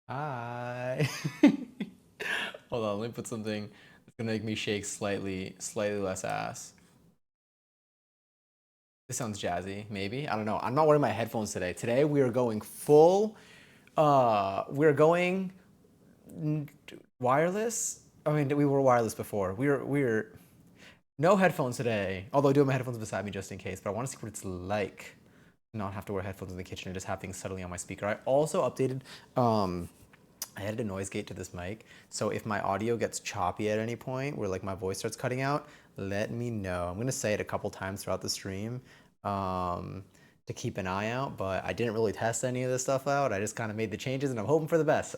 Hi. Hold on, let me put something that's gonna make me shake slightly less ass. This sounds jazzy, maybe. I don't know. I'm not wearing my headphones today. Today we are going full. We're going wireless. I mean, we were wireless before. We're no headphones today. Although I do have my headphones beside me just in case. But I want to see what it's like to not have to wear headphones in the kitchen and just have things subtly on my speaker. I also updated. I added a noise gate to this mic, so if my audio gets choppy at any point, where like my voice starts cutting out, let me know. I'm gonna say it a couple times throughout the stream um, to keep an eye out, but I didn't really test any of this stuff out. I just kind of made the changes, and I'm hoping for the best.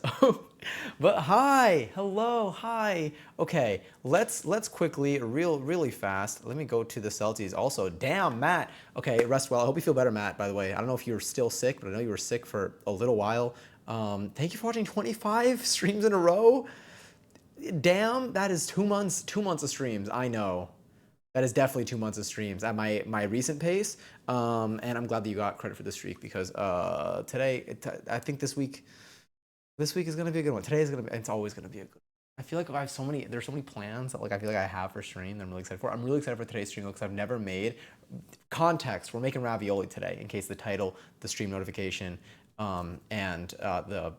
But hi, hello, hi. Okay, let's quickly, really fast. Let me go to the Celtics. Also, damn, Matt. Okay, rest well. I hope you feel better, Matt. By the way, I don't know if you're still sick, but I know you were sick for a little while. Thank you for watching 25 streams in a row. Damn, that is 2 months, 2 months of streams. I know. That is definitely 2 months of streams at my recent pace. And I'm glad that you got credit for the streak because I think this week is gonna be a good one. Today is gonna be, it's always gonna be a good. I feel like I have there's so many plans that like I feel like I have for stream that I'm really excited for. I'm really excited for today's stream because I've never made context. We're making ravioli today in case the title, the stream notification, and the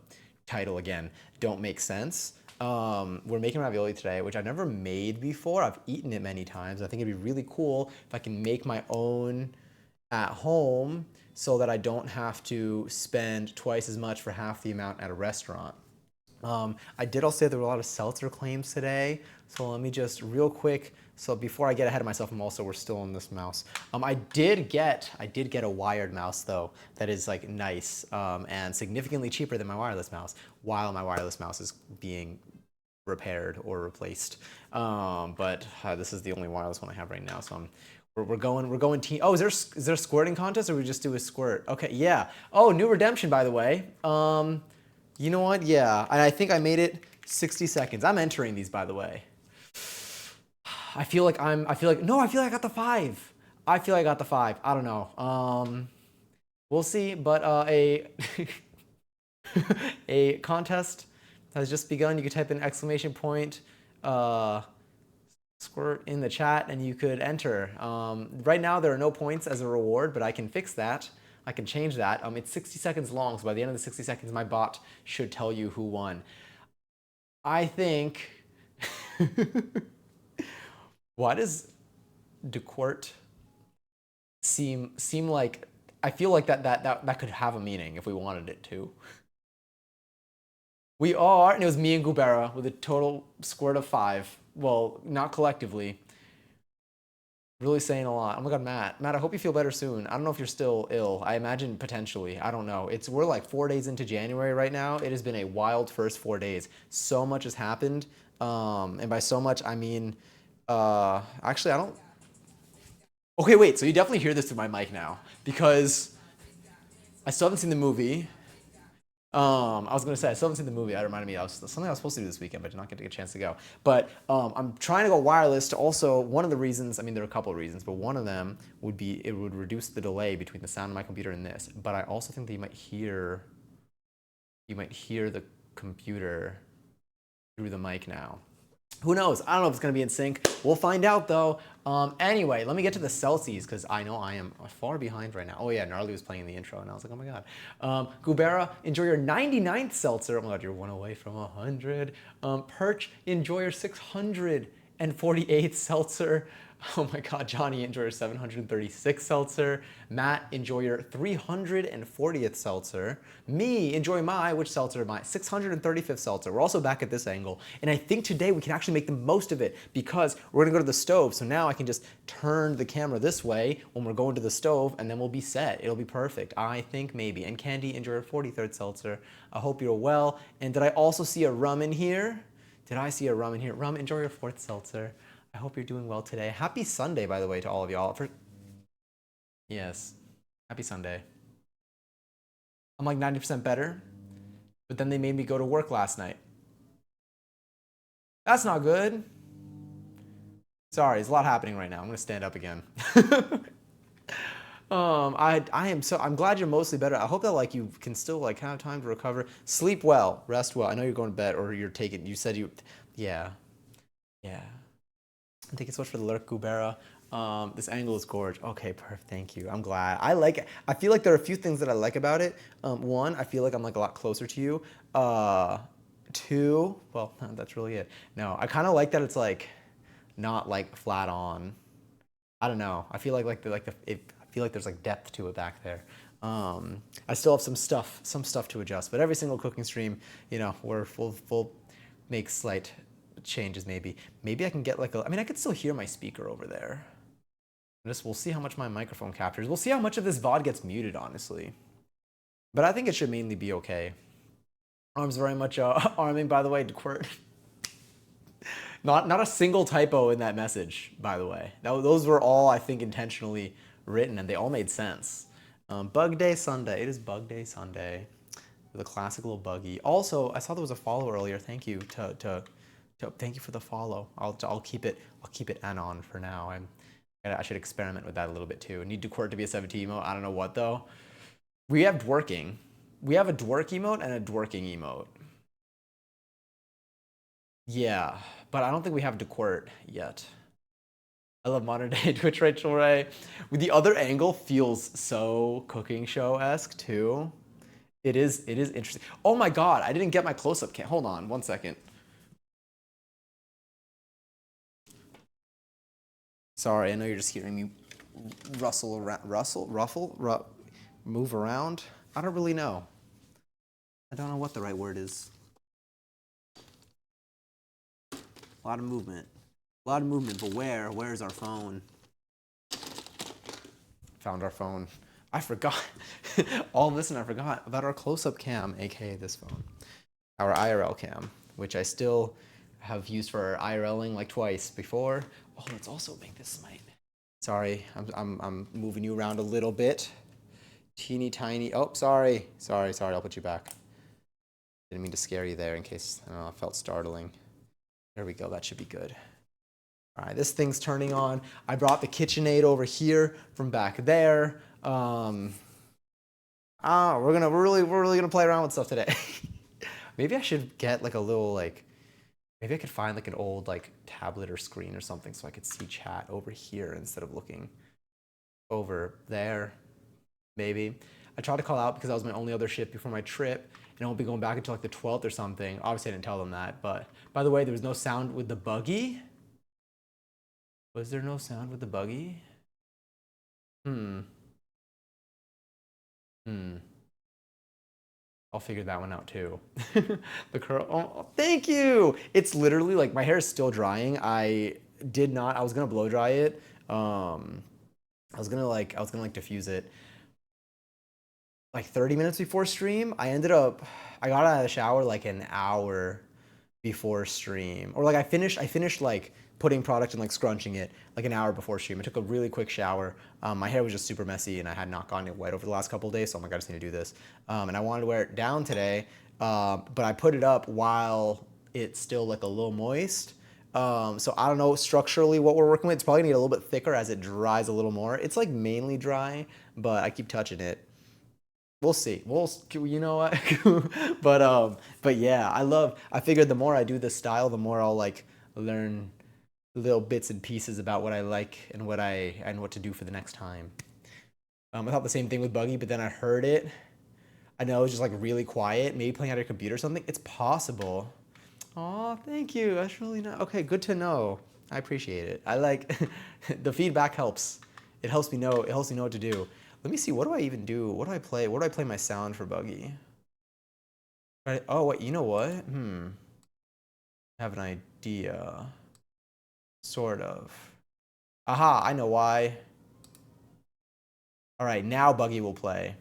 title again don't make sense. We're making ravioli today, which I've never made before. I've eaten it many times. I think it'd be really cool if I can make my own at home so that I don't have to spend twice as much for half the amount at a restaurant. I did also say there were a lot of seltzer claims today, so let me just real quick. So before I get ahead of myself, we're still on this mouse. I did get a wired mouse though that is like nice and significantly cheaper than my wireless mouse, while my wireless mouse is being repaired or replaced. But this is the only wireless one I have right now, so we're going team. Oh, is there a squirting contest or we just do a squirt? Okay, yeah. Oh, new redemption by the way. You know what? Yeah, I think I made it 60 seconds. I'm entering these, by the way. No, I feel like I got the five. I feel like I got the five. I don't know. We'll see. But a contest has just begun. You could type in exclamation point, uh, squirt in the chat, and you could enter. Right now, there are no points as a reward, but I can fix that. I can change that. It's 60 seconds long, so by the end of the 60 seconds, my bot should tell you who won. I think. Why does Decourt seem like? I feel like that could have a meaning if we wanted it to. We are, and it was me and Gubera with a total squirt of 5. Well, not collectively. Really saying a lot. Oh my god, Matt. Matt, I hope you feel better soon. I don't know if you're still ill. I imagine potentially. I don't know. We're like 4 days into January right now. It has been a wild first 4 days. So much has happened. And by so much I mean actually I don't. Okay, wait, so you definitely hear this through my mic now. Because I still haven't seen the movie. I was gonna say I still haven't seen the movie. That reminded me, something I was supposed to do this weekend, but did not get a chance to go. But I'm trying to go wireless. To also, one of the reasons, I mean, there are a couple of reasons, but one of them would be it would reduce the delay between the sound of my computer and this. But I also think that you might hear the computer through the mic now. Who knows? I don't know if it's going to be in sync. We'll find out though. Anyway, let me get to the Celsius because I know I am far behind right now. Oh yeah, Gnarly was playing the intro and I was like, oh my god. Gubera, enjoy your 99th seltzer. Oh my god, you're one away from 100. Perch, enjoy your 648th seltzer. Oh my god, Johnny, enjoy your 736th seltzer. Matt, enjoy your 340th seltzer. Me, enjoy which seltzer am I? 635th seltzer. We're also back at this angle. And I think today we can actually make the most of it because we're gonna go to the stove. So now I can just turn the camera this way when we're going to the stove and then we'll be set. It'll be perfect. I think maybe. And Candy, enjoy your 43rd seltzer. I hope you're well. And did I also see a rum in here? Did I see a rum in here? Rum, enjoy your 4th seltzer. I hope you're doing well today. Happy Sunday, by the way, to all of y'all. Yes, happy Sunday. I'm like 90% better, but then they made me go to work last night. That's not good. Sorry, there's a lot happening right now. I'm gonna stand up again. I'm glad you're mostly better. I hope that like you can still like have time to recover. Sleep well, rest well. I know you're going to bed or you're taking. You said you, yeah, yeah. Thank you so much for the lurk, Gubera. This angle is gorgeous. Okay, perfect. Thank you. I'm glad. I like it. I feel like there are a few things that I like about it. One, I feel like I'm like a lot closer to you. Two, well, that's really it. No, I kind of like that it's like not like flat on. I don't know. I feel I feel like there's like depth to it back there. I still have some stuff to adjust, but every single cooking stream, you know, we'll make slight changes maybe. Maybe I can get like a, I mean, I could still hear my speaker over there. Just we'll see how much my microphone captures. We'll see how much of this VOD gets muted, honestly. But I think it should mainly be okay. Arms very much arming, by the way, Quirt. Not a single typo in that message, by the way. Those were all, I think, intentionally written, and they all made sense. Bug Day Sunday. It is Bug Day Sunday. The classic little buggy. Also, I saw there was a follow earlier. Thank you thank you for the follow. I'll keep it anon for now. I should experiment with that a little bit too. Need Dwark to be a 17 emote. I don't know what though. We have dworking. We have a dwork emote and a dworking emote. Yeah, but I don't think we have Dequirt yet. I love modern day Twitch, Rachel Ray. The other angle feels so cooking show-esque too. It is interesting. Oh my god, I didn't get my close-up cam. Hold on, 1 second. Sorry, I know you're just hearing me move around. I don't really know. I don't know what the right word is. A lot of movement. A lot of movement, but where? Where's our phone? Found our phone. I forgot. All of this and I forgot about our close-up cam, aka this phone. Our IRL cam, which I still have used for IRLing like twice before. Oh, let's also make this smite. Sorry, I'm moving you around a little bit. Teeny tiny. Oh, sorry. I'll put you back. Didn't mean to scare you there in case, I don't know, it felt startling. There we go, that should be good. All right, this thing's turning on. I brought the KitchenAid over here from back there. We're really gonna play around with stuff today. Maybe I should get like a little like, maybe I could find like an old like tablet or screen or something so I could see chat over here instead of looking over there. Maybe. I tried to call out because that was my only other shift before my trip, and I won't be going back until like the 12th or something. Obviously, I didn't tell them that, but by the way, there was no sound with the buggy. Was there no sound with the buggy? I'll figure that one out too. The curl. Oh, thank you. It's literally like my hair is still drying. I was gonna blow dry it. I was gonna like diffuse it. Like 30 minutes before stream, I got out of the shower like an hour before stream. Or like I finished like putting product and like scrunching it like an hour before stream. I took a really quick shower. My hair was just super messy and I had not gotten it wet over the last couple of days, so I'm like, I just need to do this. And I wanted to wear it down today, but I put it up while it's still like a little moist. So I don't know structurally what we're working with. It's probably gonna get a little bit thicker as it dries a little more. It's like mainly dry, but I keep touching it. We'll see. You know what? But yeah, I figured the more I do this style, the more I'll like learn little bits and pieces about what I like and what to do for the next time. I thought the same thing with Buggy, but then I heard it. I know it was just like really quiet, maybe playing on your computer or something. It's possible. Oh, thank you. That's really nice. Okay, good to know. I appreciate it. I like the feedback helps. It helps me know. It helps me know what to do. Let me see. What do I even do? What do I play? Where do I play my sound for Buggy? Right. Oh, wait. You know what? I have an idea. Sort of. Aha! I know why. All right. Now Buggy will play.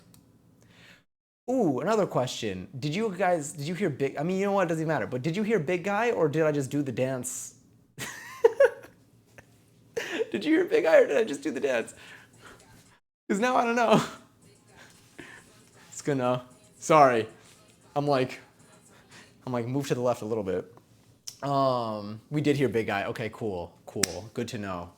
Ooh, another question. Did you hear Big? I mean, you know what? It doesn't matter. But did you hear Big Guy, or did I just do the dance? Did you hear Big Guy, or did I just do the dance? Because now I don't know. It's gonna. Sorry. I'm like move to the left a little bit. We did hear Big Guy. Okay, cool. Good to know.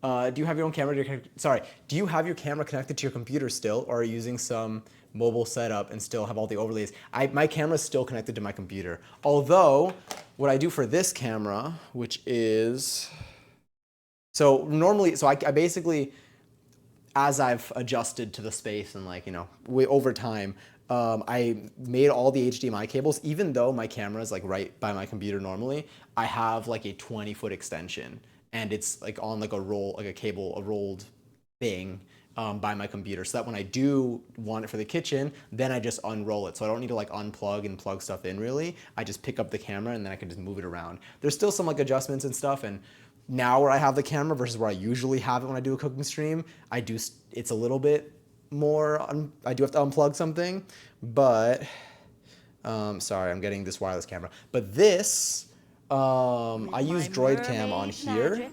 Do you have your own camera? Sorry, do you have your camera connected to your computer still, or are you using some mobile setup and still have all the overlays? My camera's still connected to my computer. Although, what I do for this camera, which is, so normally, so I basically, as I've adjusted to the space and like, over time, I made all the HDMI cables, even though my camera is like right by my computer normally, I have like a 20-foot extension and it's like on like a roll, like a cable, a rolled thing by my computer. So that when I do want it for the kitchen, then I just unroll it. So I don't need to like unplug and plug stuff in really. I just pick up the camera and then I can just move it around. There's still some like adjustments and stuff, and now where I have the camera versus where I usually have it when I do a cooking stream, it's a little bit more, I do have to unplug something, but, sorry, I'm getting this wireless camera. But this, I use Droid Cam on here.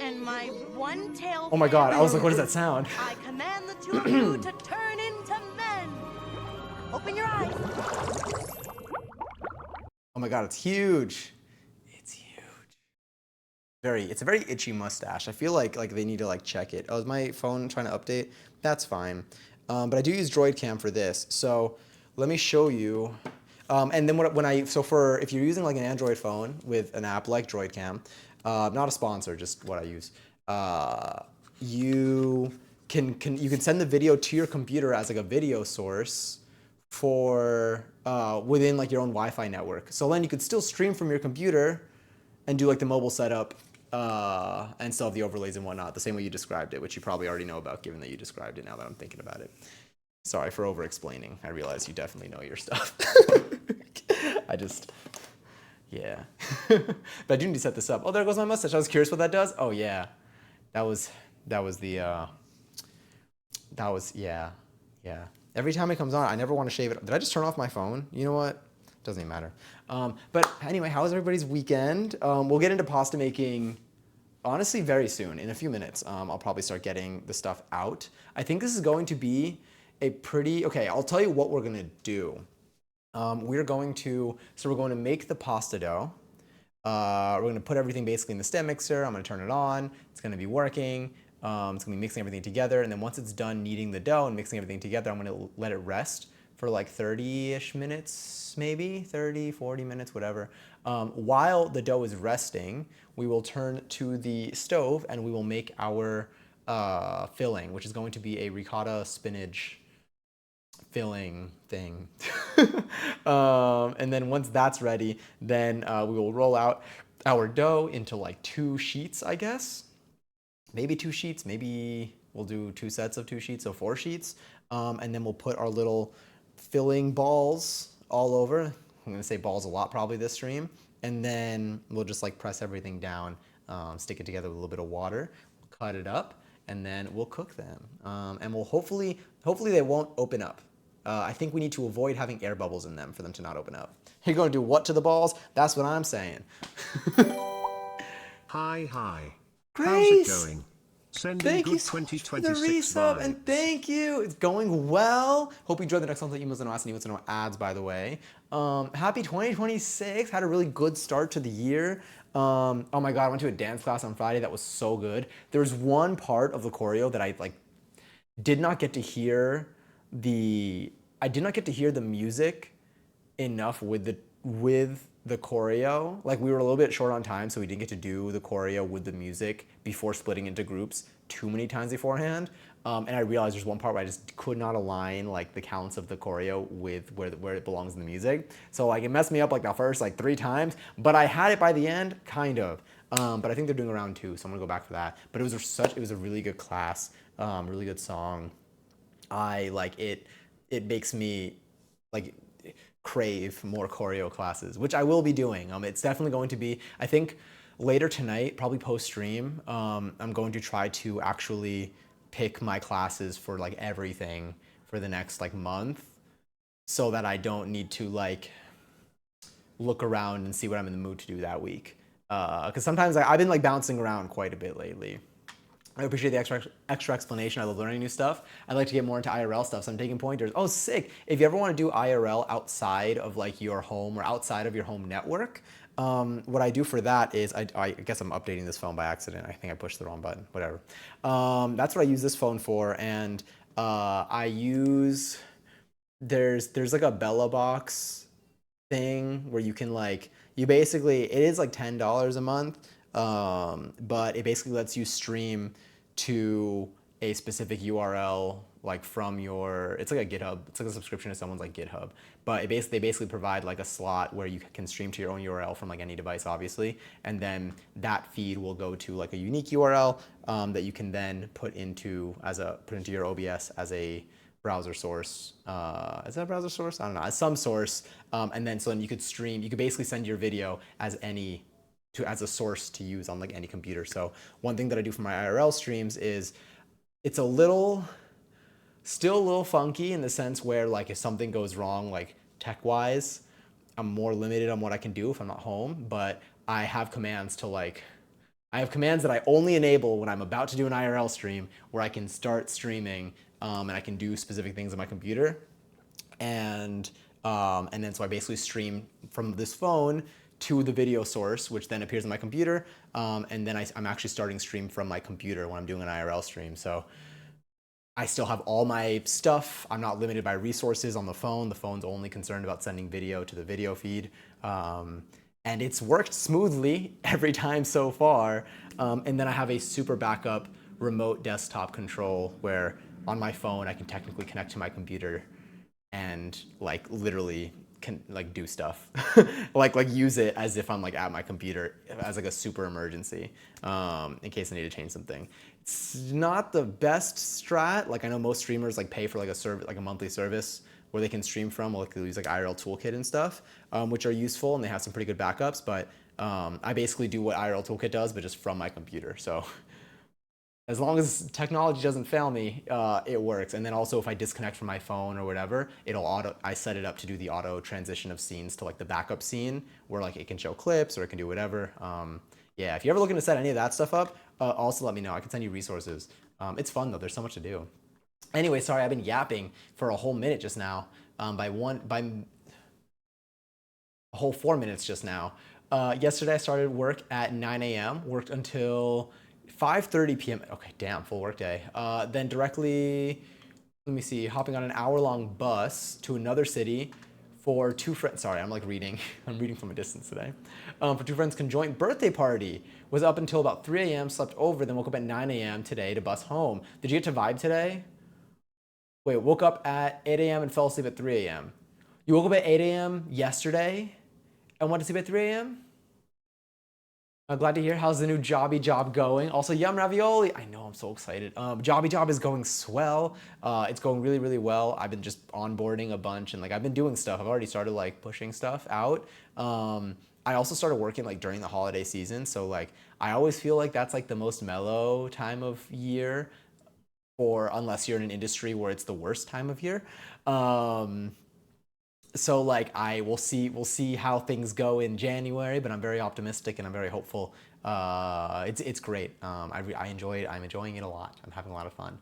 And my one-tailed Oh my god, I was like, what does that sound? I command the two of you to turn into men. Open your eyes. Oh my god, it's huge. It's huge. It's a very itchy mustache. I feel like they need to like check it. Oh, is my phone trying to update? That's fine. But I do use Droid Cam for this. So let me show you. And then if you're using like an Android phone with an app like Droid Cam, not a sponsor, just what I use, you can send the video to your computer as like a video source for within like your own Wi-Fi network. So then you could still stream from your computer and do like the mobile setup and still have the overlays and whatnot, the same way you described it, which you probably already know about given that you described it now that I'm thinking about it. Sorry for over-explaining. I realize you definitely know your stuff. Yeah. But I do need to set this up. Oh, there goes my mustache. I was curious what that does. Oh yeah, yeah. Every time it comes on, I never want to shave it. Did I just turn off my phone? You know what? Doesn't even matter. But anyway, how was everybody's weekend? We'll get into pasta making, honestly, very soon. In a few minutes, I'll probably start getting the stuff out. I think this is going to be okay, I'll tell you what we're going to do. We're going to make the pasta dough. We're going to put everything basically in the stand mixer. I'm going to turn it on. It's going to be working. It's going to be mixing everything together. And then once it's done kneading the dough and mixing everything together, I'm going to let it rest for like 30-ish minutes, maybe 30, 40 minutes, whatever. While the dough is resting, we will turn to the stove and we will make our filling, which is going to be a ricotta spinach filling thing. And then once that's ready, then we will roll out our dough into like 2 sheets, I guess. Maybe 2 sheets, maybe we'll do 2 sets of 2 sheets, so 4 sheets. And then we'll put our little filling balls all over. I'm gonna say balls a lot probably this stream. And then we'll just like press everything down, stick it together with a little bit of water, we'll cut it up, and then we'll cook them. And we'll hopefully they won't open up. I think we need to avoid having air bubbles in them for them to not open up. You're gonna do what to the balls? That's what I'm saying. Hi. Grace! How's it going? Sending Thank good you so much for the 2026 resub, vibes. and thank you. It's going well. Hope you enjoyed the next month's emails and emails and ads, by the way. Happy 2026. Had a really good start to the year. Oh my god, I went to a dance class on Friday that was so good. There was one part of the choreo that I did not get to hear the music enough with the choreo. Like, we were a little bit short on time, so we didn't get to do the choreo with the music before splitting into groups too many times beforehand. And I realized there's one part where I just could not align like the counts of the choreo with where it belongs in the music. So like it messed me up like the first 3 times, but I had it by the end, kind of. But I think they're doing a round 2, so I'm gonna go back for that. But it was a really good class, really good song. I like it. It makes me like crave more choreo classes, which I will be doing. It's definitely going to be, I think, later tonight, probably post stream. I'm going to try to actually pick my classes for like everything for the next month, so that I don't need to look around and see what I'm in the mood to do that week. Because sometimes I've been bouncing around quite a bit lately. I appreciate the extra explanation. I love learning new stuff. I'd like to get more into IRL stuff, so I'm taking pointers. Oh, sick. If you ever want to do IRL outside of like your home or outside of your home network, what I do for that is, I guess I'm updating this phone by accident. I think I pushed the wrong button, whatever. That's what I use this phone for. And I use, there's like a Bella box thing where you can like, you basically, it is like $10 a month, but it basically lets you stream to a specific URL like from your, it's like a GitHub, it's like a subscription to someone's like GitHub, but they basically provide like a slot where you can stream to your own URL from like any device, obviously, and then that feed will go to like a unique URL that you can then put into your OBS as a browser source. Is that a browser source? I don't know, as some source, and then so then you could stream. You could basically send your video as a source to use on like any computer. So one thing that I do for my IRL streams is it's still a little funky in the sense where like if something goes wrong like tech wise, I'm more limited on what I can do if I'm not home, but I have commands that I only enable when I'm about to do an IRL stream where I can start streaming and I can do specific things on my computer. And then so I basically stream from this phone to the video source, which then appears on my computer. And then I'm actually starting stream from my computer when I'm doing an IRL stream. So I still have all my stuff. I'm not limited by resources on the phone. The phone's only concerned about sending video to the video feed. And it's worked smoothly every time so far. And then I have a super backup remote desktop control where on my phone I can technically connect to my computer and like literally can like do stuff like use it as if I'm like at my computer as like a super emergency in case I need to change something. It's not the best strat. Like I know most streamers like pay for like a service, like a monthly service where they can stream from, like they use like IRL Toolkit and stuff, which are useful and they have some pretty good backups. But I basically do what IRL Toolkit does, but just from my computer. So as long as technology doesn't fail me, it works. And then also if I disconnect from my phone or whatever, I set it up to do the auto transition of scenes to like the backup scene where like it can show clips or it can do whatever. Yeah, if you're ever looking to set any of that stuff up, also let me know. I can send you resources. It's fun though, there's so much to do. Anyway, sorry, I've been yapping for a whole minute just now, by a whole 4 minutes just now. Yesterday I started work at 9 a.m., worked until 5:30 p.m. Okay, damn, full work day. Then directly, let me see, hopping on an hour-long bus to another city for two friends. Sorry, I'm like reading. I'm reading from a distance today. For two friends' conjoint birthday party. Was up until about 3 a.m., slept over, then woke up at 9 a.m. today to bus home. Did you get to vibe today? Wait, woke up at 8 a.m. and fell asleep at 3 a.m. You woke up at 8 a.m. yesterday and went to sleep at 3 a.m.? I'm glad to hear. How's the new Jobby Job going? Also, yum ravioli. I know, I'm so excited. Jobby Job is going swell. It's going really, really well. I've been just onboarding a bunch and like I've been doing stuff. I've already started like pushing stuff out. I also started working like during the holiday season. So like I always feel like that's like the most mellow time of year, or unless you're in an industry where it's the worst time of year. So like we'll see how things go in January, but I'm very optimistic and I'm very hopeful. It's great. I enjoy it. I'm enjoying it a lot. I'm having a lot of fun.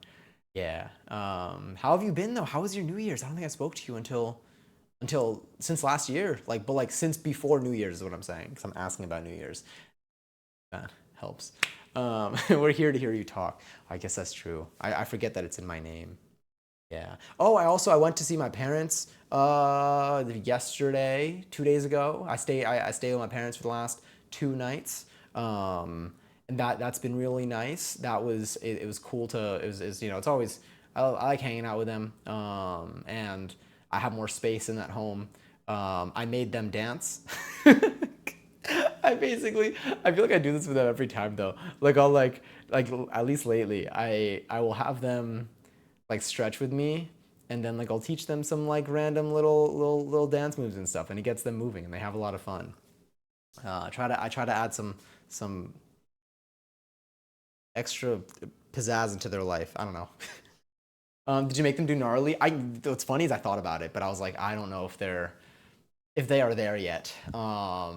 Yeah. How have you been though? How was your New Year's? I don't think I spoke to you until since last year. Like, but like since before New Year's is what I'm saying. Because I'm asking about New Year's. That helps. We're here to hear you talk. I guess that's true. I forget that it's in my name. Yeah. Oh, I went to see my parents yesterday, 2 days ago. I stayed with my parents for the last 2 nights. And that's been really nice. It was cool to it was it's always I like hanging out with them. And I have more space in that home. I made them dance. I feel like I do this with them every time though. Like I'll like at least lately I will have them like stretch with me, and then like I'll teach them some like random little dance moves and stuff, and it gets them moving and they have a lot of fun. I try to add some extra pizzazz into their life. I don't know. Did you make them do gnarly? What's funny is I thought about it, but I was like, I don't know if they are there yet. I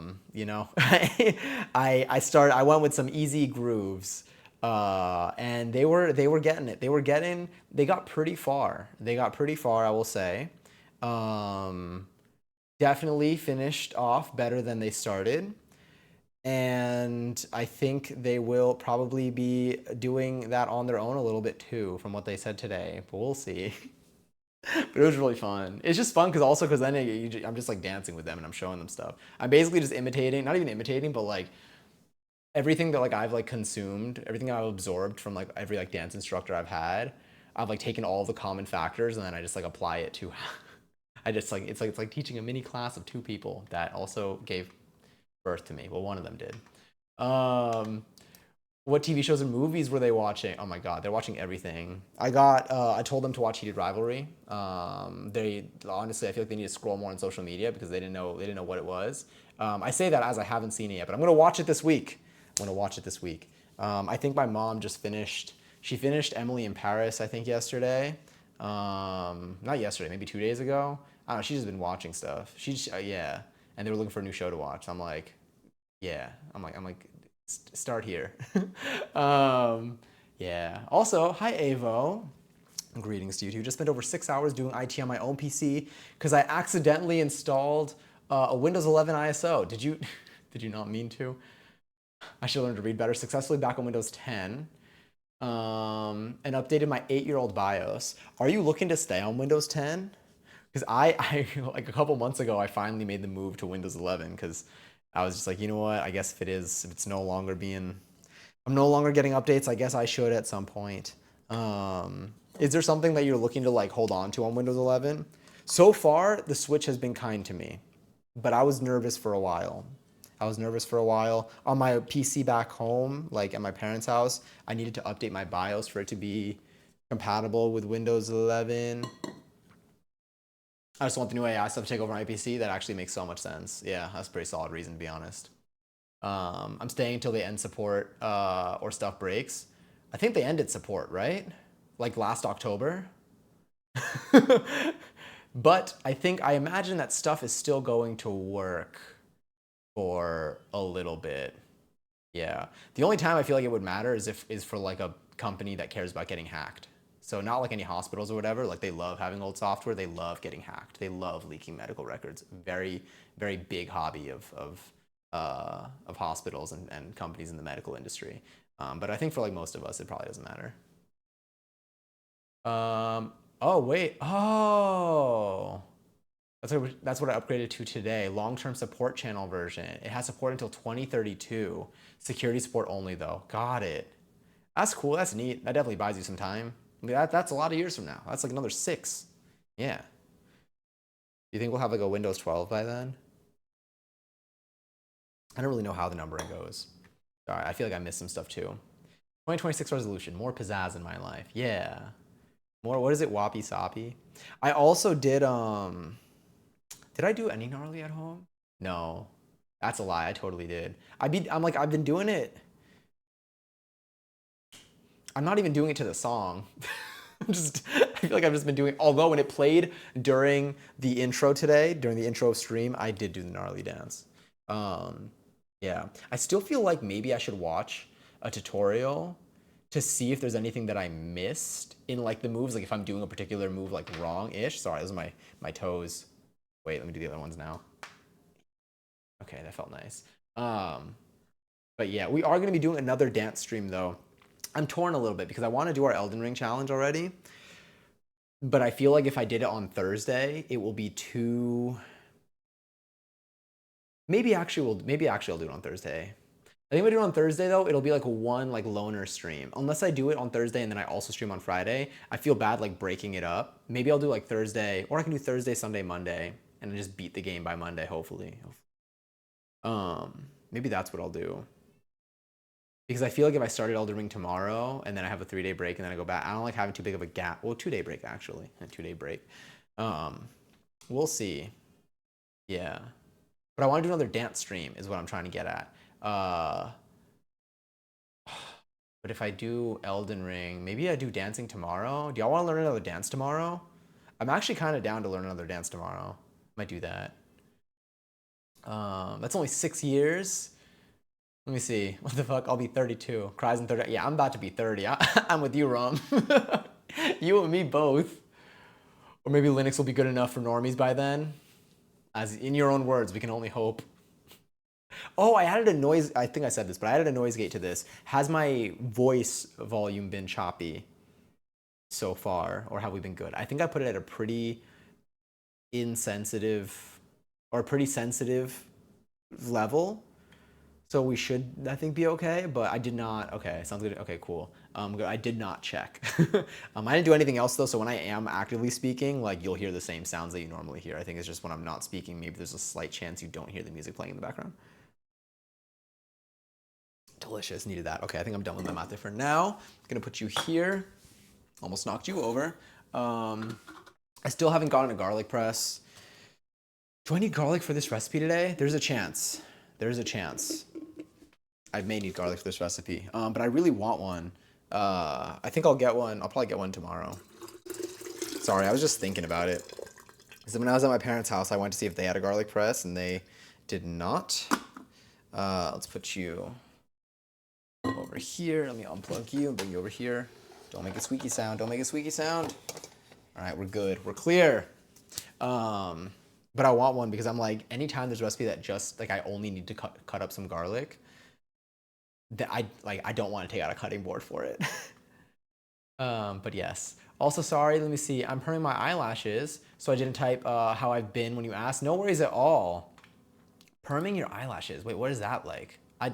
went with some easy grooves. And they were getting it. They got pretty far. They got pretty far, I will say. Um, Definitely finished off better than they started. And I think they will probably be doing that on their own a little bit too, from what they said today. But we'll see. But it was really fun. It's just fun because then I'm just like dancing with them and I'm showing them stuff. I'm basically just imitating, not even imitating, but like everything that like I've like consumed, everything I've absorbed from like every like dance instructor I've had. I've like taken all the common factors and then I just like apply it to. I just like it's like teaching a mini class of two people that also gave birth to me. Well, one of them did. Um, what TV shows and movies were they watching? Oh my God, they're watching everything. I told them to watch Heated Rivalry. They honestly, I feel like they need to scroll more on social media because they didn't know what it was. I say that as I haven't seen it yet, but I'm gonna watch it this week. I'm gonna watch it this week. I think my mom just finished. She finished Emily in Paris, I think yesterday. Not yesterday, maybe 2 days ago. I don't know. She's just been watching stuff. Yeah, and they were looking for a new show to watch. So I'm like, yeah. I'm like, start here. um, yeah. Also, hi Avo. Greetings to you too. Just spent over 6 hours doing IT on my own PC because I accidentally installed a Windows 11 ISO. Did you? Did you not mean to? I should learn to read better. Successfully back on Windows 10. And updated my 8-year-old BIOS. Are you looking to stay on Windows 10? Because I like a couple months ago, I finally made the move to Windows 11 because I was just like, you know what? I guess if it's no longer I'm no longer getting updates. I guess I should at some point. Is there something that you're looking to like hold on to on Windows 11? So far, the Switch has been kind to me, but I was nervous for a while. On my PC back home, like at my parents' house. I needed to update my BIOS for it to be compatible with Windows 11. I just want the new AI stuff to take over my PC. That actually makes so much sense. Yeah, that's a pretty solid reason to be honest. I'm staying until they end support or stuff breaks. I think they ended support, right? Like last October. But I imagine that stuff is still going to work for a little bit. Yeah. The only time I feel like it would matter is for like a company that cares about getting hacked. So not like any hospitals or whatever. Like they love having old software. They love getting hacked. They love leaking medical records. Very, very big hobby of hospitals and companies in the medical industry. But I think for like most of us, it probably doesn't matter. Oh wait. Oh. That's what I upgraded to today. Long-term support channel version. It has support until 2032. Security support only though. Got it. That's cool. That's neat. That definitely buys you some time. That's a lot of years from now. That's like another 6. Yeah. Do you think we'll have like a Windows 12 by then? I don't really know how the numbering goes. Sorry, I feel like I missed some stuff too. 2026 resolution. More pizzazz in my life. Yeah. More. What is it? Wappy soppy. I also did. Did I do any gnarly at home? No. That's a lie. I totally did. I've been doing it. I'm not even doing it to the song. I feel like I've just been doing, although when it played during the intro today, during the intro stream, I did do the gnarly dance. Um, yeah. I still feel like maybe I should watch a tutorial to see if there's anything that I missed in like the moves, like if I'm doing a particular move like wrong-ish. Sorry, those are my toes. Wait, let me do the other ones now. Okay, that felt nice. But yeah, we are going to be doing another dance stream though. I'm torn a little bit because I want to do our Elden Ring challenge already. But I feel like if I did it on Thursday, it will be too. Maybe actually I'll do it on Thursday. I think if I do it on Thursday though, it'll be like one like loner stream. Unless I do it on Thursday and then I also stream on Friday, I feel bad like breaking it up. Maybe I'll do like Thursday, or I can do Thursday, Sunday, Monday, and just beat the game by Monday, hopefully. Maybe that's what I'll do. Because I feel like if I started Elden Ring tomorrow and then I have a 3-day break and then I go back, I don't like having too big of a gap. Well, 2-day break actually, a 2-day break. Um, we'll see. Yeah, but I want to do another dance stream is what I'm trying to get at. Uh, but if I do Elden Ring, maybe I do dancing tomorrow. Do y'all want to learn another dance tomorrow? I'm actually kind of down to learn another dance tomorrow. Might do that. That's only 6 years. Let me see. What the fuck? I'll be 32. Cries in 30. Yeah, I'm about to be 30. I'm with you, Rom. You and me both. Or maybe Linux will be good enough for normies by then. As in your own words, we can only hope. Oh, I added a noise. I think I said this, but I added a noise gate to this. Has my voice volume been choppy so far, or have we been good? I think I put it at a pretty insensitive or pretty sensitive level. So we should, I think, be okay, but I did not. Okay, sounds good. Okay, cool. Good. I did not check. I didn't do anything else though, so when I am actively speaking, like you'll hear the same sounds that you normally hear. I think it's just when I'm not speaking, maybe there's a slight chance you don't hear the music playing in the background. Delicious, needed that. Okay, I think I'm done with my mate for now. Gonna put you here. Almost knocked you over. I still haven't gotten a garlic press. Do I need garlic for this recipe today? There's a chance. There's a chance. I may need garlic for this recipe, but I really want one. I think I'll get one. I'll probably get one tomorrow. Sorry, I was just thinking about it. So when I was at my parents' house, I went to see if they had a garlic press, and they did not. Let's put you over here. Let me unplug you and bring you over here. Don't make a squeaky sound. Don't make a squeaky sound. All right, we're good. We're clear. But I want one because I'm like, anytime there's a recipe that just like I only need to cut up some garlic, that I don't want to take out a cutting board for it. But yes. Also, sorry, let me see. I'm perming my eyelashes, so I didn't type how I've been when you asked. No worries at all. Perming your eyelashes. Wait, what is that like? I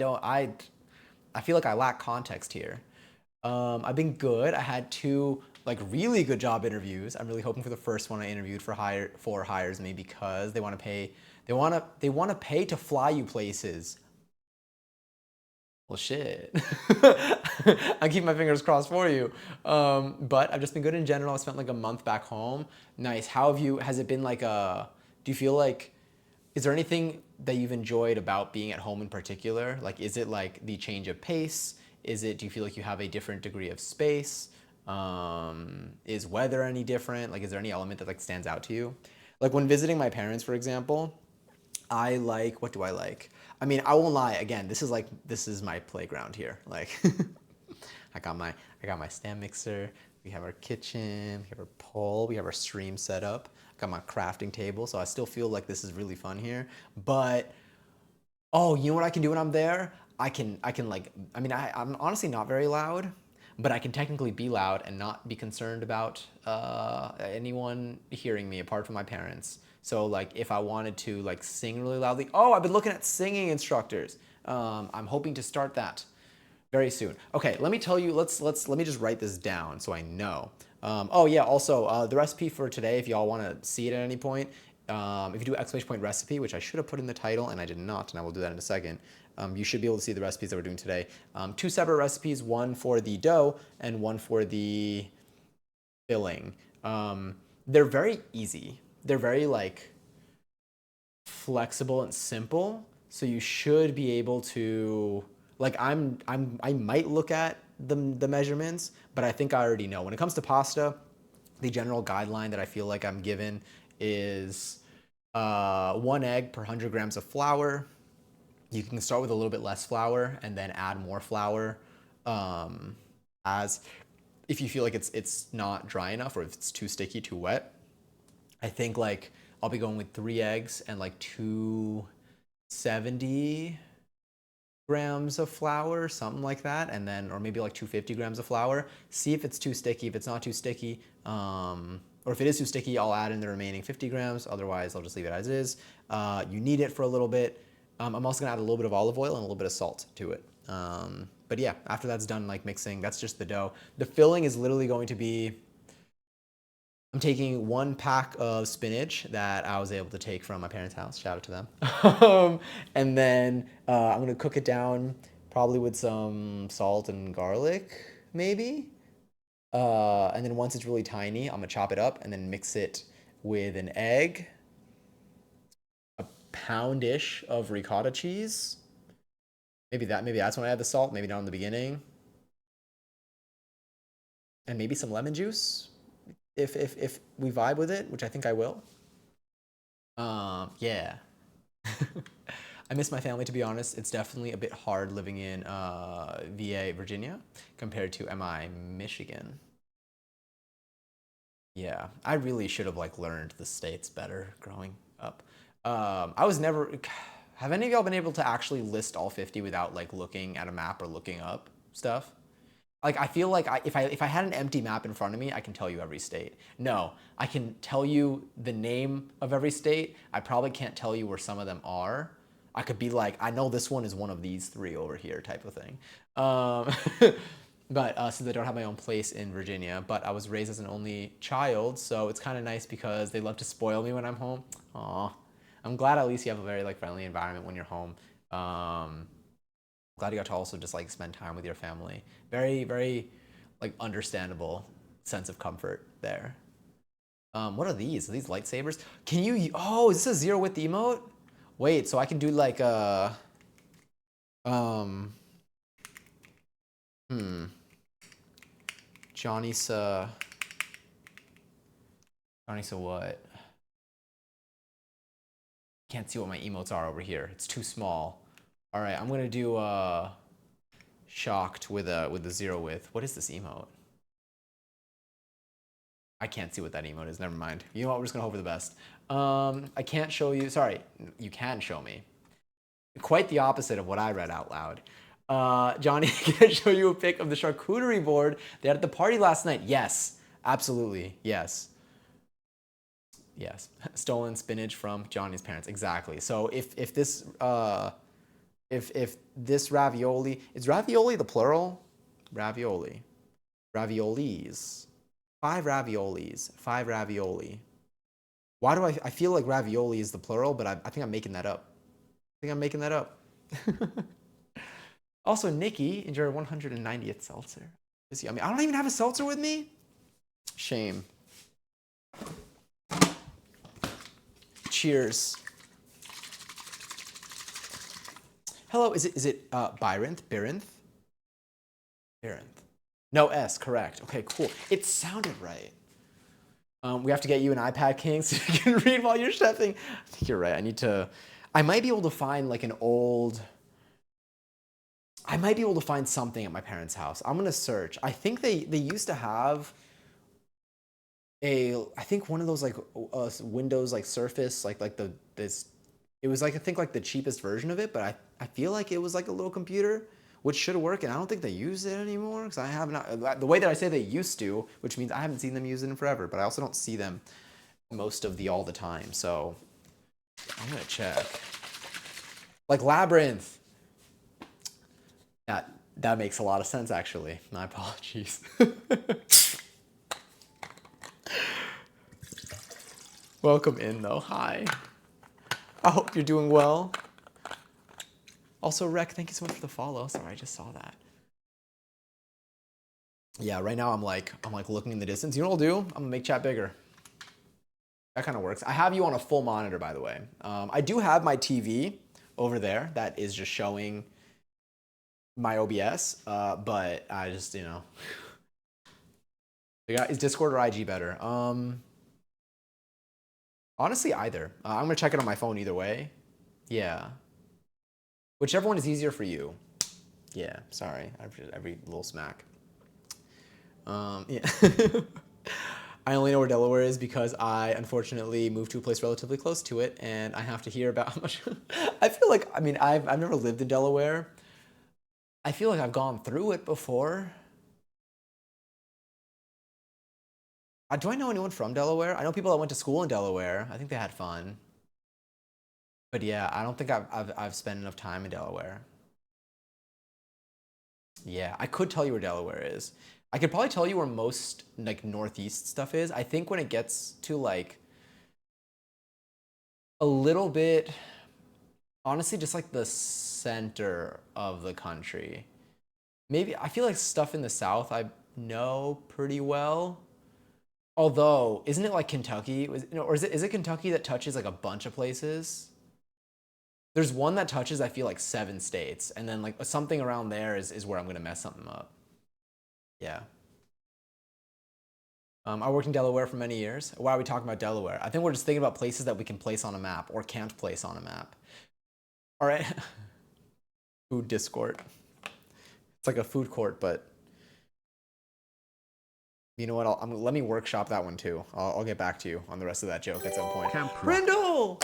feel like I lack context here. I've been good. I had 2 like really good job interviews. I'm really hoping for the first one I interviewed for hires me because they want to pay. They want to pay to fly you places. Well, shit. I keep my fingers crossed for you. But I've just been good in general. I spent like a month back home. Nice. How have you? Has it been like a? Do you feel like? Is there anything that you've enjoyed about being at home in particular? Like, is it like the change of pace? Is it? Do you feel like you have a different degree of space? Is weather any different? Like, is there any element that like stands out to you? Like when visiting my parents, for example, I like, what do I like? I mean, I won't lie. Again, this is my playground here. Like, I got my stand mixer. We have our kitchen. We have our pole. We have our stream set up. I got my crafting table. So I still feel like this is really fun here. But oh, you know what I can do when I'm there? I can like, I mean, I'm honestly not very loud, but I can technically be loud and not be concerned about anyone hearing me apart from my parents. So like if I wanted to like sing really loudly, oh, I've been looking at singing instructors. I'm hoping to start that very soon. Okay, let me tell you, let me just write this down so I know. Oh yeah, also the recipe for today, if y'all want to see it at any point, if you do exclamation point recipe, which I should have put in the title and I did not, and I will do that in a second, you should be able to see the recipes that we're doing today. 2 separate recipes, one for the dough and one for the filling. They're very easy. They're very like flexible and simple. So you should be able to like I might look at the measurements, but I think I already know. When it comes to pasta, the general guideline that I feel like I'm given is 1 egg per 100 grams of flour. You can start with a little bit less flour and then add more flour as if you feel like it's not dry enough or if it's too sticky, too wet. I think like I'll be going with 3 eggs and like 270 grams of flour, something like that, and then or maybe like 250 grams of flour. See if it's too sticky. If it's not too sticky, or if it is too sticky, I'll add in the remaining 50 grams. Otherwise, I'll just leave it as is. You knead it for a little bit. I'm also gonna add a little bit of olive oil and a little bit of salt to it. But yeah, after that's done, like mixing, that's just the dough. The filling is literally going to be, I'm taking 1 pack of spinach that I was able to take from my parents' house. Shout out to them. And then I'm gonna cook it down probably with some salt and garlic, maybe. And then once it's really tiny, I'm gonna chop it up and then mix it with an egg, a pound-ish of ricotta cheese. Maybe that's when I add the salt, maybe not in the beginning. And maybe some lemon juice if we vibe with it, which I think I will. Yeah. I miss my family, to be honest. It's definitely a bit hard living in VA, Virginia, compared to MI, Michigan. Yeah, I really should have like learned the states better growing up. I was never. Have any of y'all been able to actually list all 50 without like looking at a map or looking up stuff? Like I feel like if I had an empty map in front of me, I can tell you every state. No, I can tell you the name of every state. I probably can't tell you where some of them are. I could be like, I know this one is one of these three over here, type of thing. But since I don't have my own place in Virginia, but I was raised as an only child, so it's kind of nice because they love to spoil me when I'm home. Aw, I'm glad at least you have a very like friendly environment when you're home. Glad you got to also just like spend time with your family. Very, very like understandable sense of comfort there. What are these? Are these lightsabers? Can you? Oh, is this a zero width emote? Wait, so I can do like a um hmm Johnny Sa Johnny Sa what? Can't see what my emotes are over here. It's too small. All right, I'm gonna do shocked with a zero width. What is this emote? I can't see what that emote is. Never mind. You know what? We're just gonna hope for the best. I can't show you. Sorry, you can show me. Quite the opposite of what I read out loud. Johnny, can I show you a pic of the charcuterie board they had at the party last night? Yes, absolutely. Yes. Yes. Stolen spinach from Johnny's parents. Exactly. So if this if this ravioli is ravioli the plural? Ravioli. Raviolis. Five raviolis. Five ravioli. Why do I feel like ravioli is the plural, but I think I'm making that up. I think I'm making that up. Also, Nikki enjoyed 190th seltzer. I mean, I don't even have a seltzer with me. Shame. Cheers. Hello, is it Byronth? Birinth? Birinth. No S, correct. Okay, cool. It sounded right. We have to get you an iPad King so you can read while you're chefing. I think you're right. I might be able to find like I might be able to find something at my parents' house. I'm gonna search. I think they used to have I think one of those like Windows like Surface like this. It was like I think like the cheapest version of it, but I feel like it was like a little computer which should work, and I don't think they use it anymore because I have not the way that I say they used to, which means I haven't seen them use it in forever. But I also don't see them most of all the time, so I'm gonna check. Like Labyrinth. That makes a lot of sense, actually. My apologies. Welcome in, though. Hi. I hope you're doing well. Also, Rec, thank you so much for the follow. Sorry, I just saw that. Yeah, right now I'm like looking in the distance. You know what I'll do? I'm gonna make chat bigger. That kind of works. I have you on a full monitor, by the way. I do have my TV over there that is just showing my OBS, but I just, is Discord or IG better? Honestly, either. I'm gonna check it on my phone either way. Yeah. Whichever one is easier for you. Yeah, sorry, every little smack. Yeah. I only know where Delaware is because I unfortunately moved to a place relatively close to it, and I have to hear about how much. I feel like, I mean, I've never lived in Delaware. I feel like I've gone through it before. Do I know anyone from Delaware? I know people that went to school in Delaware. I think they had fun. But yeah, I don't think I've spent enough time in Delaware. Yeah, I could tell you where Delaware is. I could probably tell you where most like northeast stuff is. I think when it gets to like a little bit, honestly, just like the center of the country. Maybe I feel like stuff in the south I know pretty well. Although, isn't it like Kentucky? Or is it Kentucky that touches like a bunch of places? There's one that touches, I feel like 7 states, and then like something around there is where I'm gonna mess something up. Yeah. I worked in Delaware for many years. Why are we talking about Delaware? I think we're just thinking about places that we can place on a map or can't place on a map. All right. Food Discord. It's like a food court, but you know what? Let me workshop that one too. I'll get back to you on the rest of that joke at some point. Camp Rock. Brindle!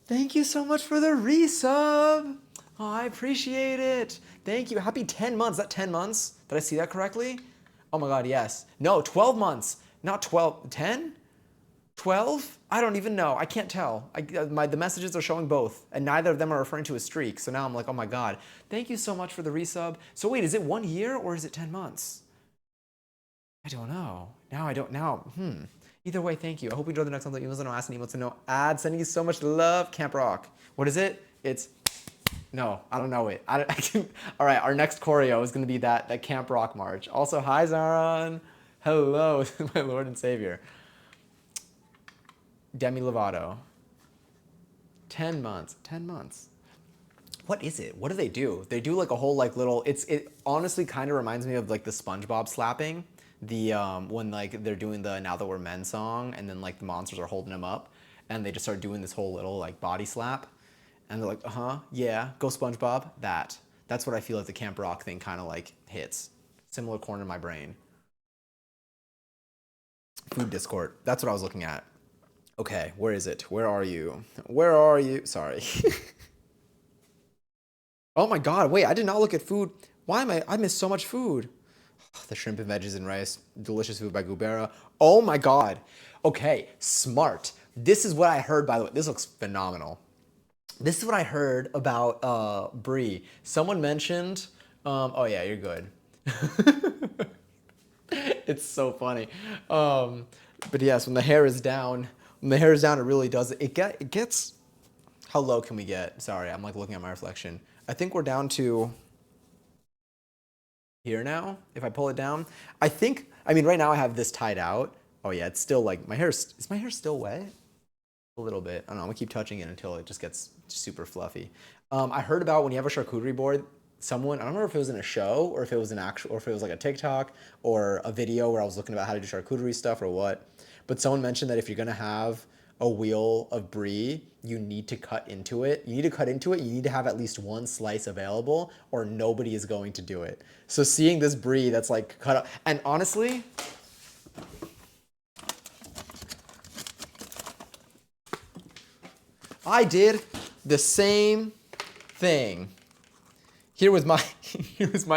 Thank you so much for the resub. Oh, I appreciate it. Thank you. Happy 10 months. Is that 10 months? Did I see that correctly? Oh my God, yes. No, 12 months. Not 12. 10? 12? I don't even know. I can't tell. The messages are showing both, and neither of them are referring to a streak. So now I'm like, oh my God. Thank you so much for the resub. So wait, is it 1 year or is it 10 months? I don't know. Either way, thank you. I hope you enjoy the next one. Emails to no ask and emails to no ad. Sending you so much love, Camp Rock. What is it? It's no, I don't know it. I can, all right, our next choreo is going to be that Camp Rock march. Also, hi Zaron. Hello, my Lord and Savior. Demi Lovato. 10 months. 10 months. What is it? What do they do? They do like a whole like little. It honestly kind of reminds me of like the SpongeBob slapping. The when like they're doing the Now That We're Men song, and then like the monsters are holding him up, and they just start doing this whole little like body slap, and they're like, yeah, go SpongeBob. That's what I feel like the Camp Rock thing kind of like hits. Similar corner in my brain. Food Discord. That's what I was looking at. Okay, where is it? Where are you? Where are you? Sorry. Oh my God, wait, I did not look at food. Why am I missed so much food. The shrimp and veggies and rice, delicious food by Gubera. Oh my God. Okay, smart. This is what I heard, by the way. This looks phenomenal. This is what I heard about brie. Someone mentioned, oh yeah, you're good. It's so funny. But yes, when the hair is down, it really does it. It gets, how low can we get? Sorry, I'm like looking at my reflection. I think we're down to here now. If I pull it down, I mean, right now I have this tied out. Oh yeah, it's still like, is my hair still wet? A little bit. I don't know, I'm gonna keep touching it until it just gets super fluffy. I heard about when you have a charcuterie board, I don't remember if it was in a show or if it was or if it was like a TikTok or a video where I was looking about how to do charcuterie stuff or what. But someone mentioned that if you're gonna have a wheel of brie, you need to cut into it. You need to have at least one slice available, or nobody is going to do it. So seeing this brie that's like cut up, and honestly, I did the same thing. Here was my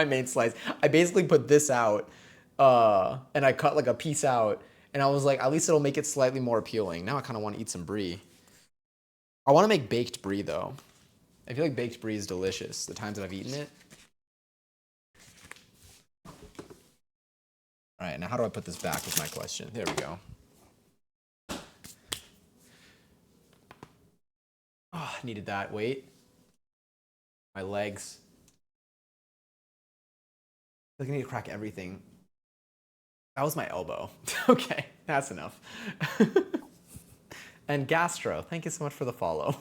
main slice. I basically put this out, and I cut like a piece out, and I was like, at least it'll make it slightly more appealing. Now I kind of want to eat some brie. I want to make baked brie though. I feel like baked brie is delicious, the times that I've eaten it. All right, now how do I put this back is my question. There we go. Oh, I needed that. Wait. My legs. I think I need to crack everything. That was my elbow. Okay, that's enough. And Gastro, thank you so much for the follow.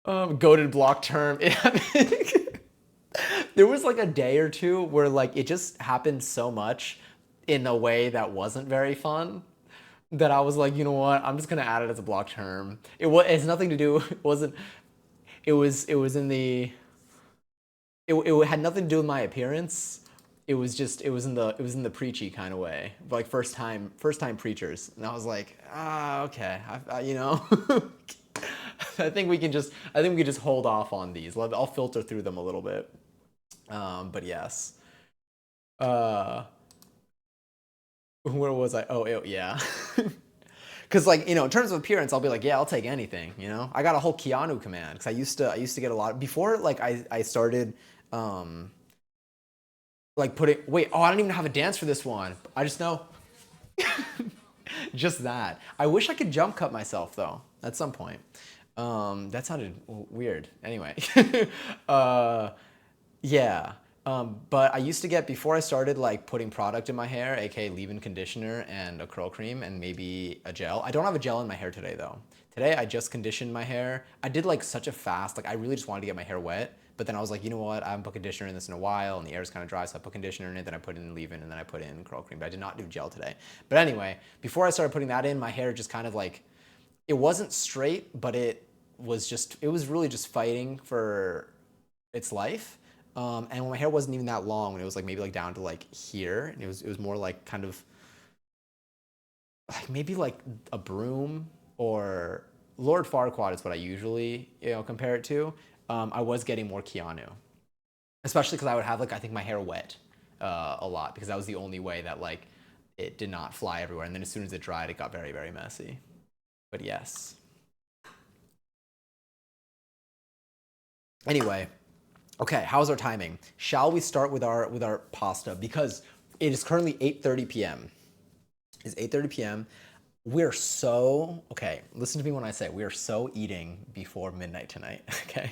Goated block term. There was like a day or two where like it just happened so much in a way that wasn't very fun that I was like, you know what? I'm just gonna add it as a block term. It has nothing to do. It wasn't. It was in the. It had nothing to do with my appearance. It was in the preachy kind of way, like first time preachers, and I was like, okay, you know, I think we can just hold off on these. I'll filter through them a little bit, but yes. Where was I? Oh yeah. Because like, you know, in terms of appearance, I'll be like, yeah, I'll take anything. You know, I got a whole Keanu command because I used to get a lot before like I started. Like wait, I don't even have a dance for this one. I just know. Just that. I wish I could jump cut myself though, at some point. That sounded weird. Anyway. Yeah. But I used to get, before I started like putting product in my hair, aka leave-in conditioner and a curl cream and maybe a gel. I don't have a gel in my hair today though. Today I just conditioned my hair. I did like such a fast, like I really just wanted to get my hair wet. But then I was like, you know what? I haven't put conditioner in this in a while, and the air is kind of dry, so I put conditioner in it, then I put in leave-in, and then I put in curl cream. But I did not do gel today. But anyway, before I started putting that in, my hair just kind of like, it wasn't straight, but it it was really just fighting for its life. And when my hair wasn't even that long, when it was like maybe like down to like here, and it was more like kind of like maybe like a broom or Lord Farquaad is what I usually compare it to. I was getting more Keanu, especially because I would have like I think my hair wet a lot because that was the only way that like it did not fly everywhere. And then as soon as it dried, it got very, very messy. But yes. Anyway, okay, how's our timing? Shall we start with our pasta because it is currently 8:30 p.m. It's 8:30 p.m. We're so okay. Listen to me when I say we are so eating before midnight tonight. Okay,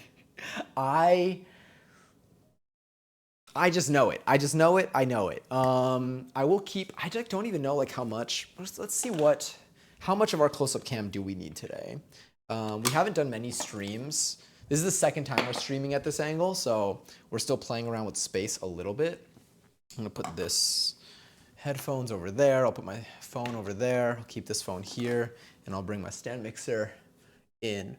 I just know it. I just know it. I know it. I will keep. I just don't even know like how much. Let's see how much of our close-up cam do we need today. We haven't done many streams. This is the second time we're streaming at this angle, so we're still playing around with space a little bit. I'm gonna put this headphones over there. I'll put my phone over there. I'll keep this phone here, and I'll bring my stand mixer in.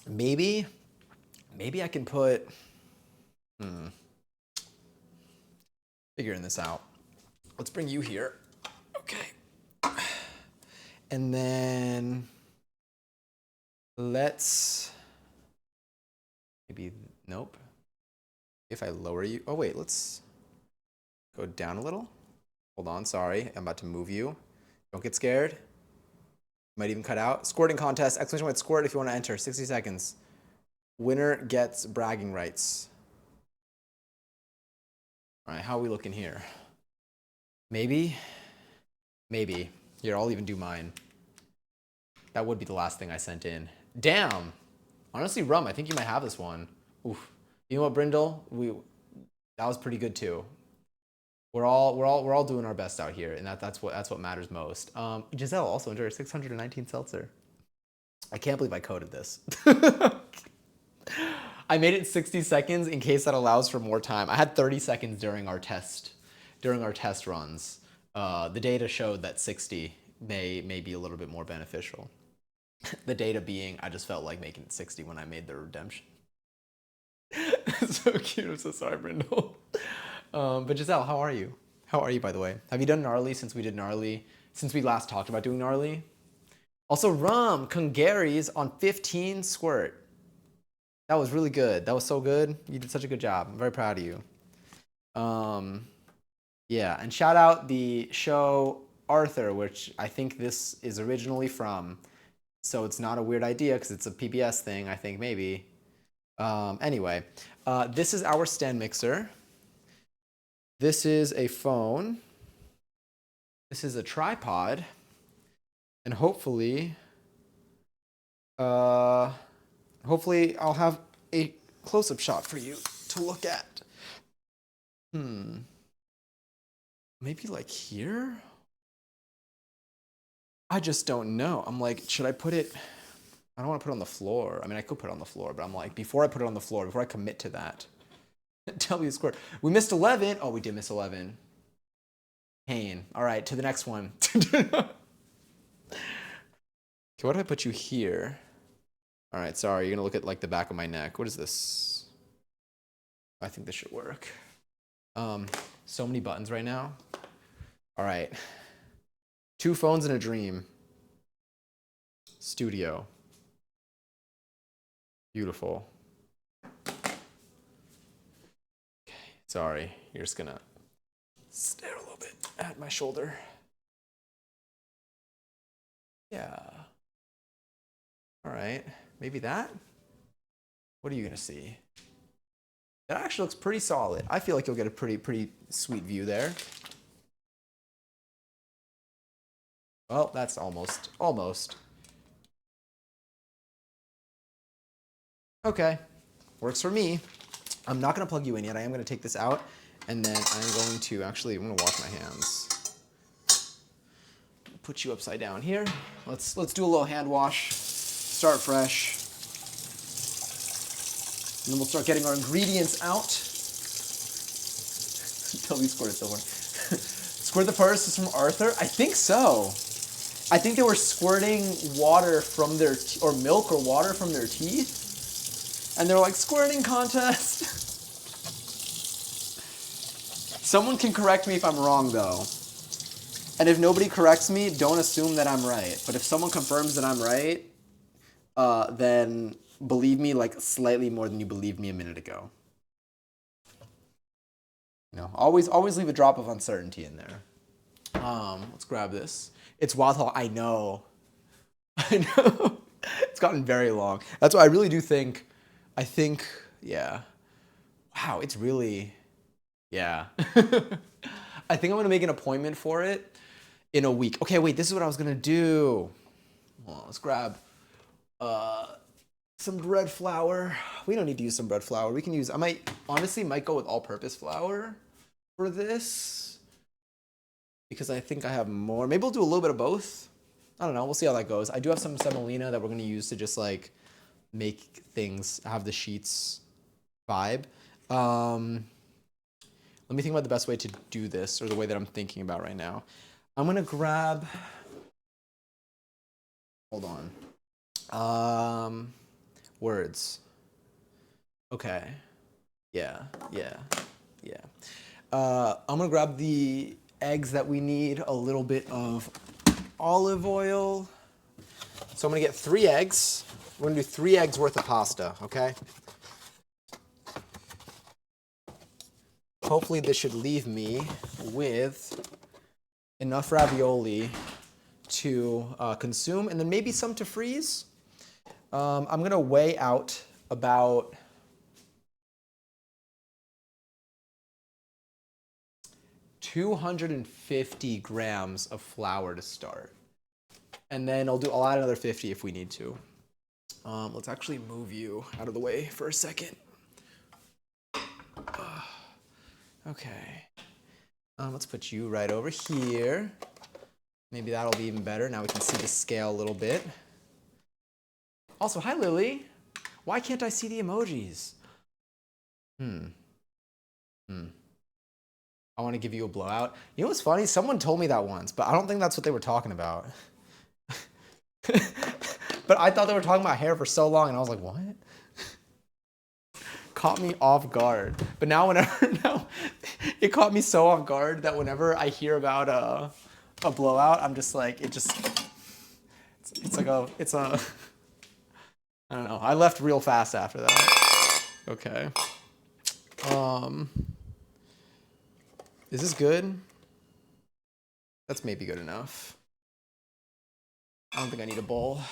Maybe I can put, figuring this out. Let's bring you here. Okay. And then nope. If I lower you, oh wait, let's go down a little. Hold on, sorry. I'm about to move you. Don't get scared. Might even cut out. Squirting contest, exclamation point squirt if you want to enter, 60 seconds. Winner gets bragging rights. All right, how are we looking here? Maybe. Here, I'll even do mine. That would be the last thing I sent in. Damn. Honestly, Rum, I think you might have this one. Oof. You know what, Brindle? That was pretty good too. We're all doing our best out here, and that's what matters most. Giselle also enjoyed 619 seltzer. I can't believe I coded this. I made it 60 seconds in case that allows for more time. I had 30 seconds during our test runs. The data showed that 60 may be a little bit more beneficial. The data being, I just felt like making it 60 when I made the redemption. So cute. I'm so sorry, Brindle. But Giselle, how are you? How are you, by the way? Have you done gnarly since we last talked about doing gnarly? Also, Rum, Kungaries on 15 squirt. That was really good. That was so good. You did such a good job. I'm very proud of you. Yeah, and shout out the show Arthur, which I think this is originally from. So it's not a weird idea because it's a PBS thing, I think, maybe. Anyway, this is our stand mixer. This is a phone. This is a tripod. And hopefully I'll have a close-up shot for you to look at. Maybe like here? I just don't know. I'm like, should I put it? I don't want to put it on the floor. I mean, I could put it on the floor, but I'm like, before I put it on the floor, before I commit to that, W squared. We missed 11. Oh, we did miss 11. Pain. All right, to the next one. Okay, what if I put you here? All right, sorry, you're gonna look at like the back of my neck. What is this? I think this should work. So many buttons right now. All right. 2 phones in a dream. Studio. Beautiful. Okay, sorry, you're just gonna stare a little bit at my shoulder. Yeah. All right, maybe that? What are you gonna see? That actually looks pretty solid. I feel like you'll get a pretty sweet view there. Well, that's almost. Okay, works for me. I'm not gonna plug you in yet. I am gonna take this out, and then I'm going to I'm gonna wash my hands. Put you upside down here. Let's do a little hand wash. Start fresh. And then we'll start getting our ingredients out. Tell me squirt it somewhere. Squirt the purse is from Arthur? I think so. I think they were squirting water from their, or milk or water from their teeth. And they're like, squirting contest. Someone can correct me if I'm wrong though. And if nobody corrects me, don't assume that I'm right. But if someone confirms that I'm right, then believe me like slightly more than you believed me a minute ago. You know, always leave a drop of uncertainty in there. Let's grab this. It's wild how I know. I know. It's gotten very long. That's why I really do think, yeah. Wow, it's really, yeah. I think I'm gonna make an appointment for it in a week. Okay, wait, this is what I was gonna do. Well, let's grab some bread flour. We don't need to use some bread flour. We can use, honestly might go with all-purpose flour for this because I think I have more. Maybe we'll do a little bit of both. I don't know, we'll see how that goes. I do have some semolina that we're gonna use to just like make things, have the sheets vibe. Let me think about the best way to do this, or the way that I'm thinking about right now. I'm gonna grab, hold on. Words. Okay. Yeah. I'm gonna grab the eggs that we need, a little bit of olive oil. So I'm gonna get 3 eggs. We're gonna do 3 eggs worth of pasta, okay? Hopefully this should leave me with enough ravioli to consume, and then maybe some to freeze. I'm gonna weigh out about 250 grams of flour to start. And then I'll add another 50 if we need to. Let's actually move you out of the way for a second. Okay. Let's put you right over here. Maybe that'll be even better. Now we can see the scale a little bit. Also, hi Lily. Why can't I see the emojis? I want to give you a blowout. You know what's funny? Someone told me that once, but I don't think that's what they were talking about. But I thought they were talking about hair for so long, and I was like, what? Caught me off guard. But now it caught me so off guard that whenever I hear about a blowout, I'm just like, it's a, I don't know. I left real fast after that. Okay. Is this good? That's maybe good enough. I don't think I need a bowl.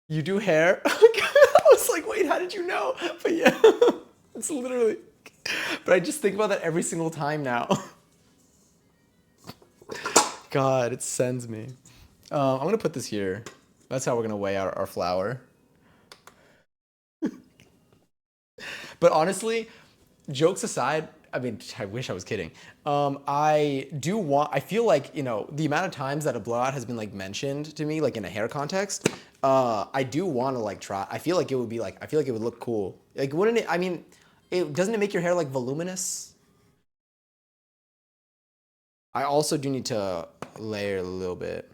You do hair? I was like, wait, how did you know? But yeah, it's literally, but I just think about that every single time now. God, it sends me. I'm gonna put this here. That's how we're gonna weigh out our flour. But honestly, jokes aside, I mean, I wish I was kidding. I feel like, you know, the amount of times that a blowout has been like mentioned to me, like in a hair context, I do want to like try. I feel like it would look cool. Like, wouldn't it, I mean, doesn't it make your hair like voluminous? I also do need to layer a little bit.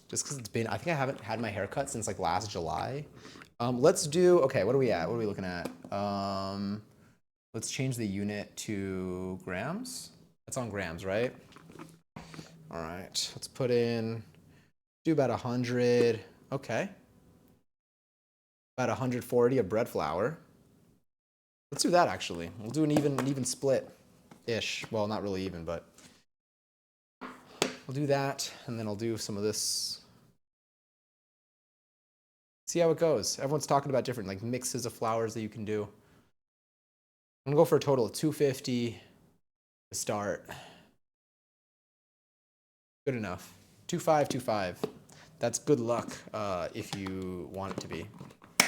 Just because I think I haven't had my hair cut since like last July. Let's do, okay, what are we at? What are we looking at? Let's change the unit to grams. That's on grams, right? All right, let's put in, do about 100, okay. About 140 of bread flour. Let's do that actually. We'll do an even split-ish. Well, not really even, but we'll do that, and then I'll do some of this. See how it goes. Everyone's talking about different like mixes of flours that you can do. I'm gonna go for a total of 250 to start. Good enough. 2525. That's good luck if you want it to be. I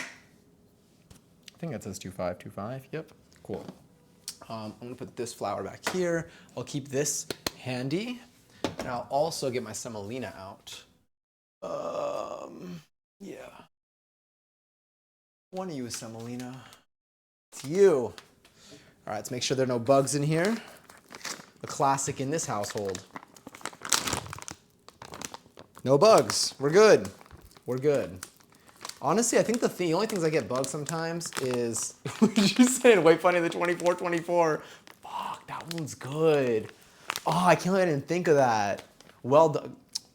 think that says 2525. Yep. Cool. I'm gonna put this flour back here. I'll keep this handy, and I'll also get my semolina out. Yeah. Want to use semolina? It's you. All right, let's make sure there are no bugs in here. A classic in this household. No bugs. We're good. We're good. Honestly, I think the only things I get bugs sometimes is what you said. Wait, funny the 24. Fuck, that one's good. Oh, I can't believe I didn't think of that. Well done.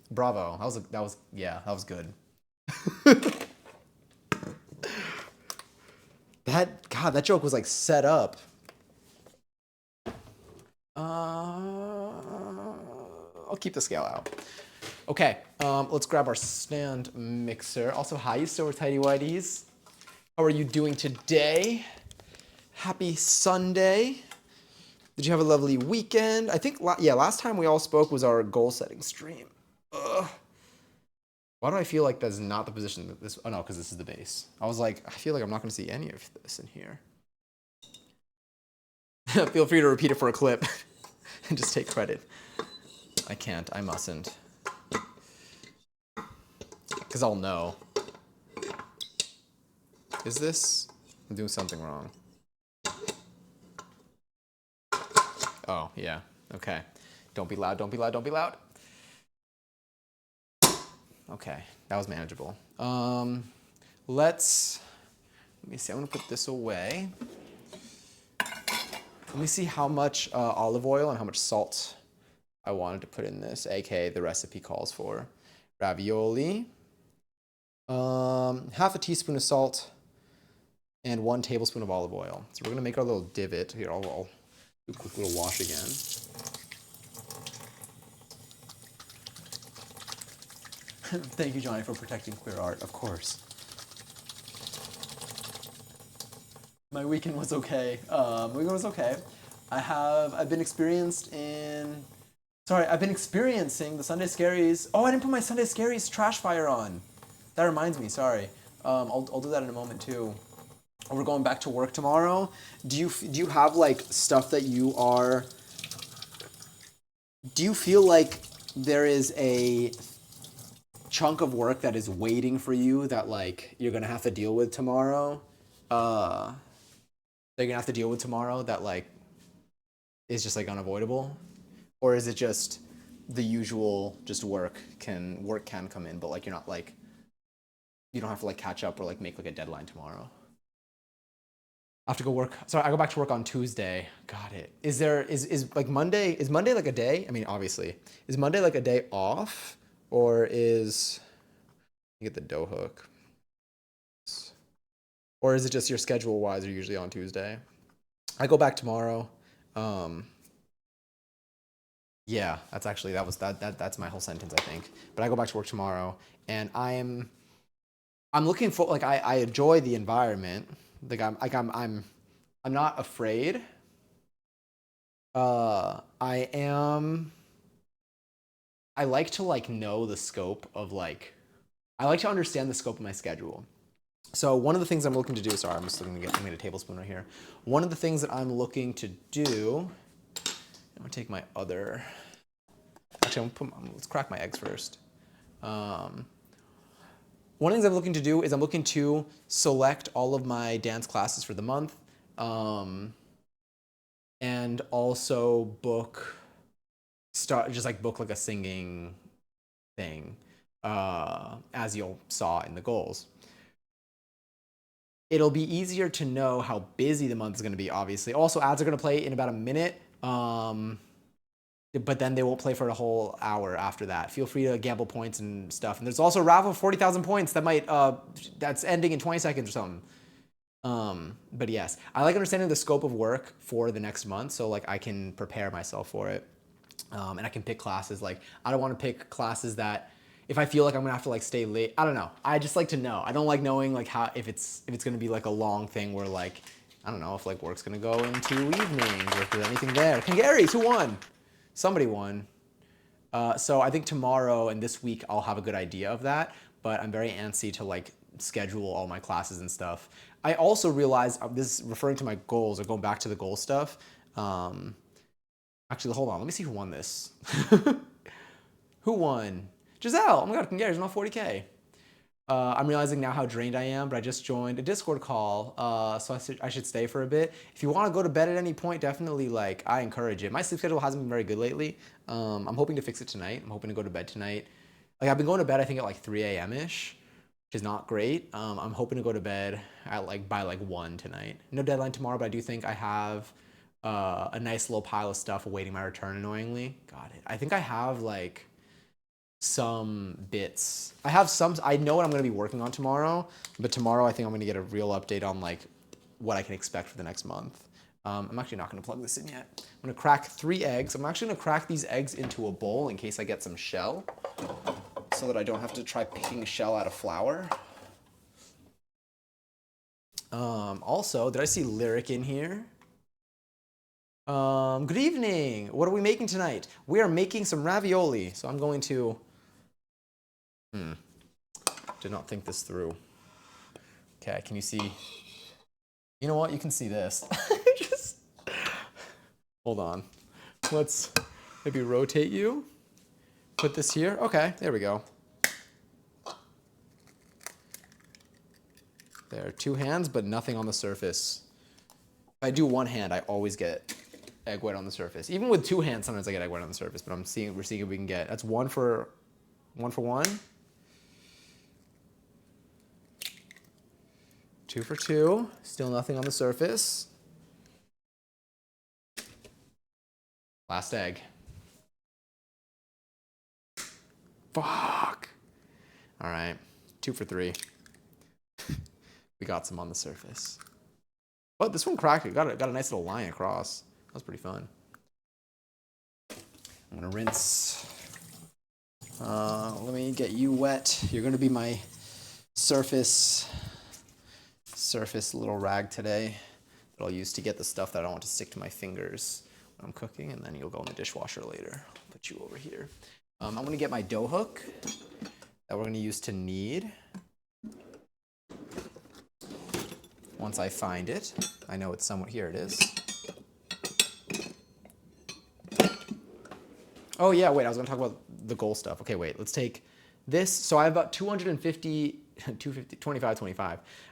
Bravo. That was good. That joke was like set up. I'll keep the scale out. Okay, let's grab our stand mixer. Also, hi, you still tidy whiteys. How are you doing today? Happy Sunday. Did you have a lovely weekend? I think, last time we all spoke was our goal setting stream. Ugh. Why do I feel like that's not the position that this, oh no, because this is the base. I was like, I feel like I'm not going to see any of this in here. Feel free to repeat it for a clip and just take credit. I can't, I mustn't. Because I'll know. Is this? I'm doing something wrong. Oh, yeah. Okay. Don't be loud, don't be loud, don't be loud. Okay, that was manageable. Let me see, I'm gonna put this away. Let me see how much olive oil and how much salt I wanted to put in this, aka the recipe calls for. Ravioli. Half a teaspoon of salt and 1 tablespoon of olive oil. So we're gonna make our little divot. Here, I'll do a quick little wash again. Thank you, Johnny, for protecting queer art, of course. My weekend was okay. I've been experiencing the Sunday Scaries. Oh, I didn't put my Sunday Scaries trash fire on. That reminds me, sorry. I'll do that in a moment too. We're going back to work tomorrow. Do you have like stuff that do you feel like there is a chunk of work that is waiting for you that like you're gonna have to deal with tomorrow? That you're gonna have to deal with tomorrow that like is just like unavoidable? Or is it just the usual just work can come in, but like you're not like you don't have to like catch up or like make like a deadline tomorrow? I have to go work. Sorry, I go back to work on Tuesday. Got it. Is Monday like a day? I mean, obviously. Is Monday like a day off? Or is you get the dough hook? Or is it just your schedule wise are usually on Tuesday? I go back tomorrow. Yeah, that's my whole sentence, I think. But I go back to work tomorrow and I'm looking for like I enjoy the environment. I'm not afraid. I like to like know the scope of like I like to understand the scope of my schedule. So one of the things I'm looking to do, sorry, I'm just looking to get a tablespoon right here. One of the things that I'm looking to do, I'm gonna take my other, actually let's crack my eggs first. One of the things I'm looking to do is I'm looking to select all of my dance classes for the month, and also book like a singing thing, as you'll saw in the goals. It'll be easier to know how busy the month is going to be, obviously. Also, ads are going to play in about a minute, but then they won't play for a whole hour after that. Feel free to gamble points and stuff. And there's also a raffle of 40,000 points that's ending in 20 seconds or something. But yes, I like understanding the scope of work for the next month so like I can prepare myself for it. And I can pick classes. Like I don't want to pick classes that if I feel like I'm gonna have to like stay late, I don't know. I just like to know. I don't like knowing like how if it's gonna be like a long thing where like I don't know if like work's gonna go into evenings or if there's anything there. Kangaries, who won? Somebody won. So I think tomorrow and this week I'll have a good idea of that. But I'm very antsy to like schedule all my classes and stuff. I also realized this is referring to my goals or going back to the goal stuff. Actually, hold on. Let me see who won this. Who won? Giselle. Oh my God, Kangaries, not 40K. I'm realizing now how drained I am, but I just joined a Discord call, so I should stay for a bit. If you want to go to bed at any point, definitely like I encourage it. My sleep schedule hasn't been very good lately. I'm hoping to fix it tonight. I'm hoping to go to bed tonight Like I've been going to bed I think at like 3 a.m. ish, which is not great. I'm hoping to go to bed at like by like 1 tonight. No deadline tomorrow, but I do think I have a nice little pile of stuff awaiting my return. Annoyingly, got it. I think I have like some bits. I have some. I know what I'm going to be working on tomorrow, but tomorrow I think I'm going to get a real update on like what I can expect for the next month. I'm actually not going to plug this in yet. I'm going to crack 3 eggs. I'm actually going to crack these eggs into a bowl in case I get some shell, so that I don't have to try picking shell out of flour. Also, did I see Lyric in here? Good evening. What are we making tonight? We are making some ravioli. So I'm going to... Did not think this through. Okay, can you see? You know what? You can see this. Just hold on. Let's maybe rotate you. Put this here. Okay, there we go. There are 2 hands, but nothing on the surface. If I do 1 hand, I always get egg white on the surface. Even with 2 hands, sometimes I get egg white on the surface. But we're seeing if we can get. That's 1 for 1. 2 for 2. Still nothing on the surface. Last egg. Fuck. All right. 2 for 3. We got some on the surface. But this one cracked it. Got a nice little line across. That was pretty fun. I'm gonna rinse. Let me get you wet. You're gonna be my surface little rag today that I'll use to get the stuff that I don't want to stick to my fingers when I'm cooking, and then you'll go in the dishwasher later. I'll put you over here. I'm gonna get my dough hook that we're gonna use to knead. Once I find it, I know it's somewhat, here it is. Oh yeah, wait, I was gonna talk about the goal stuff. Okay, wait, let's take this. So I have about 25.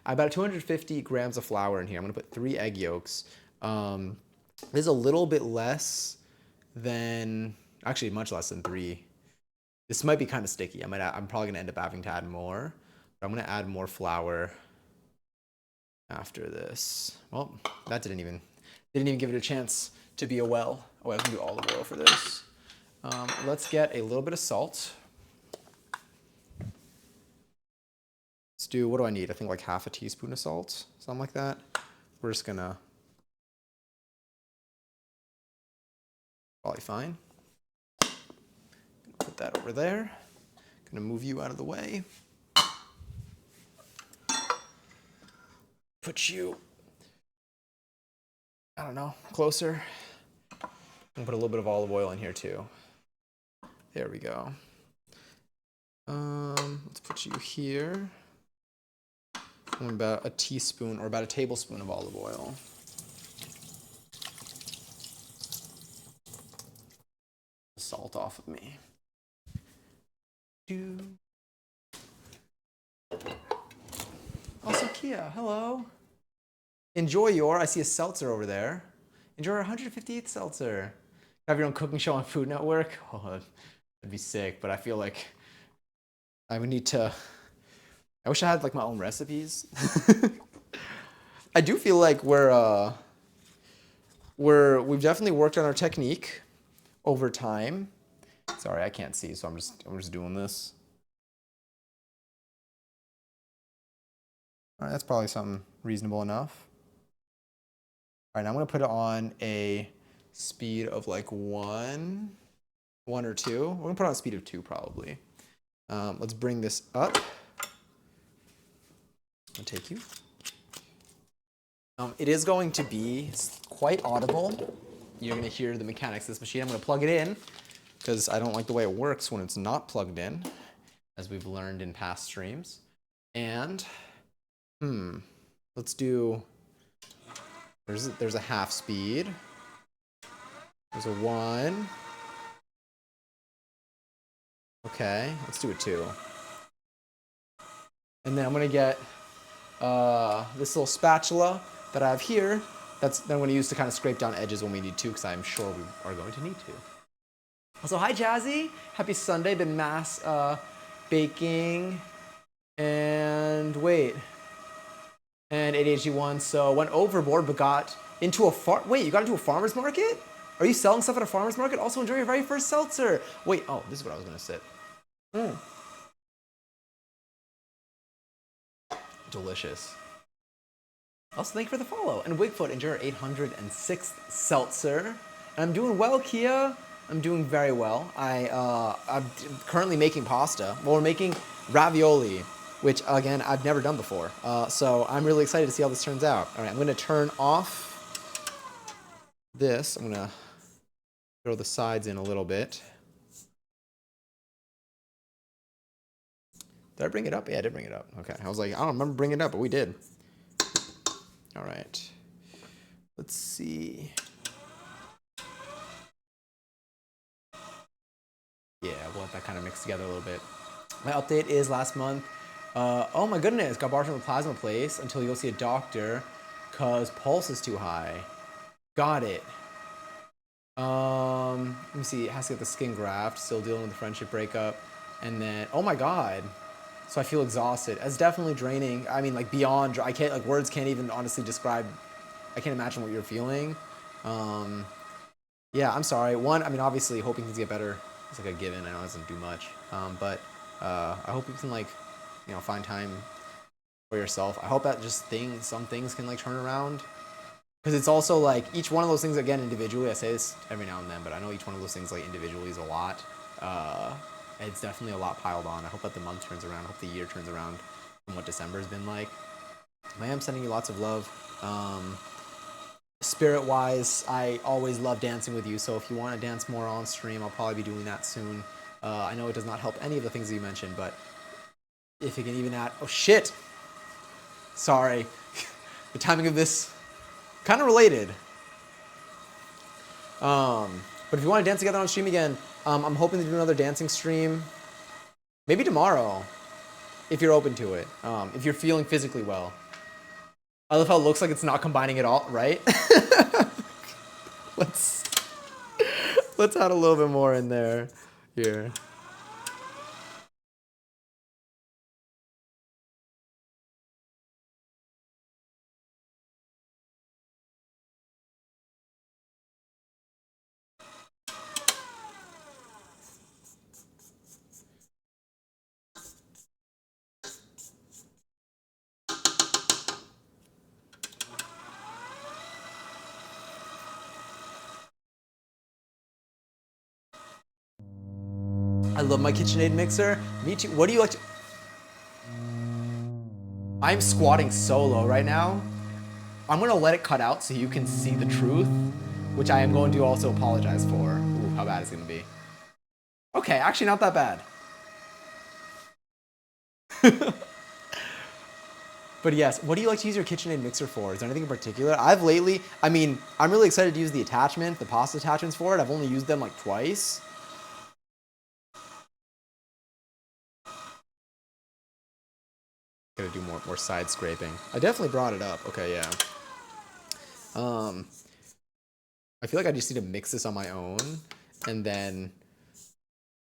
I have about 250 grams of flour in here. I'm gonna put 3 egg yolks. This is a little bit less than, actually much less than 3. This might be kind of sticky. I'm probably gonna end up having to add more, but I'm gonna add more flour after this. Well, that didn't even give it a chance to be a well. Oh, I can do olive oil for this. Let's get a little bit of salt. Let's do, what do I need? I think like half a teaspoon of salt, something like that. We're just gonna, probably fine. Put that over there. Gonna move you out of the way. Put you, I don't know, closer. I'm gonna put a little bit of olive oil in here too. There we go. Let's put you here. And about a teaspoon or about a tablespoon of olive oil. Salt off of me. Also, Kia, hello. Enjoy your, I see a seltzer over there. Enjoy our 158th seltzer. Have your own cooking show on Food Network? Oh, that'd be sick, but I feel like I would need to, I wish I had like my own recipes. I do feel like we've definitely worked on our technique over time. Sorry, I can't see, so I'm just doing this. All right, that's probably something reasonable enough. All right, now I'm gonna put it on a speed of like 1 or 2. We're gonna put it on a speed of 2 probably. Let's bring this up. I'll take you. It is going to be quite audible. You're gonna hear the mechanics of this machine. I'm gonna plug it in because I don't like the way it works when it's not plugged in, as we've learned in past streams. And let's do, there's a half speed. There's a 1. Okay, let's do a 2. And then I'm gonna get this little spatula that I have here. That's then I'm gonna use to kind of scrape down edges when we need to, because I'm sure we are going to need to. Also, hi Jazzy, happy Sunday. Been mass baking, and wait, and ADHD won, so went overboard but got into a wait, you got into a farmer's market? Are you selling stuff at a farmer's market? Also enjoy your very first seltzer. Wait, oh, this is what I was gonna sip. Delicious. Also, thank you for the follow. And Wigfoot, enjoy your 806th seltzer. And I'm doing well, Kia. I'm doing very well. I'm currently making pasta. Well, we're making ravioli, which, again, I've never done before. So I'm really excited to see how this turns out. All right, I'm going to turn off this. I'm going to throw the sides in a little bit. Did I bring it up? Yeah, I did bring it up. Okay. I was like, I don't remember bringing it up, but we did. All right. Let's see. Yeah, we'll let that kind of mix together a little bit. My update is last month. Oh my goodness, got barred from the plasma place until you go see a doctor because pulse is too high. Got it. Let me see. It has to get the skin graft. Still dealing with the friendship breakup. And then, oh my god. So I feel exhausted. It's definitely draining. I mean, like beyond, I can't, like words can't even honestly describe, I can't imagine what you're feeling. Yeah, I'm sorry. I mean, obviously hoping things get better is like a given. I know it doesn't do much. But I hope you can like, find time for yourself. I hope that just some things can like turn around. Because it's also like each one of those things, again, individually, I say this every now and then, but I know each one of those things like individually is a lot. It's definitely a lot piled on. I hope that the month turns around. I hope the year turns around from what December's been like. I am sending you lots of love. Spirit-wise, I always love dancing with you, so if you want to dance more on stream, I'll probably be doing that soon. I know it does not help any of the things that you mentioned, but if you can even add... Oh, shit! Sorry. The timing of this... kind of related. But if you want to dance together on stream again, I'm hoping to do another dancing stream. Maybe tomorrow, if you're open to it. If you're feeling physically well. I love how it looks like it's not combining at all, right? Let's add a little bit more in there. Here. I love my KitchenAid mixer. Me too. What do you like to... I'm squatting so low right now. I'm gonna let it cut out so you can see the truth, which I am going to also apologize for. Ooh, how bad it's gonna be. Okay, actually not that bad. But yes, what do you like to use your KitchenAid mixer for? Is there anything in particular? I'm really excited to use the attachment, the pasta attachments for it. I've only used them like twice. Gotta do more side scraping. I definitely brought it up. Okay, yeah. I feel like I just need to mix this on my own and then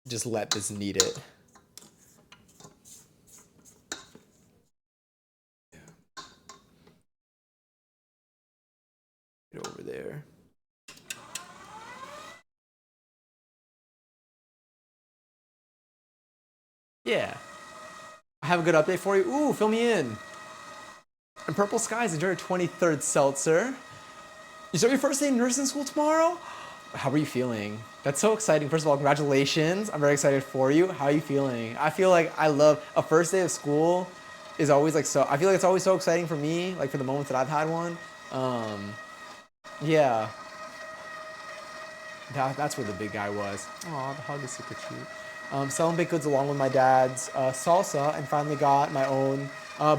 just let this knead it. Yeah. Get over there. Yeah. I have a good update for you. Ooh, fill me in. And Purple Skies, enjoy your 23rd seltzer. You start your first day in nursing school tomorrow? How are you feeling? That's so exciting. First of all, congratulations. I'm very excited for you. How are you feeling? I feel like I love a first day of school is always like so, I feel like it's always so exciting for me, like for the moments that I've had one. Yeah. That's where the big guy was. Aw, the hug is super cute. Selling baked goods along with my dad's salsa, and finally got my own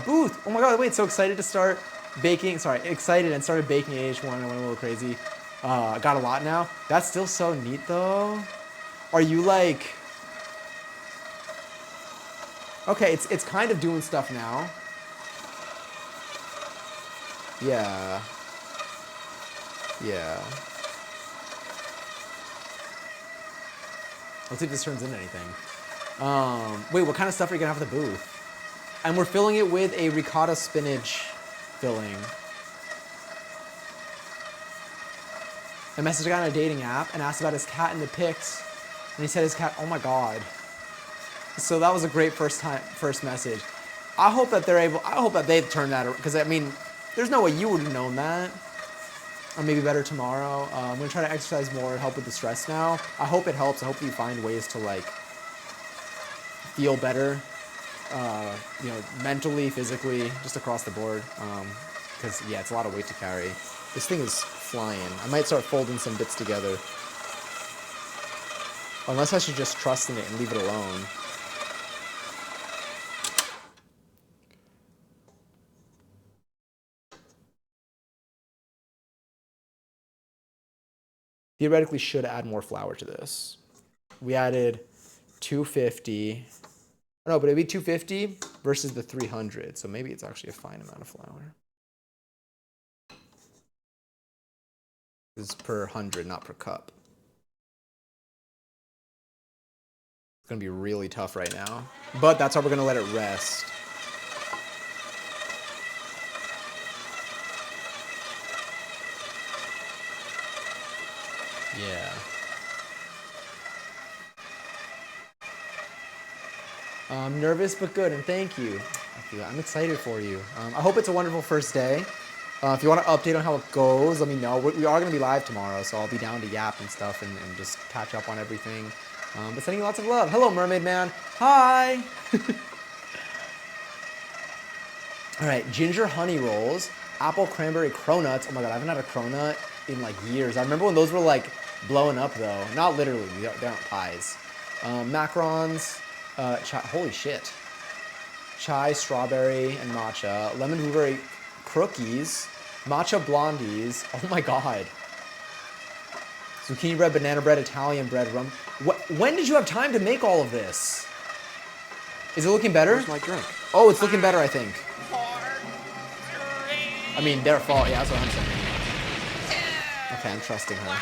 booth. Oh my god, wait, so excited to start baking. Sorry, excited and started baking AH1 and went a little crazy. Got a lot now. That's still so neat though. Are you like... Okay, it's kind of doing stuff now. Yeah. Yeah. Let's see if this turns into anything. Wait, what kind of stuff are you gonna have at the booth? And we're filling it with a ricotta spinach filling. I messaged a guy on a dating app and asked about his cat in the pics, and he said his cat. Oh my god. So that was a great first message. I hope that I hope that they've turned that around, because I mean, there's no way you would have known that. Or maybe better tomorrow. I'm gonna try to exercise more, help with the stress now. I hope it helps. I hope you find ways to like feel better, you know, mentally, physically, just across the board. Because yeah, it's a lot of weight to carry. This thing is flying. I might start folding some bits together. Unless I should just trust in it and leave it alone. Theoretically should add more flour to this. We added 250. No, but it'd be 250 versus the 300. So maybe it's actually a fine amount of flour. This is per 100, not per cup. It's gonna be really tough right now. But that's how we're gonna let it rest. Yeah. I'm nervous but good, and thank you. I'm excited for you. I hope it's a wonderful first day. If you want to update on how it goes, let me know. We are going to be live tomorrow, so I'll be down to yap and stuff and just catch up on everything. But sending you lots of love. Hello, Mermaid Man. Hi! All right, ginger honey rolls, apple cranberry cronuts. Oh my god, I haven't had a cronut in like years. I remember when those were like blowing up though. Not literally, they aren't pies. Macarons, holy shit. Chai, strawberry, and matcha. Lemon blueberry cookies. Matcha blondies. Oh my god. Zucchini bread, banana bread, Italian bread, rum. When did you have time to make all of this? Is it looking better? Where's my drink? Oh, it's looking better, I think. I mean, their fault. Yeah, that's what I'm saying. Okay, I'm trusting her.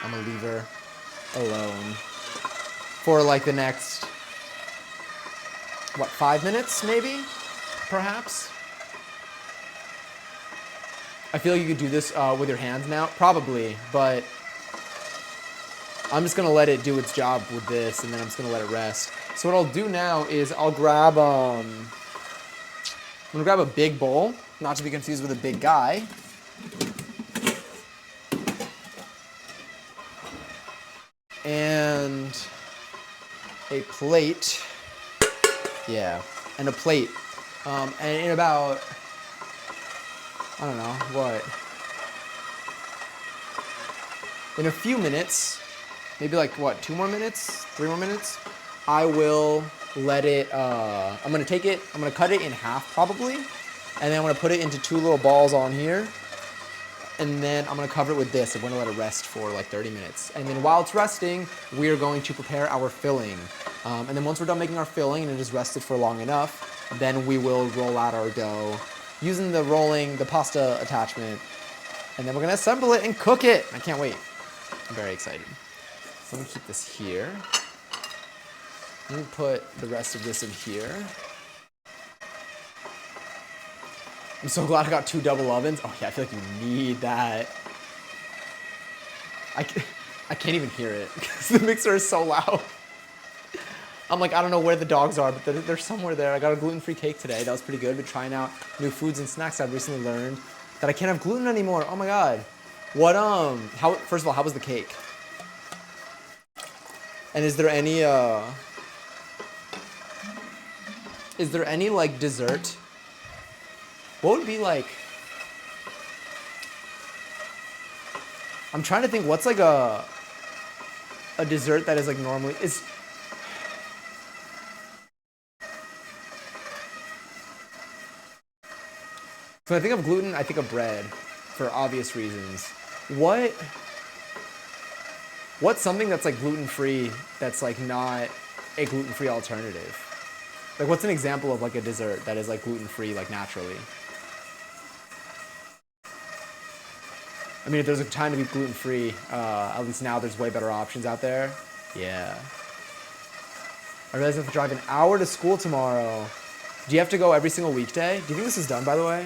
I'm gonna leave her alone for like the next, what, 5 minutes maybe? Perhaps? I feel like you could do this with your hands now. Probably, but I'm just gonna let it do its job with this, and then I'm just gonna let it rest. So what I'll do now is I'll grab, I'm gonna grab a big bowl, not to be confused with a big guy. And a plate. Yeah, and a plate. And in about, I don't know, what? In a few minutes, maybe like what, 2 more minutes? 3 more minutes? I will let it, I'm gonna take it, I'm gonna cut it in half probably, and then I'm gonna put it into 2 little balls on here, and then I'm gonna cover it with this. I'm gonna let it rest for like 30 minutes. And then while it's resting, we are going to prepare our filling. And then once we're done making our filling and it has rested for long enough, then we will roll out our dough using the pasta attachment. And then we're gonna assemble it and cook it. I can't wait. I'm very excited. So let me keep this here. Let me put the rest of this in here. I'm so glad I got 2 double ovens. Oh yeah, I feel like you need that. I can't even hear it because the mixer is so loud. I'm like, I don't know where the dogs are, but they're somewhere there. I got a gluten-free cake today. That was pretty good. Been trying out new foods and snacks. I've recently learned that I can't have gluten anymore. Oh my god. What, first of all, how was the cake? And is there any like dessert? What would be like, I'm trying to think what's like a dessert that is like normally, is, so I think of gluten, I think of bread for obvious reasons. What's something that's like gluten-free that's like not a gluten-free alternative? Like what's an example of like a dessert that is like gluten-free like naturally? I mean, if there's a time to be gluten-free, at least now there's way better options out there. Yeah. I realize I have to drive an hour to school tomorrow. Do you have to go every single weekday? Do you think this is done, by the way?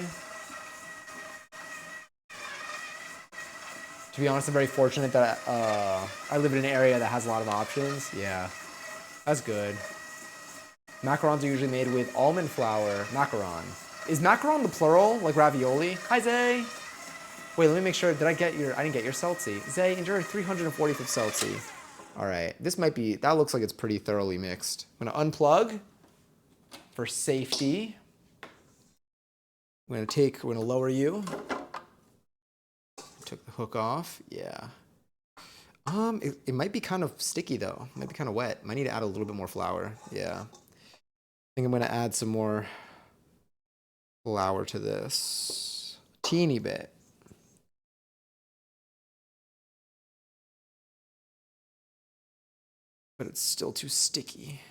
To be honest, I'm very fortunate that I live in an area that has a lot of options. Yeah, that's good. Macarons are usually made with almond flour. Macaron. Is macaron the plural, like ravioli? Hi, Zay. Wait, let me make sure. Did I get your... I didn't get your Seltzy. Zay, enjoy your 345th Seltzy. All right. This might be... That looks like it's pretty thoroughly mixed. I'm going to unplug for safety. We're going to lower you. Took the hook off. Yeah. It might be kind of sticky, though. It might be kind of wet. Might need to add a little bit more flour. Yeah. I think I'm going to add some more flour to this. Teeny bit. But it's still too sticky.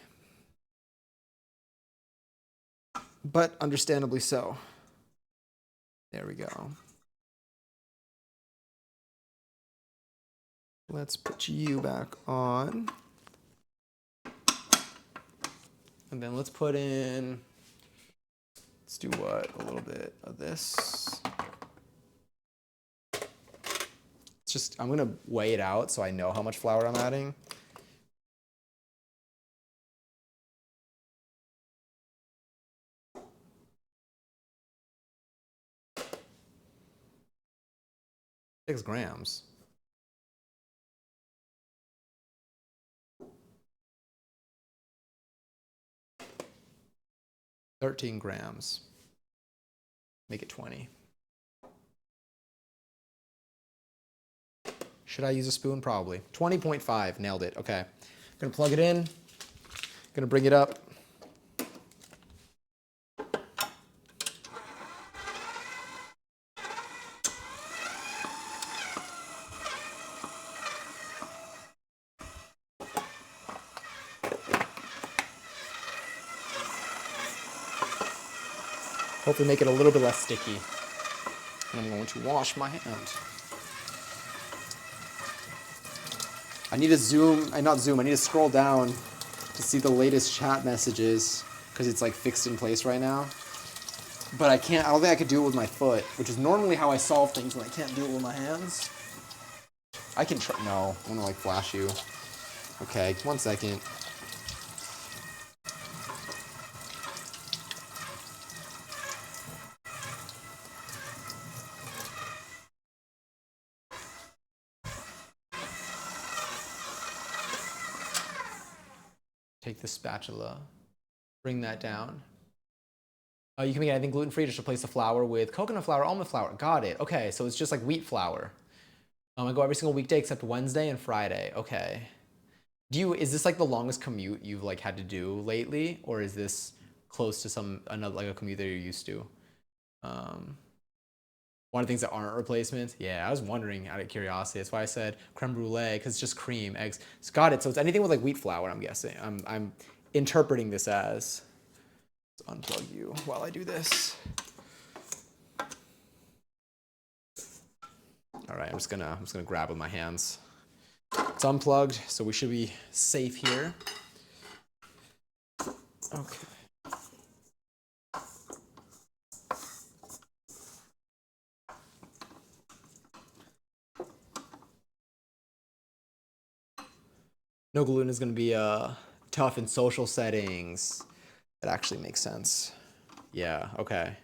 But understandably so. There we go. Let's put you back on. And then let's put in, let's do what? A little bit of this. It's just, I'm gonna weigh it out so I know how much flour I'm adding. Six grams. 13 grams. Make it 20. Should I use a spoon? Probably. 20.5. Nailed it. Okay. Gonna plug it in. Gonna bring it up. Hopefully make it a little bit less sticky. And I'm going to wash my hand. I need to I need to scroll down to see the latest chat messages because it's like fixed in place right now. But I don't think I could do it with my foot, which is normally how I solve things when I can't do it with my hands. I can try, no, I want to like flash you. Okay, 1 second. Take the spatula, bring that down. You can make anything gluten-free, just replace the flour with coconut flour, almond flour. Got it. Okay, so it's just like wheat flour. I go every single weekday except Wednesday and Friday. Okay. Is this like the longest commute you've like had to do lately, or is this close to like a commute that you're used to? One of the things that aren't replacements. Yeah, I was wondering out of curiosity. That's why I said creme brulee, because it's just cream, eggs. Got it. So it's anything with like wheat flour, I'm guessing. I'm interpreting this as. Let's unplug you while I do this. All right, I'm just gonna grab with my hands. It's unplugged, so we should be safe here. Okay. No gluten is going to be tough in social settings. That actually makes sense. Yeah, okay.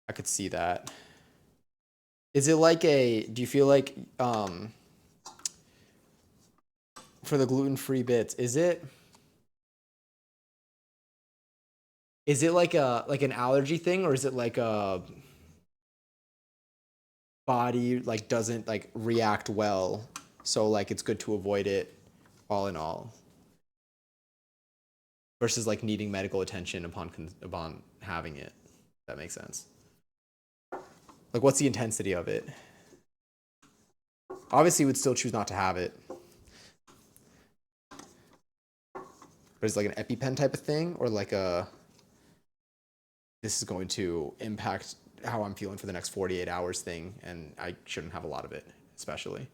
I could see that. Is it like do you feel like, for the gluten-free bits, is it like an allergy thing, or is it like a body like doesn't like react well, so like it's good to avoid it all in all, versus like needing medical attention upon having it? That makes sense. Like, what's the intensity of it? Obviously, you would still choose not to have it, but it's like an EpiPen type of thing, or like this is going to impact how I'm feeling for the next 48 hours thing, and I shouldn't have a lot of it, especially.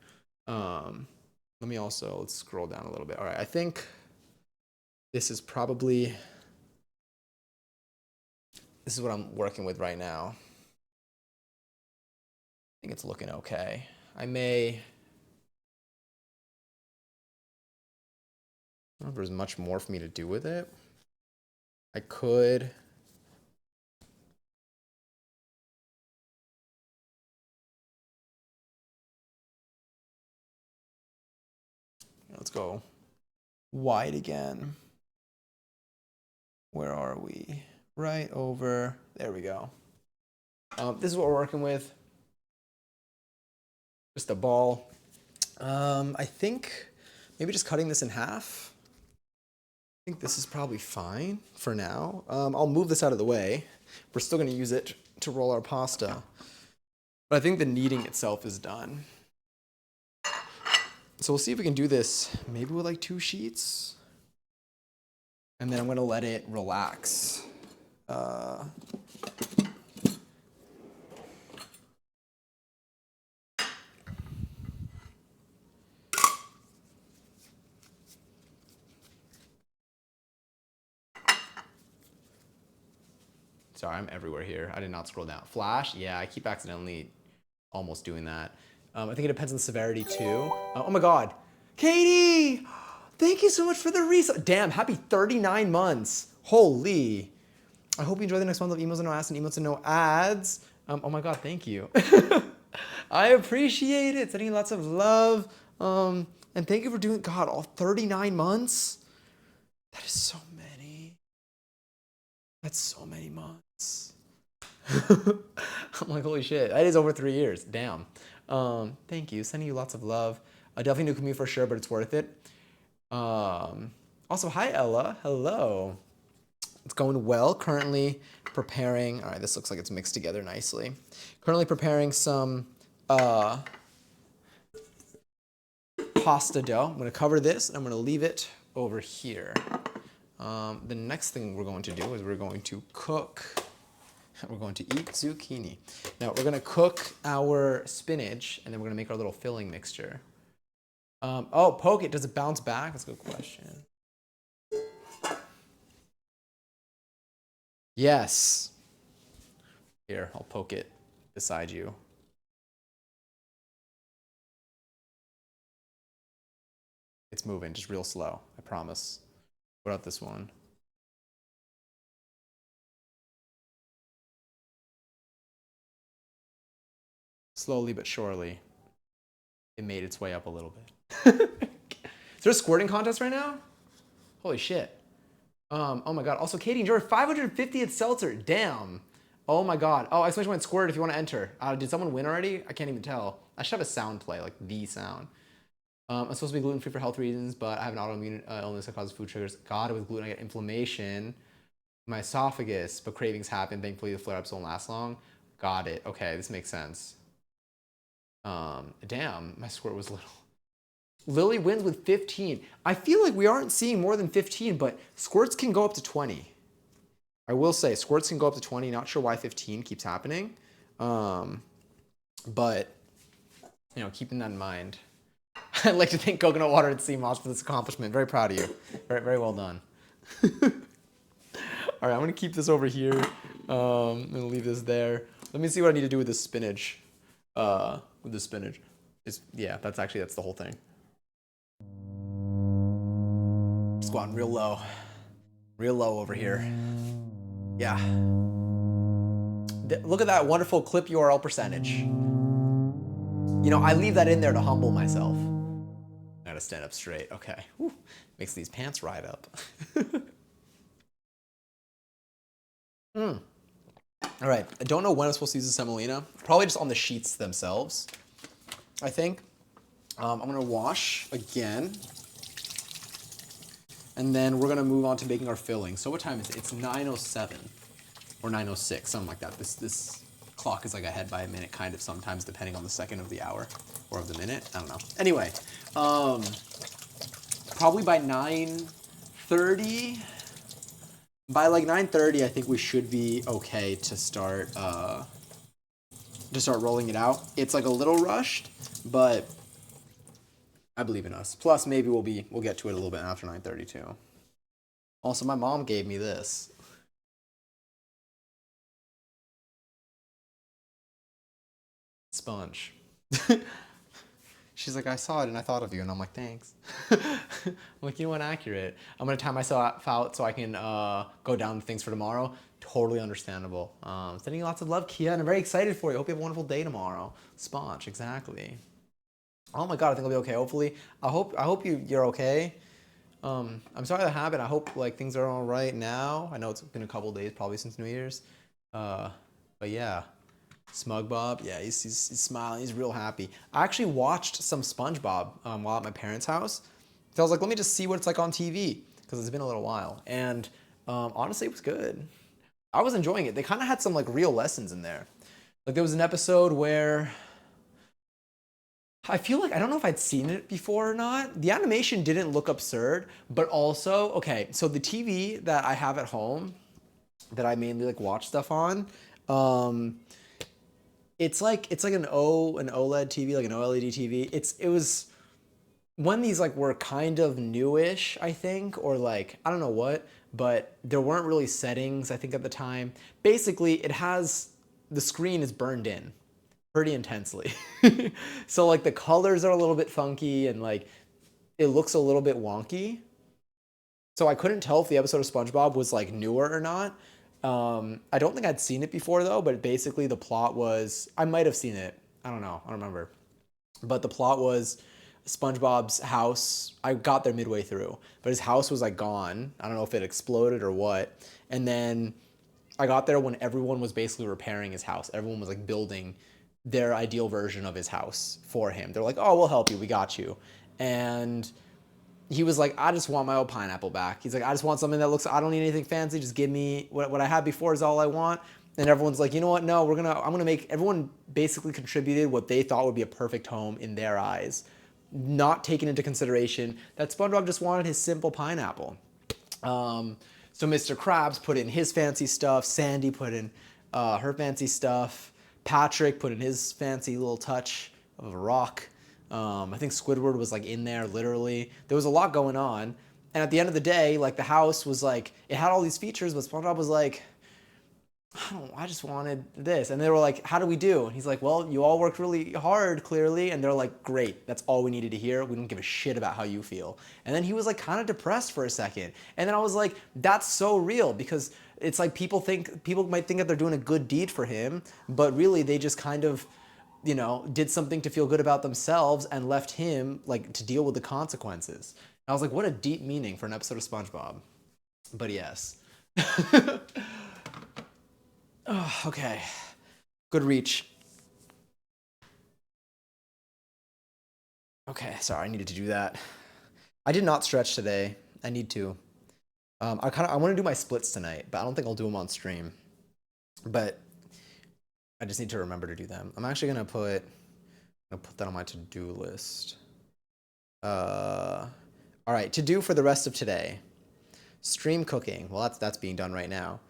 Let's scroll down a little bit. All right, I think This is probably, this is what I'm working with right now. I think it's looking okay. I don't know if there's much more for me to do with it. I could. Let's go wide again. Where are we? Right over. There we go. This is what we're working with. Just a ball. I think maybe just cutting this in half. I think this is probably fine for now. I'll move this out of the way. We're still going to use it to roll our pasta. But I think the kneading itself is done. So we'll see if we can do this maybe with like 2 sheets. And then I'm going to let it relax. Sorry, I'm everywhere here. I did not scroll down. Flash? Yeah, I keep accidentally almost doing that. I think it depends on the severity too. Oh my God. Katie! Thank you so much for the resub. Damn, happy 39 months. Holy. I hope you enjoy the next month of emails and no ads and emails and no ads. Oh my God, thank you. I appreciate it. Sending you lots of love. And thank you for doing, God, all 39 months? That is so many. That's so many months. I'm like, holy shit. That is over 3 years. Damn. Thank you. Sending you lots of love. Definitely new commute for sure, but it's worth it. Also, hi, Ella. Hello. It's going well. Currently preparing. All right, this looks like it's mixed together nicely. Currently preparing some pasta dough. I'm going to cover this, and I'm going to leave it over here. The next thing we're going to do is we're going to cook. We're going to eat zucchini. Now, we're going to cook our spinach, and then we're going to make our little filling mixture. Oh, poke it. Does it bounce back? That's a good question. Yes. Here, I'll poke it beside you. It's moving, just real slow, I promise. What about this one? Slowly but surely, it made its way up a little bit. Is there a squirting contest right now? Holy shit. Oh my God. Also, Katie, enjoy 550th seltzer. Damn. Oh my God. Oh, exclamation point squirt if you want to enter. Did someone win already? I can't even tell. I should have a sound play, like the sound. I'm supposed to be gluten-free for health reasons, but I have an autoimmune illness that causes food triggers. God, with gluten, I get inflammation. My esophagus, but cravings happen. Thankfully, the flare-ups don't last long. Got it. Okay, this makes sense. Damn, my squirt was little. Lily wins with 15. I feel like we aren't seeing more than 15, but squirts can go up to 20. I will say, squirts can go up to 20. Not sure why 15 keeps happening. But, you know, keeping that in mind. I'd like to thank Coconut Water and CMOS for this accomplishment. Very proud of you. Very, very well done. All right, I'm gonna keep this over here. I'm gonna leave this there. Let me see what I need to do with this spinach. With the spinach. Yeah, that's the whole thing. Just going real low. Real low over here. Yeah. Look at that wonderful clip URL percentage. You know, I leave that in there to humble myself. I gotta stand up straight. Okay. Whew. Makes these pants ride up. All right. I don't know when I'm supposed to use the semolina. Probably just on the sheets themselves, I think. I'm gonna wash again. And then we're gonna move on to making our filling. So what time is it? It's 9:07 or 9:06, something like that. This clock is like ahead by a minute, kind of sometimes, depending on the second of the hour or of the minute. I don't know. Anyway, probably by 9:30. By like 9:30, I think we should be okay to start rolling it out. It's like a little rushed, but I believe in us. Plus, maybe we'll get to it a little bit after 9:30 too. Also, my mom gave me this. Sponge. She's like, I saw it and I thought of you. And I'm like, thanks. I'm like, you know what, accurate. I'm going to time myself out so I can go down to things for tomorrow. Totally understandable. Sending you lots of love, Kia, and I'm very excited for you. Hope you have a wonderful day tomorrow. Sponge, exactly. Oh my God, I think I'll be okay. Hopefully, I hope you're okay. I'm sorry that happened. I hope like things are all right now. I know it's been a couple days probably since New Year's. But yeah. Smug Bob, yeah, he's smiling. He's real happy. I actually watched some SpongeBob while at my parents' house. So I was like, let me just see what it's like on TV because it's been a little while. And honestly, it was good. I was enjoying it. They kind of had some like real lessons in there. Like there was an episode where I feel like I don't know if I'd seen it before or not. The animation didn't look absurd, but also okay. So the TV that I have at home, that I mainly like watch stuff on. It's like an OLED TV, like an OLED TV. It was when these like were kind of newish, I think, or like I don't know what, but there weren't really settings, I think, at the time. Basically, the screen is burned in pretty intensely. So like the colors are a little bit funky and like it looks a little bit wonky. So I couldn't tell if the episode of SpongeBob was like newer or not. I don't think I'd seen it before though, but basically the plot was I might have seen it. I don't know. I don't remember. But the plot was SpongeBob's house. I got there midway through, but his house was like gone. I don't know if it exploded or what. And then I got there when everyone was basically repairing his house. Everyone was like building their ideal version of his house for him. They're like, "Oh, we'll help you. We got you." And he was like, I just want my old pineapple back. He's like, I just want something that looks, I don't need anything fancy. Just give me what I had before is all I want. And everyone's like, you know what? No, I'm going to make, everyone basically contributed what they thought would be a perfect home in their eyes, not taking into consideration that SpongeBob just wanted his simple pineapple. So Mr. Krabs put in his fancy stuff. Sandy put in her fancy stuff. Patrick put in his fancy little touch of a rock. I think Squidward was like in there literally. There was a lot going on. And at the end of the day, like the house was like, it had all these features, but SpongeBob was like, I just wanted this. And they were like, how do we do? And he's like, well, you all worked really hard, clearly. And they're like, great, that's all we needed to hear. We don't give a shit about how you feel. And then he was like kind of depressed for a second. And then I was like, that's so real because it's like people might think that they're doing a good deed for him, but really they just kind of, did something to feel good about themselves and left him like to deal with the consequences. And I was like, what a deep meaning for an episode of SpongeBob. But yes. Oh, okay. Good reach. Okay, sorry, I needed to do that. I did not stretch today. I need to. I want to do my splits tonight, but I don't think I'll do them on stream. But I just need to remember to do them. I'm actually gonna put that on my to-do list. All right, to do for the rest of today. Stream cooking. Well, that's being done right now.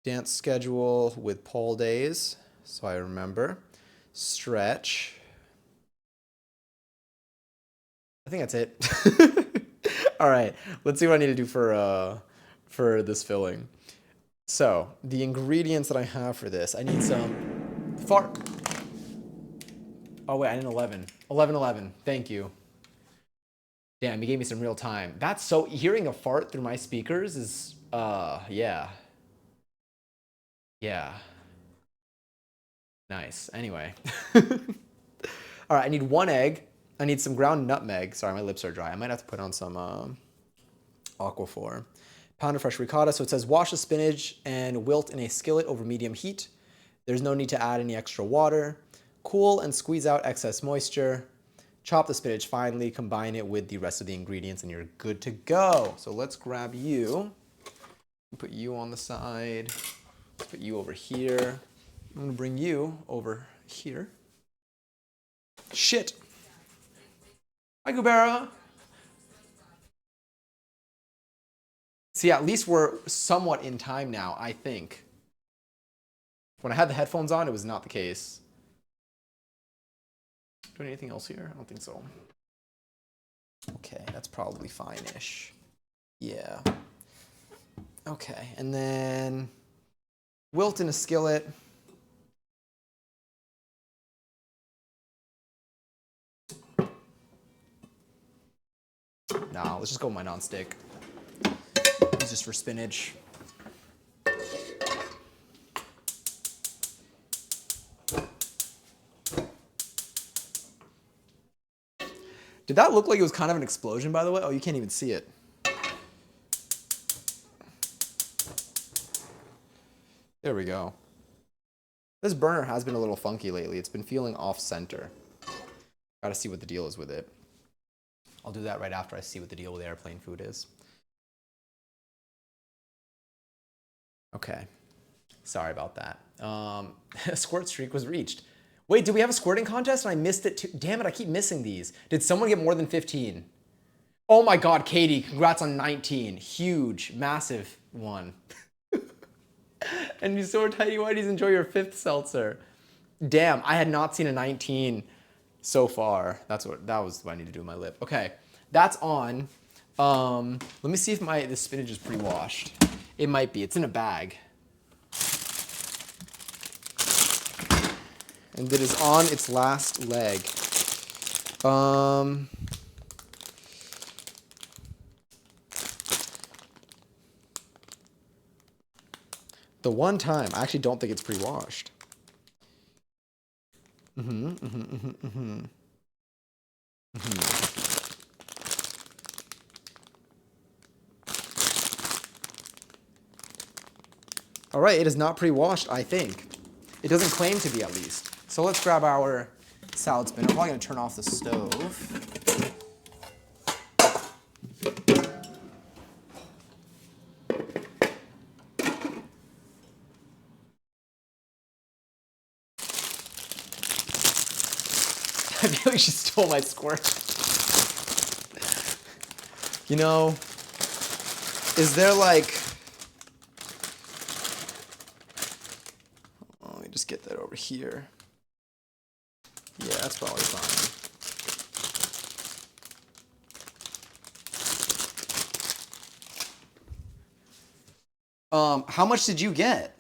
Dance schedule with poll days, so I remember. Stretch. I think that's it. All right, let's see what I need to do for this filling. So the ingredients that I have for this, I need some fart. Oh wait, I need 11. 11. Thank you. Damn, you gave me some real time. That's so, hearing a fart through my speakers is, yeah. Yeah. Nice. Anyway. All right, I need 1 egg. I need some ground nutmeg. Sorry, my lips are dry. I might have to put on some Aquaphor. Pound of fresh ricotta. So it says wash the spinach and wilt in a skillet over medium heat. There's no need to add any extra water. Cool and squeeze out excess moisture. Chop the spinach finely, combine it with the rest of the ingredients, and you're good to go. So let's grab you. Put you on the side. Put you over here. I'm gonna bring you over here. Shit. Hi, Gubera. See, at least we're somewhat in time now, I think. When I had the headphones on, it was not the case. Do I need anything else here? I don't think so. Okay, that's probably fine-ish. Yeah. Okay, and then wilt in a skillet. Nah, let's just go with my nonstick. It's just for spinach. Did that look like it was kind of an explosion, by the way? Oh, you can't even see it. There we go. This burner has been a little funky lately. It's been feeling off-center. Gotta see what the deal is with it. I'll do that right after I see what the deal with airplane food is. Okay. Sorry about that. A squirt streak was reached. Wait, did we have a squirting contest and I missed it too? Damn it, I keep missing these. Did someone get more than 15? Oh my God, Katie, congrats on 19. Huge, massive one. And you so tidy whities, enjoy your 5th seltzer. Damn, I had not seen a 19 so far. That was what I need to do with my lip. Okay, that's on. Let me see if the spinach is pre-washed. It might be. It's in a bag. And it is on its last leg. The one time, I actually don't think it's pre-washed. All right, it is not pre-washed, I think. It doesn't claim to be, at least. So let's grab our salad spinner. I'm probably gonna turn off the stove. I feel like she stole my squirt. You know, is there like... Oh, let me just get that over here. Yeah, that's probably fine. How much did you get?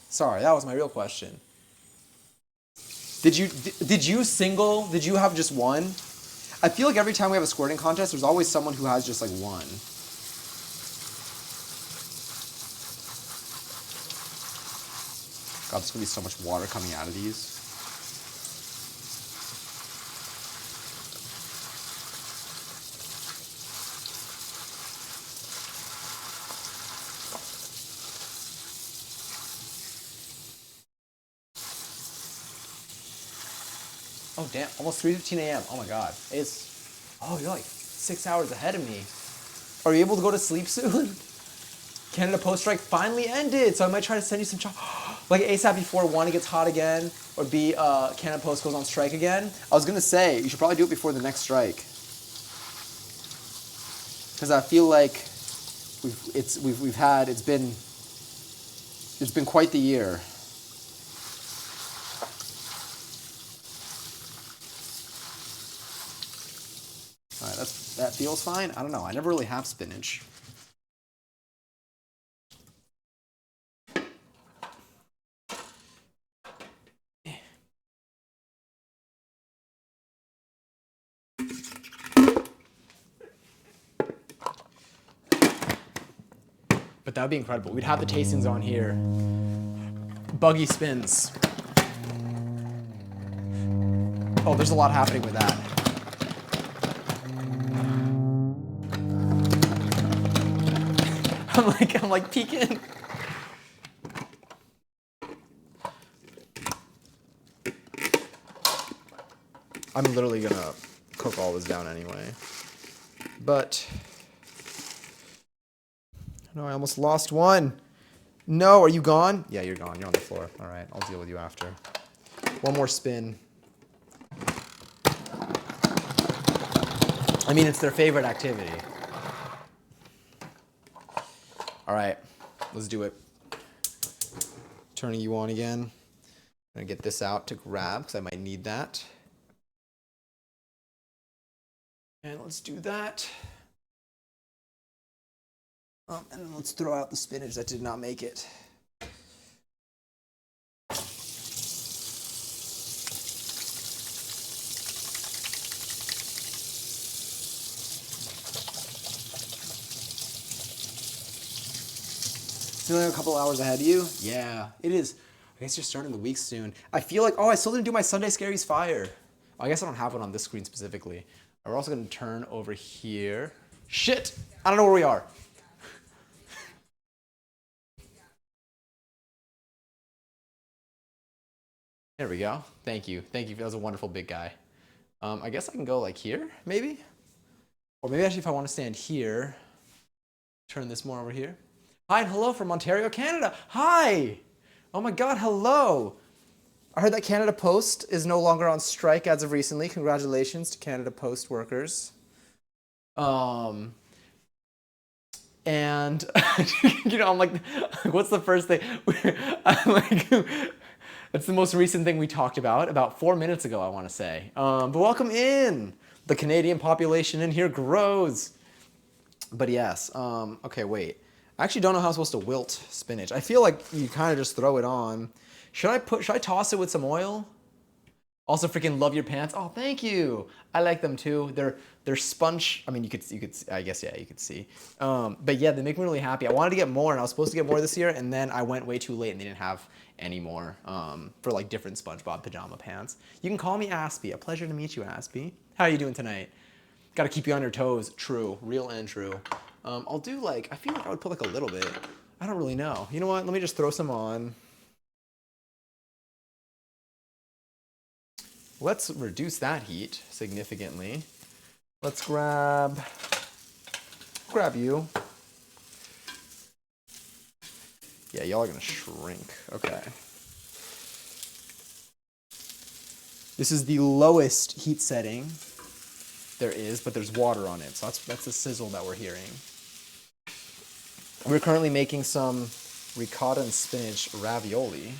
Sorry, that was my real question. Did you have just one? I feel like every time we have a squirting contest, there's always someone who has just like one. God, there's gonna be so much water coming out of these. Oh damn, almost 3:15 a.m. Oh my God, oh, you're like 6 hours ahead of me. Are you able to go to sleep soon? Canada Post strike finally ended, so I might try to send you some like ASAP before 1, it gets hot again, or B, Canada Post goes on strike again. I was gonna say, you should probably do it before the next strike. Because I feel like it's been quite the year. All right, that feels fine. I don't know. I never really have spinach. But that would be incredible. We'd have the tastings on here. Buggy spins. Oh, there's a lot happening with that. I'm like peeking. I'm literally gonna cook all this down anyway. But no, I almost lost one. No, are you gone? Yeah, you're gone. You're on the floor. All right, I'll deal with you after. One more spin. I mean, it's their favorite activity. All right, let's do it. Turning you on again. I'm gonna get this out to grab because I might need that. And let's do that. And then let's throw out the spinach that did not make it. It's only a couple hours ahead of you? Yeah, it is. I guess you're starting the week soon. I feel like, I still didn't do my Sunday Scaries Fire. I guess I don't have one on this screen specifically. We're also going to turn over here. Shit! I don't know where we are. There we go. Thank you. Thank you. That was a wonderful big guy. I guess I can go like here, maybe? Or maybe actually if I want to stand here, turn this more over here. Hi and hello from Ontario, Canada. Hi! Oh my God, hello! I heard that Canada Post is no longer on strike as of recently. Congratulations to Canada Post workers. And I'm like, what's the first thing? I'm like, that's the most recent thing we talked about 4 minutes ago, I want to say. But welcome in. The Canadian population in here grows. But yes, okay, wait. I actually don't know how I'm supposed to wilt spinach. I feel like you kind of just throw it on. Should I toss it with some oil? Also freaking love your pants. Oh, thank you. I like them too. They're sponge. I mean, you could I guess, yeah, you could see. But yeah, they make me really happy. I wanted to get more and I was supposed to get more this year and then I went way too late and they didn't have any more for like different SpongeBob pajama pants. You can call me Aspie. A pleasure to meet you, Aspie. How are you doing tonight? Got to keep you on your toes. True, real and true. I'll do like, I feel like I would put like a little bit. I don't really know. You know what? Let me just throw some on. Let's reduce that heat significantly. Let's grab you. Yeah, y'all are gonna shrink. Okay. This is the lowest heat setting there is, but there's water on it. So that's the sizzle that we're hearing. We're currently making some ricotta and spinach ravioli.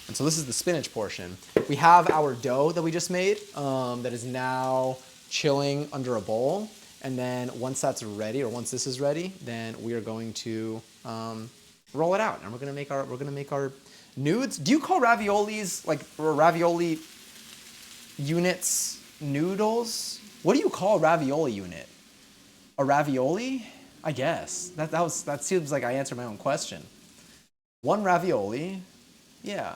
And so this is the spinach portion. We have our dough that we just made that is now chilling under a bowl. And then once that's ready, or once this is ready, then we are going to roll it out. And we're gonna make our nudes. Do you call raviolis, like ravioli units, noodles? What do you call a ravioli unit? A ravioli? I guess. That seems like I answered my own question. One ravioli, yeah.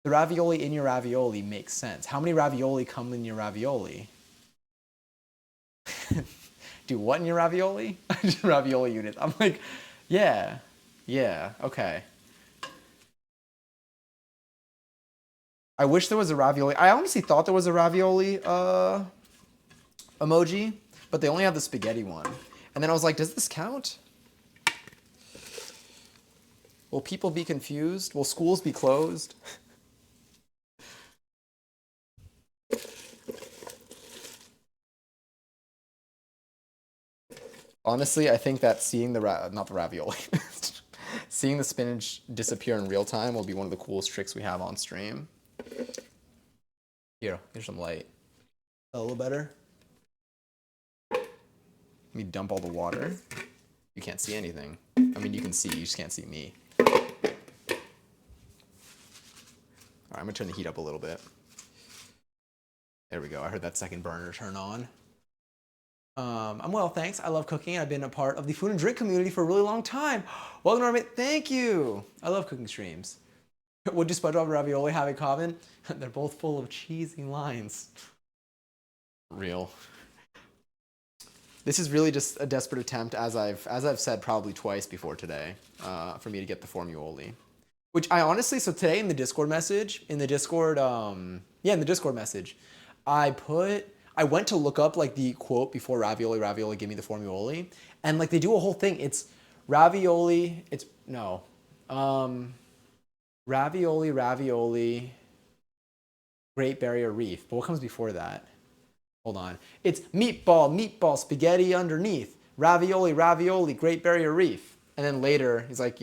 The ravioli in your ravioli makes sense. How many ravioli come in your ravioli? Do what in your ravioli? Ravioli units. I'm like, yeah, okay. I wish there was a ravioli. I honestly thought there was a ravioli emoji, but they only have the spaghetti one. And then I was like, does this count? Will people be confused? Will schools be closed? Honestly, I think that seeing not the ravioli, seeing the spinach disappear in real time will be one of the coolest tricks we have on stream. Here's some light. A little better. Let me dump all the water. You can't see anything. I mean, you can see, you just can't see me. All right, I'm gonna turn the heat up a little bit. There we go. I heard that second burner turn on. I'm well, thanks. I love cooking. I've been a part of the food and drink community for a really long time. Welcome to our thank you. I love cooking streams. What do SpongeBob and ravioli have in common? They're both full of cheesy lines. Real. This is really just a desperate attempt, as I've said probably twice before today, for me to get the formuoli. Which I honestly, so today in the Discord message, in the Discord message, I went to look up like the quote before ravioli, give me the formuoli. And like they do a whole thing. It's ravioli, ravioli, Great Barrier Reef. But what comes before that? Hold on. It's meatball, spaghetti underneath. Ravioli, Great Barrier Reef. And then later, he's like,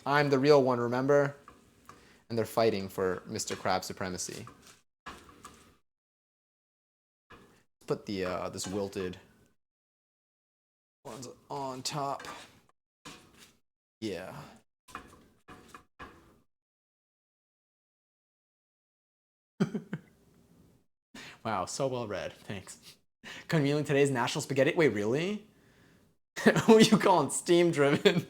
I'm the real one, remember? And they're fighting for Mr. Crab supremacy. Put the this wilted ones on top. Yeah. Wow, so well read. Thanks. Conveniently today's national spaghetti. Wait, really? Who are you calling steam driven?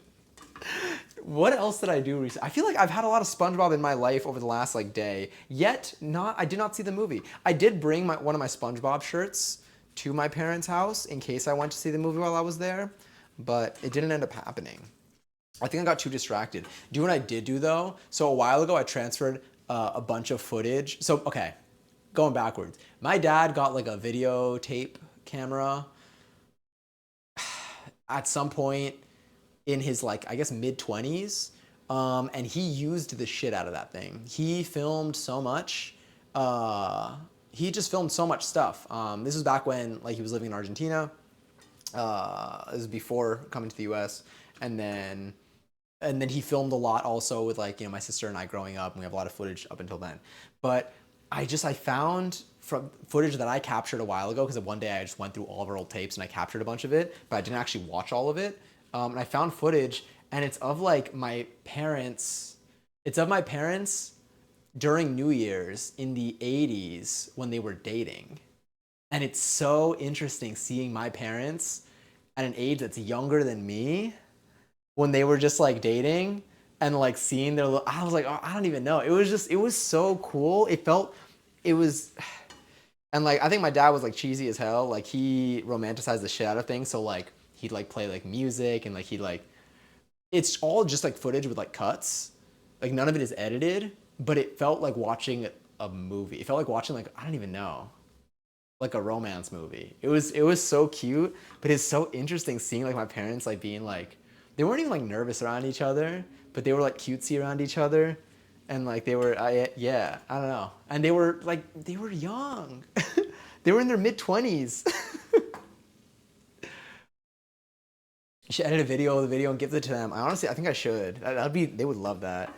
What else did I do recently? I feel like I've had a lot of SpongeBob in my life over the last like day. Yet I did not see the movie. I did bring one of my SpongeBob shirts to my parents' house in case I went to see the movie while I was there, but it didn't end up happening. I think I got too distracted. Do you know what I did do though? So a while ago I transferred a bunch of footage. So okay, going backwards. My dad got like a videotape camera at some point in his like I guess mid-20s, and he used the shit out of that thing. He filmed so much. He just filmed so much stuff. This was back when like he was living in Argentina. This was before coming to the U.S. and then he filmed a lot also with like my sister and I growing up, and we have a lot of footage up until then. But I found from footage that I captured a while ago, because one day I just went through all of our old tapes and I captured a bunch of it, but I didn't actually watch all of it. And I found footage, and it's of like my parents. It's of my parents during New Year's in the 80s when they were dating. And it's so interesting seeing my parents at an age that's younger than me when they were just like dating and like seeing their I was like, oh, I don't even know. It was so cool. It was, and like I think my dad was like cheesy as hell. Like he romanticized the shit out of things. So like he'd like play like music, and like he'd like, it's all just like footage with like cuts. Like none of it is edited, but it felt like watching a movie. It felt like watching like, I don't even know, like a romance movie. It was so cute, but it's so interesting seeing like my parents like being like, they weren't even like nervous around each other, but they were like cutesy around each other, and like they were yeah, I don't know, and they were young. They were in their mid-20s. You should edit a video of the video and give it to them. I think I should. They would love that.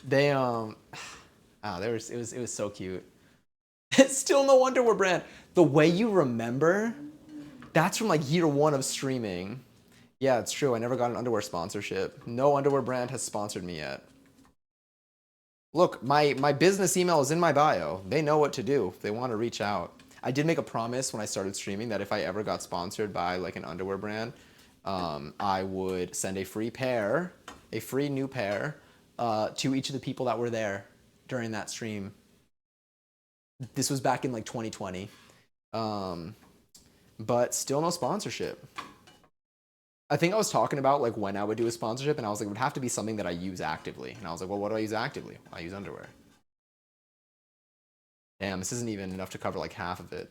They it was so cute. It's still no Underwear brand. The way you remember, that's from like year one of streaming. Yeah, it's true. I never got an underwear sponsorship. No underwear brand has sponsored me yet. Look, my business email is in my bio. They know what to do if they want to reach out. I did make a promise when I started streaming that if I ever got sponsored by like an underwear brand, I would send a free new pair, to each of the people that were there during that stream. This was back in like 2020, but still no sponsorship. I think I was talking about like when I would do a sponsorship, and I was like, it would have to be something that I use actively. And I was like, well, what do I use actively? I use underwear. Damn, this isn't even enough to cover like half of it.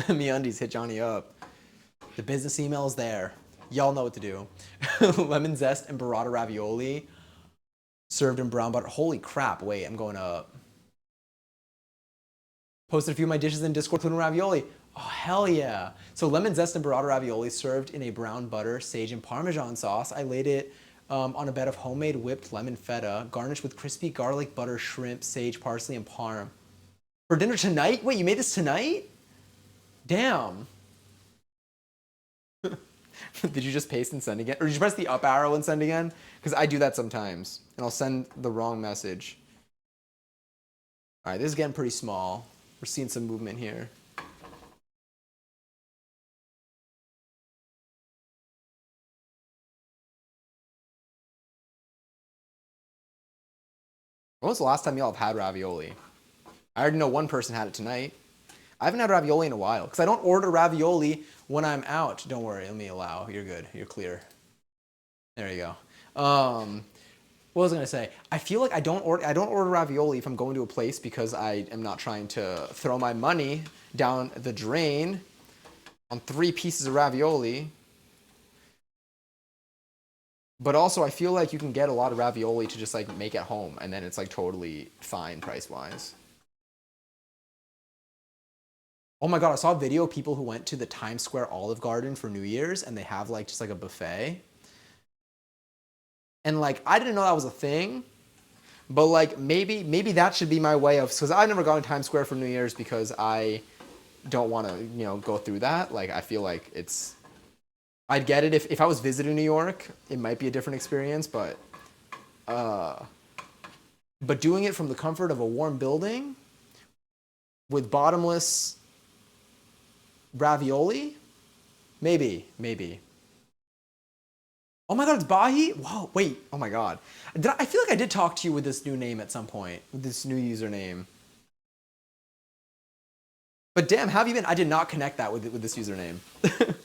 MeUndies, hit Johnny up. The business email is there. Y'all know what to do. Lemon zest and burrata ravioli served in brown butter. Holy crap, wait, I'm going up. Posted a few of my dishes in Discord, including ravioli. Oh, hell yeah. So lemon zest and burrata ravioli served in a brown butter, sage, and Parmesan sauce. I laid it on a bed of homemade whipped lemon feta, garnished with crispy garlic butter, shrimp, sage, parsley, and parm. For dinner tonight? Wait, you made this tonight? Damn. Did you just paste and send again? Or did you press the up arrow and send again? Because I do that sometimes, and I'll send the wrong message. All right, this is getting pretty small. We're seeing some movement here. When was the last time y'all have had ravioli? I already know one person had it tonight. I haven't had ravioli in a while, because I don't order ravioli when I'm out. Don't worry, let me allow. You're good. You're clear. There you go. What was I gonna say? I feel like I don't order ravioli if I'm going to a place, because I am not trying to throw my money down the drain on 3 pieces of ravioli. But also, I feel like you can get a lot of ravioli to just like make at home, and then it's like totally fine price-wise. Oh my god, I saw a video of people who went to the Times Square Olive Garden for New Year's, and they have like just like a buffet. And like I didn't know that was a thing, but like maybe that should be my way of, because I've never gone to Times Square for New Year's because I don't want to go through that. Like I feel like I'd get it if I was visiting New York, it might be a different experience, but doing it from the comfort of a warm building with bottomless ravioli, maybe. Oh my God, it's Bahi? Whoa, wait, oh my God. I feel like I did talk to you with this new name at some point, with this new username. But damn, how have you been? I did not connect that with this username. Oh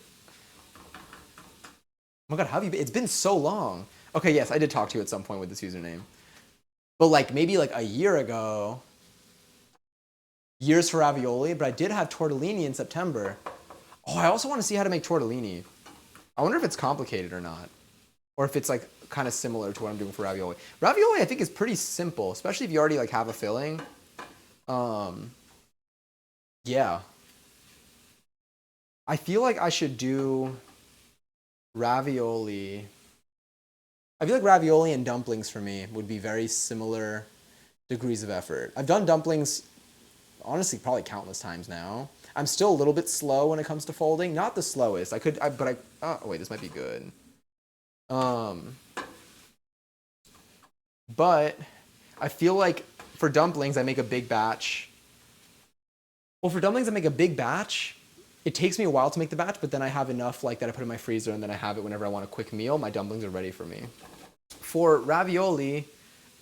my God, how have you been? It's been so long. Okay, yes, I did talk to you at some point with this username. But like maybe like a year ago, years for ravioli, but I did have tortellini in September. Oh, I also want to see how to make tortellini. I wonder if it's complicated or not. Or if it's like kind of similar to what I'm doing for ravioli. Ravioli I think is pretty simple, especially if you already like have a filling. Yeah. I feel like I should do ravioli. I feel like ravioli and dumplings for me would be very similar degrees of effort. I've done dumplings honestly probably countless times now. I'm still a little bit slow when it comes to folding. Not the slowest. Oh wait, this might be good. But I feel like for dumplings, I make a big batch. Well, for dumplings, I make a big batch. It takes me a while to make the batch, but then I have enough like that I put in my freezer, and then I have it whenever I want a quick meal. My dumplings are ready for me. For ravioli,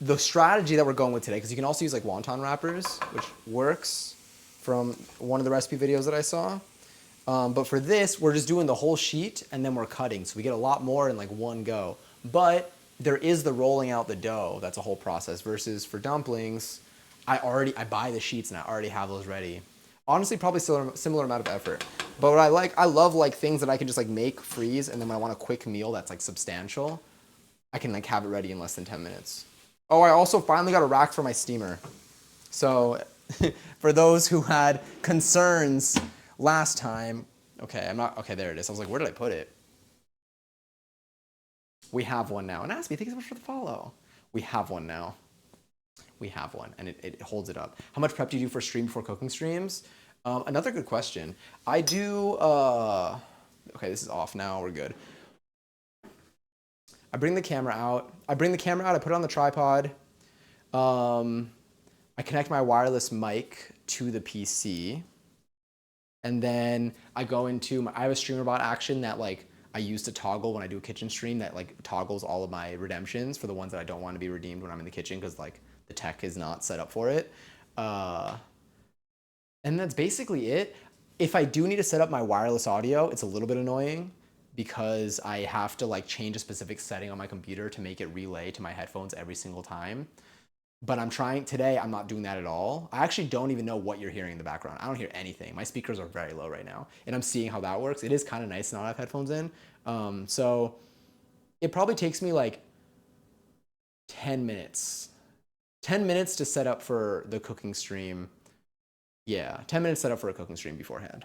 the strategy that we're going with today, because you can also use like wonton wrappers, which works from one of the recipe videos that I saw. But for this, we're just doing the whole sheet and then we're cutting. So we get a lot more in like one go. But there is the rolling out the dough. That's a whole process. Versus for dumplings, I buy the sheets and I already have those ready. Honestly, probably similar amount of effort. But what I love like things that I can just like make, freeze, and then when I want a quick meal that's like substantial, I can like have it ready in less than 10 minutes. Oh, I also finally got a rack for my steamer. So for those who had concerns last time, okay, there it is. I was like, where did I put it? We have one now. And Aspie, thank you so much for the follow. We have one now. We have one, and it holds it up. How much prep do you do for stream before cooking streams? Another good question. I do, okay, this is off now, we're good. I bring the camera out, I put it on the tripod. I connect my wireless mic to the PC. And then I go into I have a streamer bot action that like I use to toggle when I do a kitchen stream that like toggles all of my redemptions for the ones that I don't want to be redeemed when I'm in the kitchen because like the tech is not set up for it. And that's basically it. If I do need to set up my wireless audio, it's a little bit annoying because I have to like change a specific setting on my computer to make it relay to my headphones every single time. But today I'm not doing that at all. I actually don't even know what you're hearing in the background. I don't hear anything. My speakers are very low right now. And I'm seeing how that works. It is kind of nice to not have headphones in. So it probably takes me like 10 minutes. 10 minutes to set up for the cooking stream. Yeah, 10 minutes set up for a cooking stream beforehand.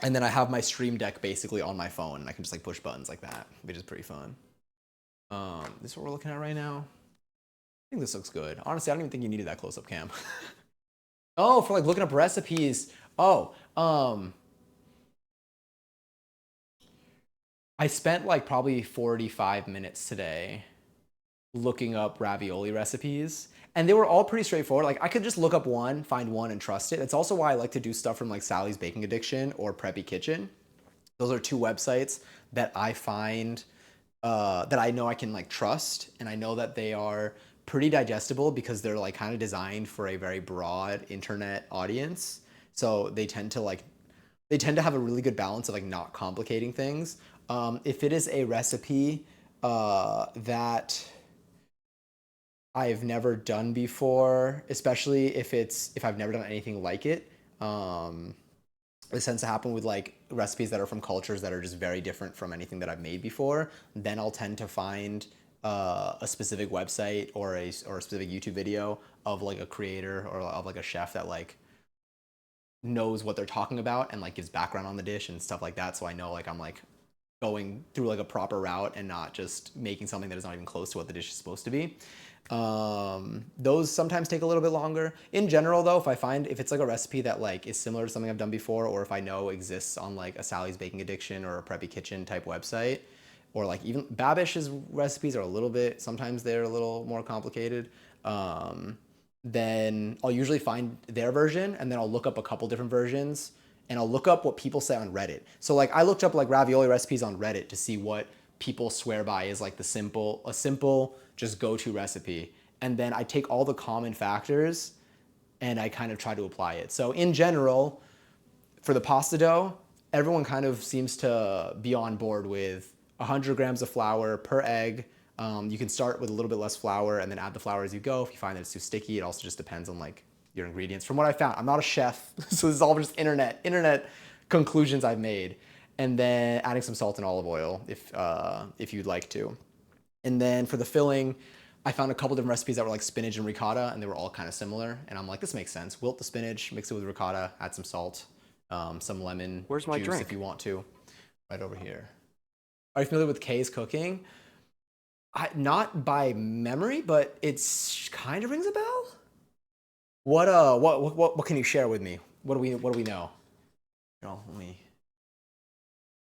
And then I have my stream deck basically on my phone and I can just like push buttons like that, which is pretty fun. This is what we're looking at right now. I think this looks good. Honestly, I don't even think you needed that close-up cam. Oh, for like looking up recipes. Oh, I spent like probably 45 minutes today looking up ravioli recipes, and they were all pretty straightforward. Like I could just look up one, find one, and trust it. That's also why I like to do stuff from like Sally's Baking Addiction or Preppy Kitchen. Those are two websites that I find that I know I can like trust, and I know that they are pretty digestible because they're like kind of designed for a very broad internet audience. So they tend to have a really good balance of like not complicating things. If it is a recipe that I've never done before, especially if I've never done anything like it, this tends to happen with like recipes that are from cultures that are just very different from anything that I've made before. Then I'll tend to find a specific website or a specific YouTube video of like a creator or of like a chef that like knows what they're talking about and like gives background on the dish and stuff like that. So I know like I'm like going through like a proper route and not just making something that is not even close to what the dish is supposed to be. Those sometimes take a little bit longer. In general, though, if it's like a recipe that like is similar to something I've done before, or if I know exists on like a Sally's Baking Addiction or a Preppy Kitchen type website, or like even Babish's recipes are a little bit, sometimes they're a little more complicated. Then I'll usually find their version and then I'll look up a couple different versions and I'll look up what people say on Reddit. So like I looked up like ravioli recipes on Reddit to see what people swear by is like a simple just go-to recipe. And then I take all the common factors and I kind of try to apply it. So in general, for the pasta dough, everyone kind of seems to be on board with 100 grams of flour per egg. You can start with a little bit less flour and then add the flour as you go. If you find that it's too sticky, it also just depends on like your ingredients. From what I found, I'm not a chef, so this is all just internet conclusions I've made. And then adding some salt and olive oil if you'd like to. And then for the filling, I found a couple different recipes that were like spinach and ricotta, and they were all kind of similar. And I'm like, this makes sense. Wilt the spinach, mix it with ricotta, add some salt, some lemon Where's my juice drink? if you want to. Right over here. Are you familiar with Kay's cooking? Not by memory, but it's kind of rings a bell. What can you share with me? What do we know? Let me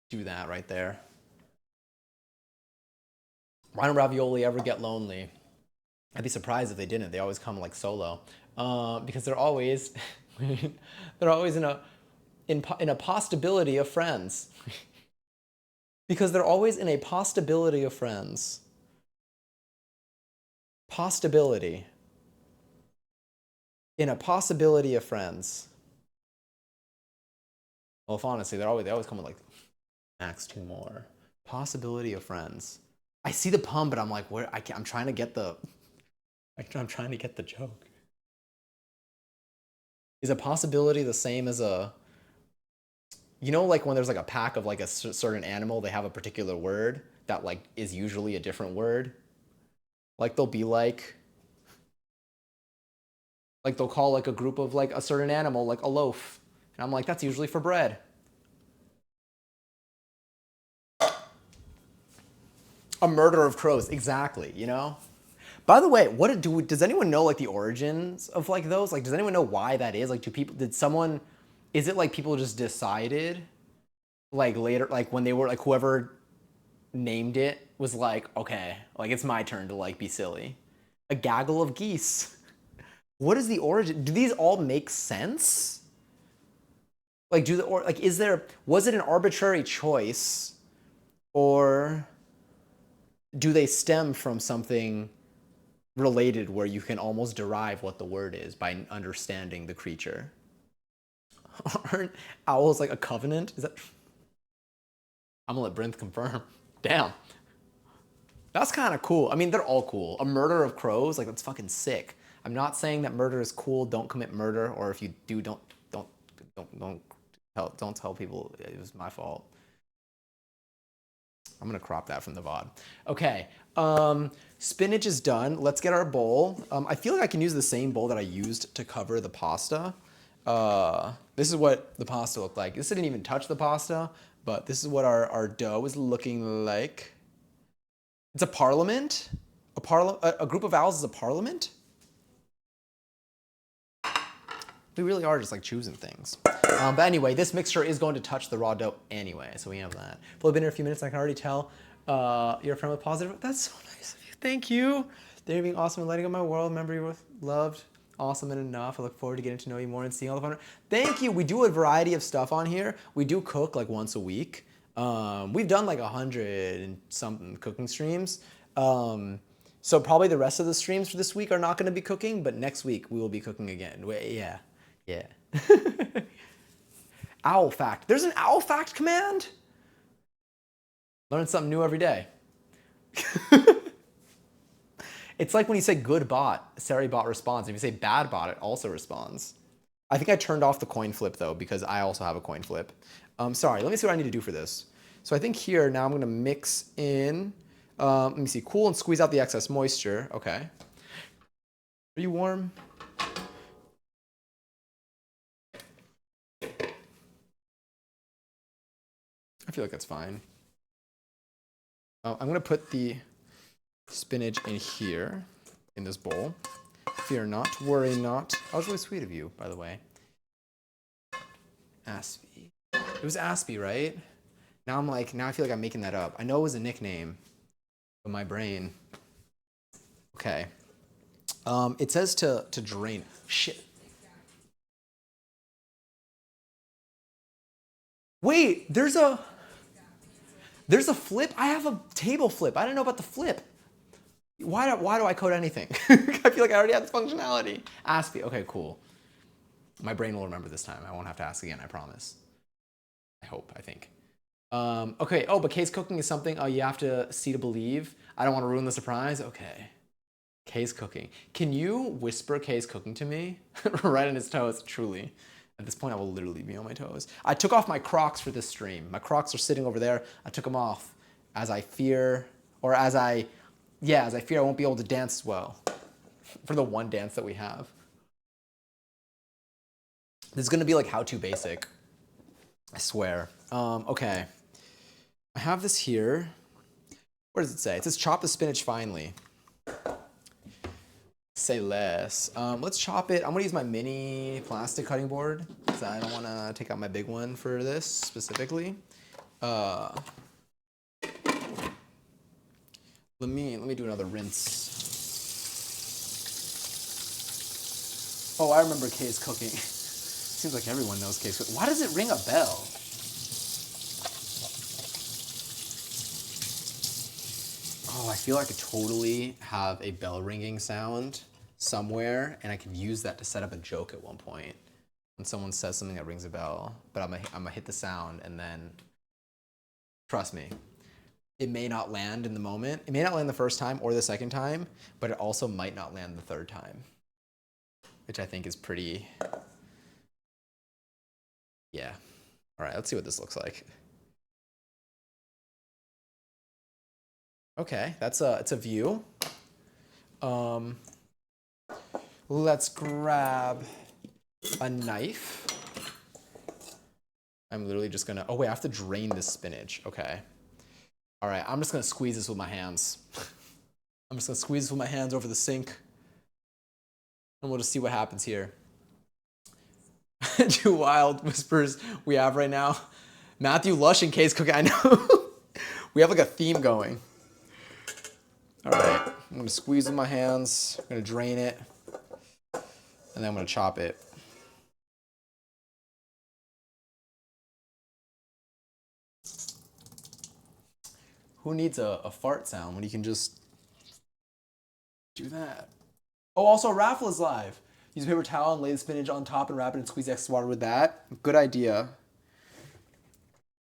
do that right there. Why don't ravioli ever get lonely? I'd be surprised if they didn't. They always come like solo, because they're always they're always in a possibility of friends. Because they're always in a possibility of friends. Possibility. In a possibility of friends. Well, if honestly, they always come with like max 2 more. Possibility of friends. I see the pun, but I'm like, I'm trying to get the joke. Is a possibility the same as a, like when there's like a pack of like a certain animal, they have a particular word that like is usually a different word. Like they'll be like they'll call like a group of like a certain animal like a loaf. And I'm like, that's usually for bread. A murder of crows, exactly, By the way, does anyone know like the origins of like those? Like, does anyone know why that is? Like, is it like people just decided like later, like when they were like whoever named it was like, okay, like it's my turn to like be silly. A gaggle of geese. What is the origin? Do these all make sense? Like, was it an arbitrary choice, or do they stem from something related where you can almost derive what the word is by understanding the creature? Aren't owls like a covenant? Is that? I'm gonna let Brinth confirm. Damn. That's kind of cool. I mean, they're all cool. A murder of crows, like that's fucking sick. I'm not saying that murder is cool. Don't commit murder, or if you do, don't tell people it was my fault. I'm gonna crop that from the VOD. Okay, spinach is done. Let's get our bowl. I feel like I can use the same bowl that I used to cover the pasta. This is what the pasta looked like. This didn't even touch the pasta, but this is what our dough is looking like. It's a parliament. A group of owls is a parliament. We really are just like choosing things. But anyway, this mixture is going to touch the raw dough anyway, so we have that. I've only been here a few minutes, and I can already tell you're a friend with positive. That's so nice of you. Thank you. Thank you for being awesome and lighting up my world. Remember, you were loved, awesome, and enough. I look forward to getting to know you more and seeing all the fun. Thank you. We do a variety of stuff on here. We do cook like once a week. We've done like 100 and something cooking streams. So probably the rest of the streams for this week are not going to be cooking, but next week we will be cooking again. Yeah. Owl fact. There's an owl fact command? Learn something new every day. It's like when you say good bot, Sari bot responds. If you say bad bot, it also responds. I think I turned off the coin flip though, because I also have a coin flip. Sorry, let me see what I need to do for this. So I think here, now I'm gonna mix in, let me see, cool and squeeze out the excess moisture. Okay. Are you warm? I feel like that's fine. I'm gonna put the spinach in here, in this bowl. Fear not, worry not. That was really sweet of you, by the way. Aspie. It was Aspie, right? Now I feel like I'm making that up. I know it was a nickname, but my brain. Okay. It says to drain. Shit. Wait, there's a flip? I have a table flip. I didn't know about the flip. Why do I code anything? I feel like I already have this functionality. Aspie. Okay, cool. My brain will remember this time. I won't have to ask again, I promise. I hope, I think. Okay, but case cooking is something you have to see to believe. I don't want to ruin the surprise. Okay. Case cooking. Can you whisper case cooking to me? Right on his toes, truly. At this point, I will literally be on my toes. I took off my Crocs for this stream. My Crocs are sitting over there. I took them off as I fear I won't be able to dance as well for the one dance that we have. This is gonna be like how to basic, I swear. Okay, I have this here. What does it say? It says chop the spinach finely. Say less. Let's chop it. I'm gonna use my mini plastic cutting board because I don't want to take out my big one for this specifically. Let me do another rinse. Oh, I remember case cooking. Seems like everyone knows case cooking. Why does it ring a bell? Oh, I feel like I could totally have a bell ringing sound somewhere, and I could use that to set up a joke at one point. When someone says something that rings a bell, but I'm gonna hit the sound, and then, trust me, it may not land in the moment. It may not land the first time or the second time, but it also might not land the third time, which I think is pretty, yeah. All right, let's see what this looks like. Okay, it's a view. Let's grab a knife. I'm literally just gonna, oh wait, I have to drain this spinach. Okay. All right, I'm just gonna squeeze this with my hands. I'm just gonna squeeze this with my hands over the sink. And we'll just see what happens here. 2 wild whispers we have right now. Matthew Lush and Case Cooking, I know. We have like a theme going. All right, I'm gonna squeeze with my hands. I'm gonna drain it. And then I'm gonna chop it. Who needs a fart sound when you can just do that? Oh, also raffle is live. Use a paper towel and lay the spinach on top and wrap it and squeeze excess water with that. Good idea.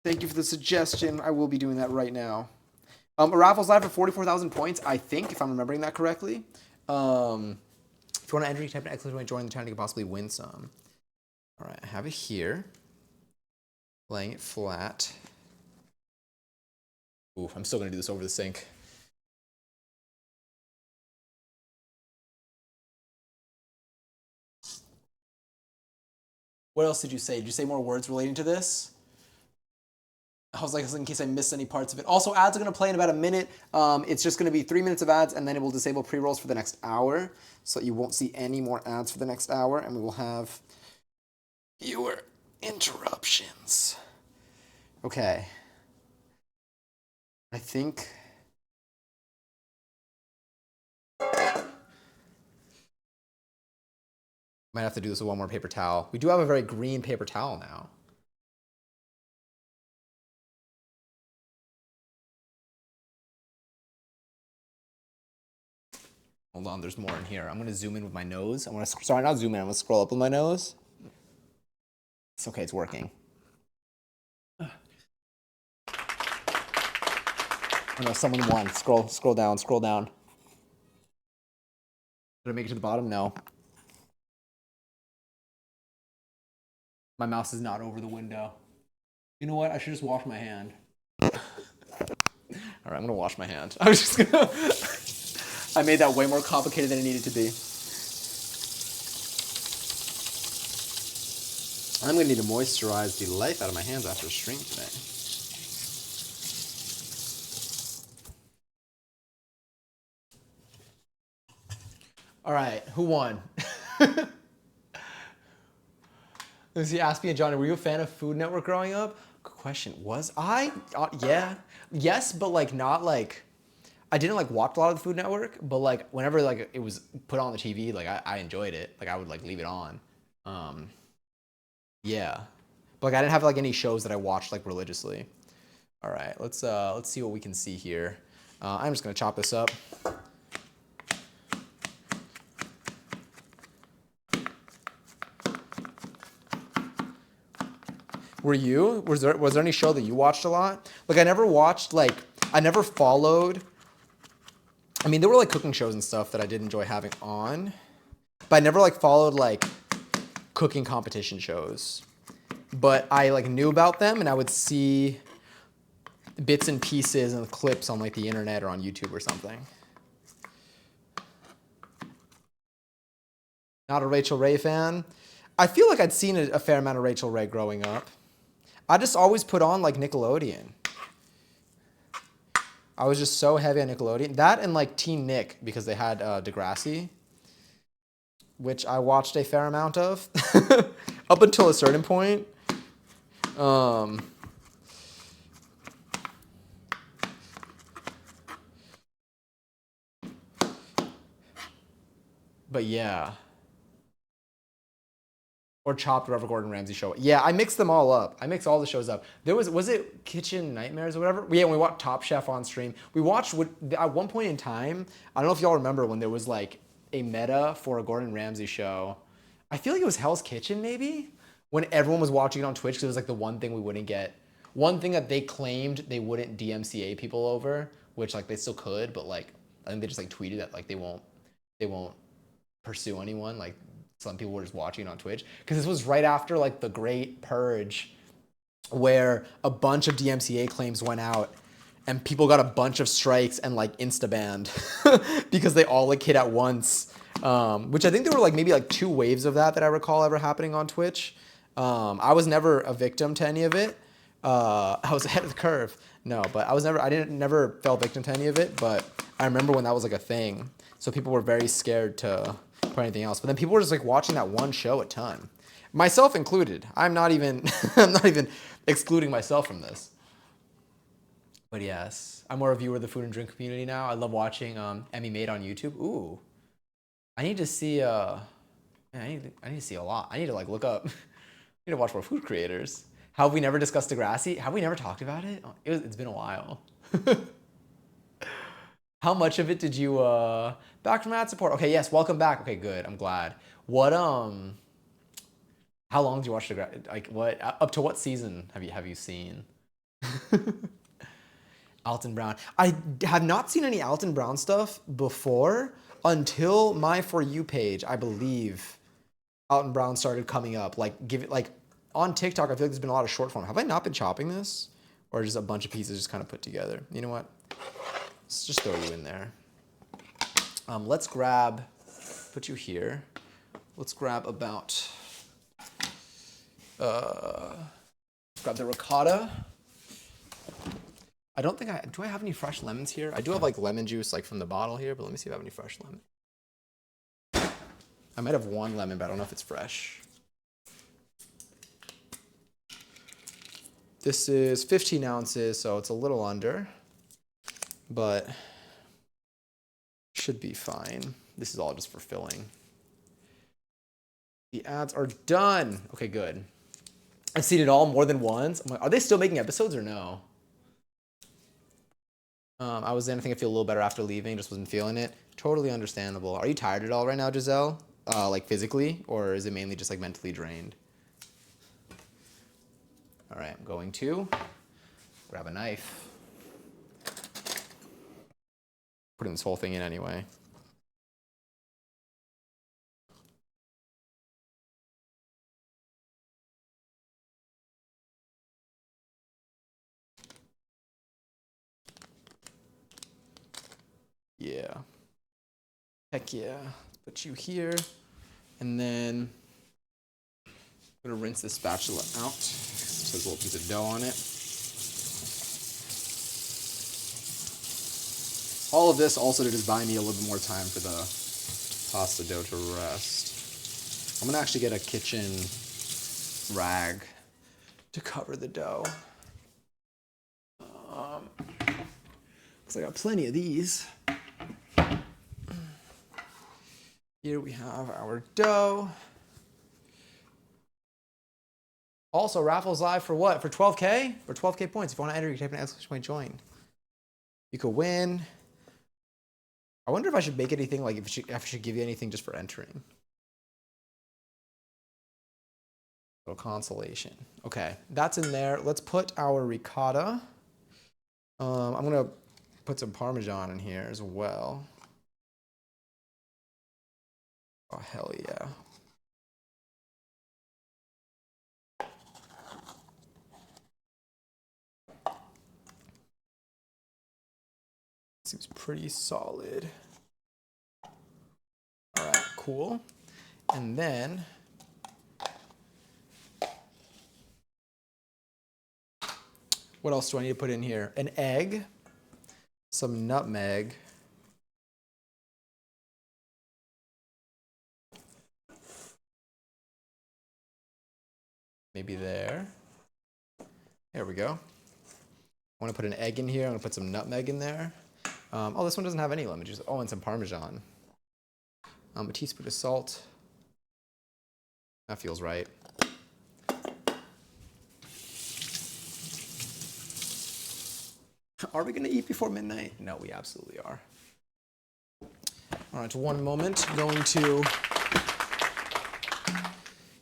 Thank you for the suggestion. I will be doing that right now. A raffle's live for 44,000 points, I think, if I'm remembering that correctly. If you want to enter, you type an exclamation point, join the channel, you can possibly win some. All right, I have it here. Laying it flat. Ooh, I'm still gonna do this over the sink. What else did you say? Did you say more words relating to this? I was like, in case I missed any parts of it. Also, ads are gonna play in about a minute. It's just gonna be 3 minutes of ads, and then it will disable pre-rolls for the next hour. So you won't see any more ads for the next hour, and we will have fewer interruptions. Okay. I think might have to do this with one more paper towel. We do have a very green paper towel now. Hold on, there's more in here. I'm gonna zoom in with my nose. Sorry, not zoom in, I'm gonna scroll up with my nose. It's okay, it's working. Oh no, someone won. Scroll down, scroll down. Did I make it to the bottom? No. My mouse is not over the window. You know what? I should just wash my hand. All right, I'm gonna wash my hand. I was just gonna. I made that way more complicated than it needed to be. I'm gonna need to moisturize the life out of my hands after a stream today. All right, who won? Let's see, ask me and Johnny, were you a fan of Food Network growing up? Good question. Was I? Yeah. Yes, but like not like I didn't like watch a lot of the Food Network, but like whenever like it was put on the TV, like I enjoyed it. Like I would like leave it on. Um, yeah. But like I didn't have like any shows that I watched like religiously. All right, let's see what we can see here. I'm just gonna chop this up. Were you? Was there any show that you watched a lot? Like I never watched like I never followed. I mean, there were like cooking shows and stuff that I did enjoy having on, but I never like followed like cooking competition shows. But I like knew about them and I would see bits and pieces and clips on like the internet or on YouTube or something. Not a Rachel Ray fan. I feel like I'd seen a fair amount of Rachel Ray growing up. I just always put on like Nickelodeon. I was just so heavy on Nickelodeon. That and like Teen Nick because they had Degrassi, which I watched a fair amount of up until a certain point. But yeah. Or Chopped, whatever Gordon Ramsay show. Yeah, I mixed them all up. I mixed all the shows up. There was it Kitchen Nightmares or whatever? Yeah, we watched Top Chef on stream. We watched at one point in time, I don't know if y'all remember when there was like a meta for a Gordon Ramsay show. I feel like it was Hell's Kitchen maybe? When everyone was watching it on Twitch because it was like the one thing we wouldn't get. One thing that they claimed they wouldn't DMCA people over, which like they still could, but like I think they just like tweeted that like they won't pursue anyone. Like some people were just watching it on Twitch because this was right after like the Great Purge, where a bunch of DMCA claims went out, and people got a bunch of strikes and like insta banned because they all like hit at once. Which I think there were like maybe like 2 waves of that I recall ever happening on Twitch. I was never a victim to any of it. I was ahead of the curve. No, but I never fell victim to any of it. But I remember when that was like a thing. So people were very scared to put anything else. But then people were just like watching that one show a ton, myself included. I'm not even excluding myself from this. But yes, I'm more a viewer of the food and drink community now. I love watching Emmy Made on YouTube. Ooh, I need to see. Man, I need to see a lot. I need to like look up. I need to watch more food creators. How have we never discussed Degrassi? Have we never talked about it? It's been a while. How much of it did you back from ad support? Okay, yes, welcome back. Okay, good. I'm glad. What how long did you watch Degrassi? Like what up to what season have you seen? Alton Brown. I have not seen any Alton Brown stuff before until my For You page, I believe. Alton Brown started coming up. Like give it like on TikTok, I feel like there's been a lot of short form. Have I not been chopping this? Or just a bunch of pieces just kind of put together? You know what? Let's just throw you in there. Let's grab, put you here. Let's grab about, grab the ricotta. I don't think do I have any fresh lemons here? I do have like lemon juice like from the bottle here, but let me see if I have any fresh lemon. I might have one lemon, but I don't know if it's fresh. This is 15 ounces, so it's a little under, but should be fine. This is all just for filling. The ads are done. Okay, good. I've seen it all more than once. I'm like, are they still making episodes or no? I was in, I think I feel a little better after leaving, just wasn't feeling it. Totally understandable. Are you tired at all right now, Giselle? Like physically, or is it mainly just like mentally drained? All right, I'm going to grab a knife. Putting this whole thing in anyway. Yeah. Heck yeah. Put you here. And then I'm gonna rinse this spatula out. So there's a little piece of dough on it. All of this also to just buy me a little bit more time for pasta dough to rest. I'm gonna actually get a kitchen rag to cover the dough. Because I got plenty of these. Here we have our dough. Also, raffles live for what? For 12K? For 12K points. If you want to enter, you can type an exclamation point join. You could win. I wonder if I should make anything, like if I should give you anything just for entering. Little consolation. Okay, that's in there. Let's put our ricotta. I'm gonna put some Parmesan in here as well. Oh, hell yeah. Seems pretty solid. All right, cool. And then what else do I need to put in here? An egg, some nutmeg, maybe there. There we go. I want to put an egg in here. I'm going to put some nutmeg in there. Oh, this one doesn't have any lemon juice. Oh, and some Parmesan. A teaspoon of salt. That feels right. Are we going to eat before midnight? No, we absolutely are. All right, one moment. Going to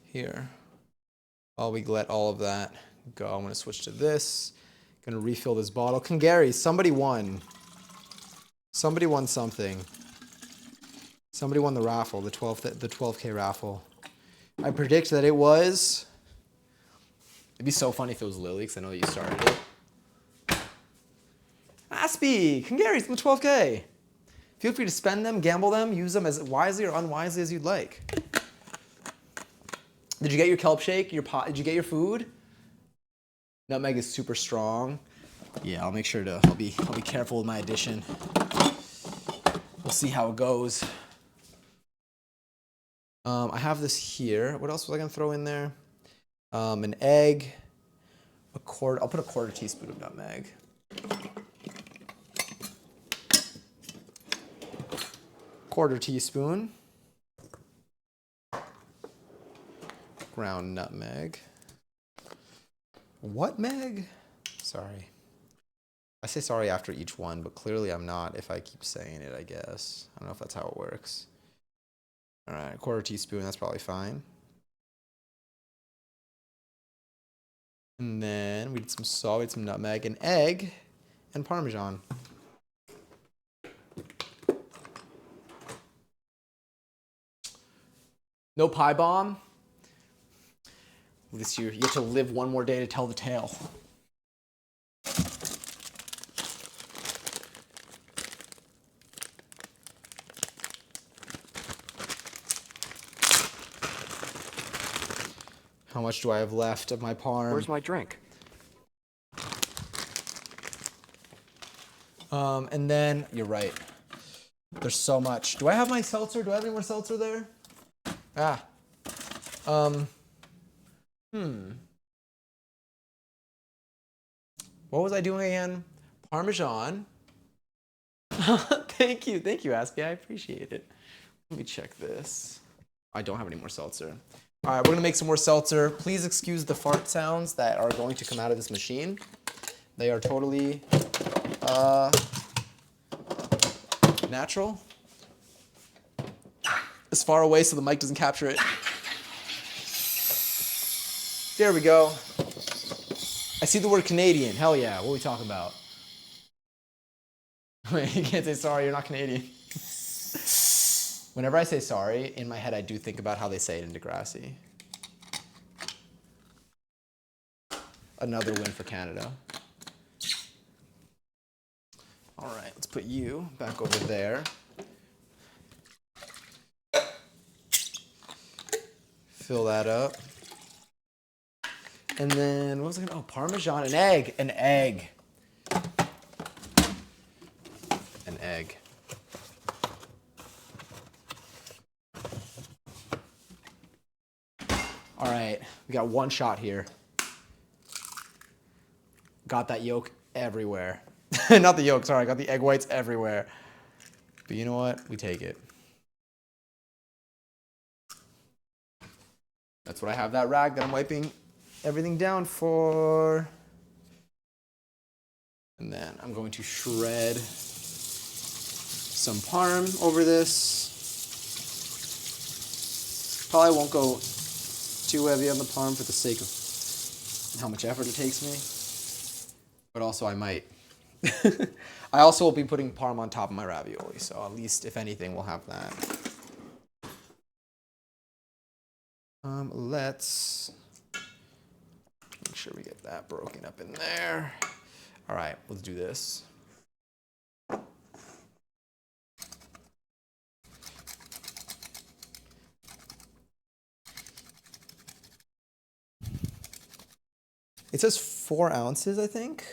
here. While we let all of that go, I'm going to switch to this. Going to refill this bottle. Kangari, somebody won. Somebody won something. Somebody won the raffle, the 12K raffle. I predict that it was. It'd be so funny if it was Lily, because I know that you started it. Aspie, Kangari's the 12K. Feel free to spend them, gamble them, use them as wisely or unwisely as you'd like. Did you get your kelp shake? Your pot? Did you get your food? Nutmeg is super strong. Yeah, I'll make sure to. I'll be careful with my addition. We'll see how it goes. I have this here. What else was I gonna throw in there? An egg. I'll put a quarter teaspoon of nutmeg. Quarter teaspoon. Ground nutmeg. What meg? Sorry. I say sorry after each one, but clearly I'm not if I keep saying it, I guess. I don't know if that's how it works. All right, quarter teaspoon, that's probably fine. And then we did some salt, we did some nutmeg, an egg, and Parmesan. No pie bomb. This year, you get to live one more day to tell the tale. How much do I have left of my parm? Where's my drink? And then, you're right. There's so much. Do I have my seltzer? Do I have any more seltzer there? Ah. What was I doing again? Parmesan. Thank you, Aspie. I appreciate it. Let me check this. I don't have any more seltzer. All right, we're gonna make some more seltzer. Please excuse the fart sounds that are going to come out of this machine. They are totally natural. As far away so the mic doesn't capture it. There we go. I see the word Canadian. Hell yeah. What are we talking about? Wait, you can't say sorry. You're not Canadian. Whenever I say sorry, in my head, I do think about how they say it in Degrassi. Another win for Canada. All right, let's put you back over there. Fill that up. And then, what was I gonna, oh, Parmesan, an egg. An egg. All right, we got one shot here. Got that yolk everywhere. Not the yolk, sorry, I got the egg whites everywhere. But you know what? We take it. That's what I have that rag that I'm wiping everything down for. And then I'm going to shred some parm over this. Probably won't go too heavy on the parm for the sake of how much effort it takes me. But also I might. I also will be putting parm on top of my ravioli, so at least, if anything, we'll have that. Let's make sure we get that broken up in there. All right, let's do this. It says 4 ounces, I think.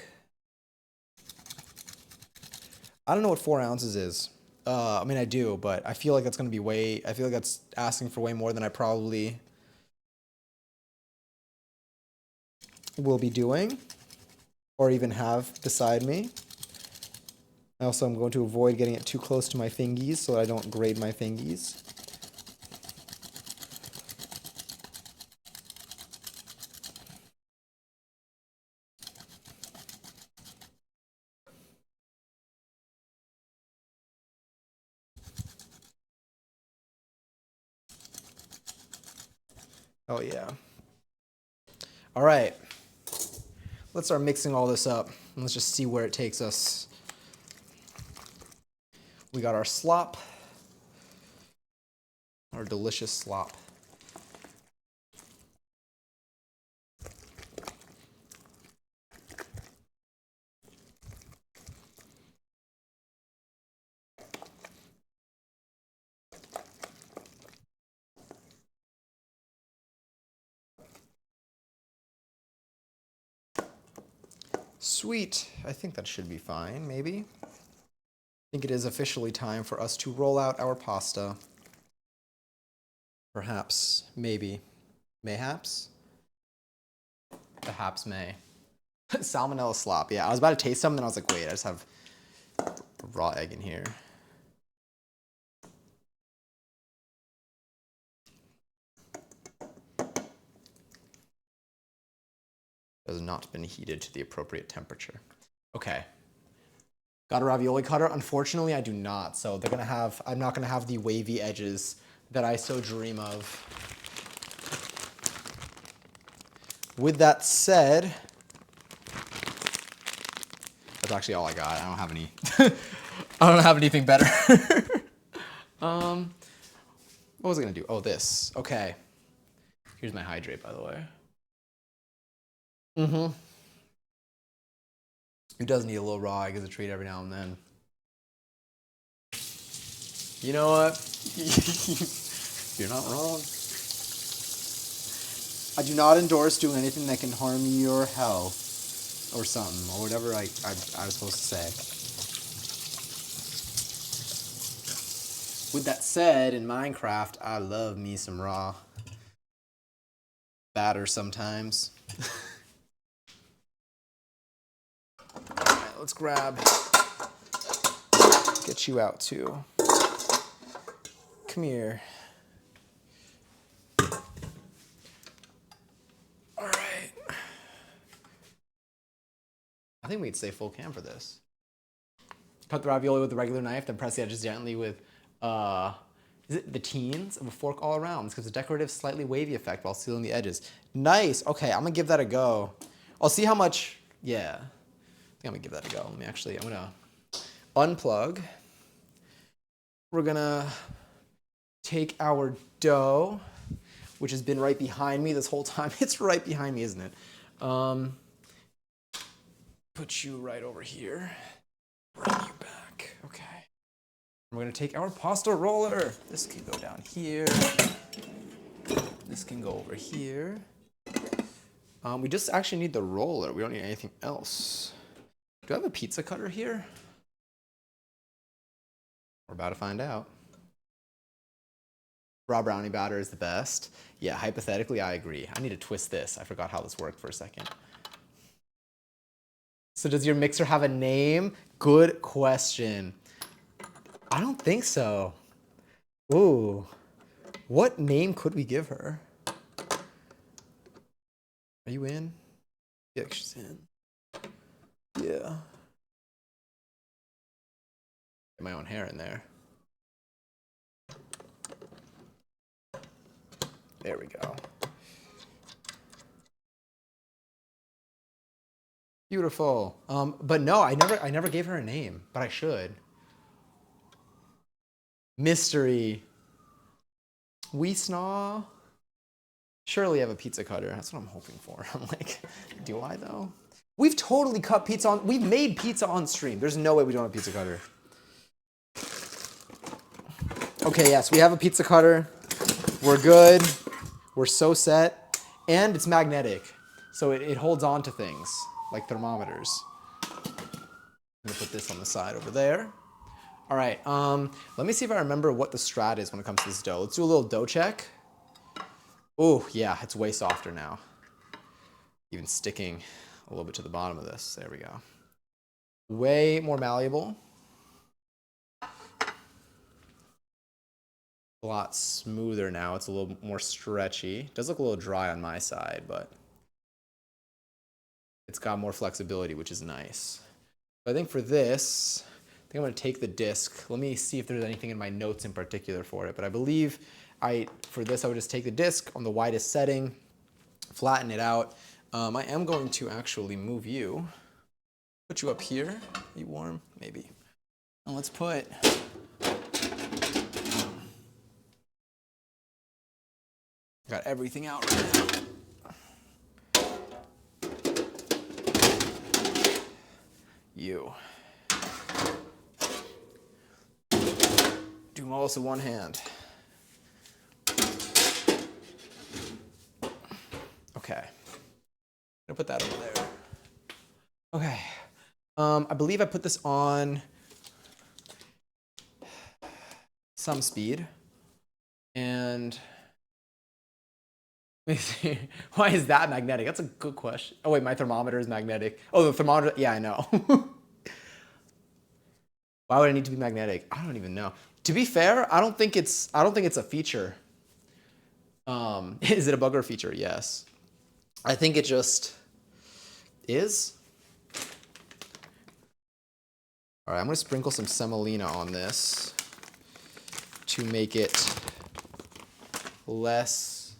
I don't know what 4 ounces is. I mean, I do, but I feel like that's going to be I feel like that's asking for way more than I probably will be doing or even have beside me. Also, I'm going to avoid getting it too close to my fingies so that I don't grate my fingies. Oh, yeah. All right. Let's start mixing all this up. And let's just see where it takes us. We got our slop. Our delicious slop. Sweet. I think that should be fine, maybe. I think it is officially time for us to roll out our pasta. Perhaps, maybe, mayhaps? Perhaps may. Salmonella slop. Yeah, I was about to taste something and I was like, wait, I just have raw egg in here. Has not been heated to the appropriate temperature. Okay. Got a ravioli cutter? Unfortunately, I do not. So I'm not gonna have the wavy edges that I so dream of. With that said, that's actually all I got. I don't have any, I don't have anything better. What was I gonna do? Oh, this, okay. Here's my hydrate, by the way. Who does need a little raw egg as a treat every now and then? You know what? You're not wrong. I do not endorse doing anything that can harm your health or something or whatever I was supposed to say. With that said, in Minecraft, I love me some raw batter sometimes. Alright, let's get you out too. Come here. Alright. I think we'd stay full cam for this. Cut the ravioli with a regular knife, then press the edges gently with is it the teens of a fork all around? This gives a decorative, slightly wavy effect while sealing the edges. Nice. Okay, I'm gonna give that a go. I'll see how much. Yeah, I think I'm gonna give that a go. I'm gonna unplug. We're gonna take our dough, which has been right behind me this whole time. It's right behind me, isn't it? Put you right over here. Bring you back. Okay. We're gonna take our pasta roller. This can go down here. This can go over here. We just actually need the roller. We don't need anything else. Do I have a pizza cutter here? We're about to find out. Raw brownie batter is the best. Yeah, hypothetically, I agree. I need to twist this. I forgot how this worked for a second. So does your mixer have a name? Good question. I don't think so. Ooh. What name could we give her? Are you in? Yeah, she's in. Yeah. Get my own hair in there. There we go. Beautiful. But no, I never gave her a name, but I should. Mystery. We snaw. Surely I have a pizza cutter. That's what I'm hoping for. I'm like, do I though? We've totally cut pizza on. We've made pizza on stream. There's no way we don't have a pizza cutter. Okay, yes, we have a pizza cutter. We're good. We're so set. And it's magnetic. So it holds on to things like thermometers. I'm gonna put this on the side over there. All right, let me see if I remember what the strat is when it comes to this dough. Let's do a little dough check. Oh, yeah, it's way softer now. Even sticking a little bit to the bottom of this. There we go. Way more malleable. A lot smoother now. It's a little more stretchy. It does look a little dry on my side, but it's got more flexibility, which is nice. But I think for this, I think I'm gonna take the disc. Let me see if there's anything in my notes in particular for it. But I believe for this, I would just take the disc on the widest setting, flatten it out. I am going to actually move you, put you up here. Are you warm? Maybe. And let's put, got everything out right now. You. Do them all with one hand. Okay. I'm gonna put that over there. Okay. I believe I put this on some speed. And let me see. Why is that magnetic? That's a good question. Oh wait, my thermometer is magnetic. Oh, the thermometer, yeah, I know. Why would it need to be magnetic? I don't even know. To be fair, I don't think it's a feature. Is it a bug or a feature? Yes. I think it just is. All right, I'm gonna sprinkle some semolina on this to make it less,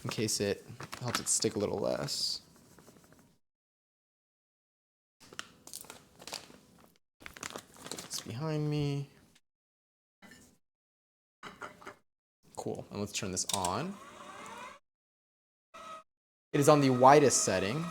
in case it helps it stick a little less. It's behind me. Cool, and let's turn this on. It is on the widest setting.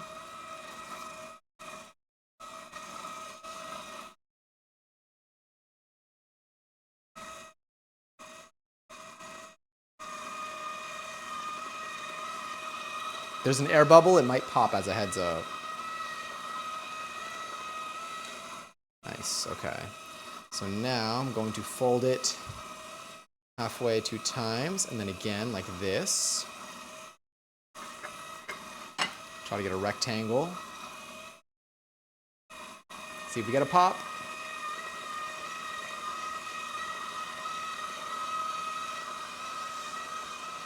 There's an air bubble, it might pop as a heads up. Nice, okay. So now I'm going to fold it halfway 2 times, and then again like this. Try to get a rectangle. See if we get a pop.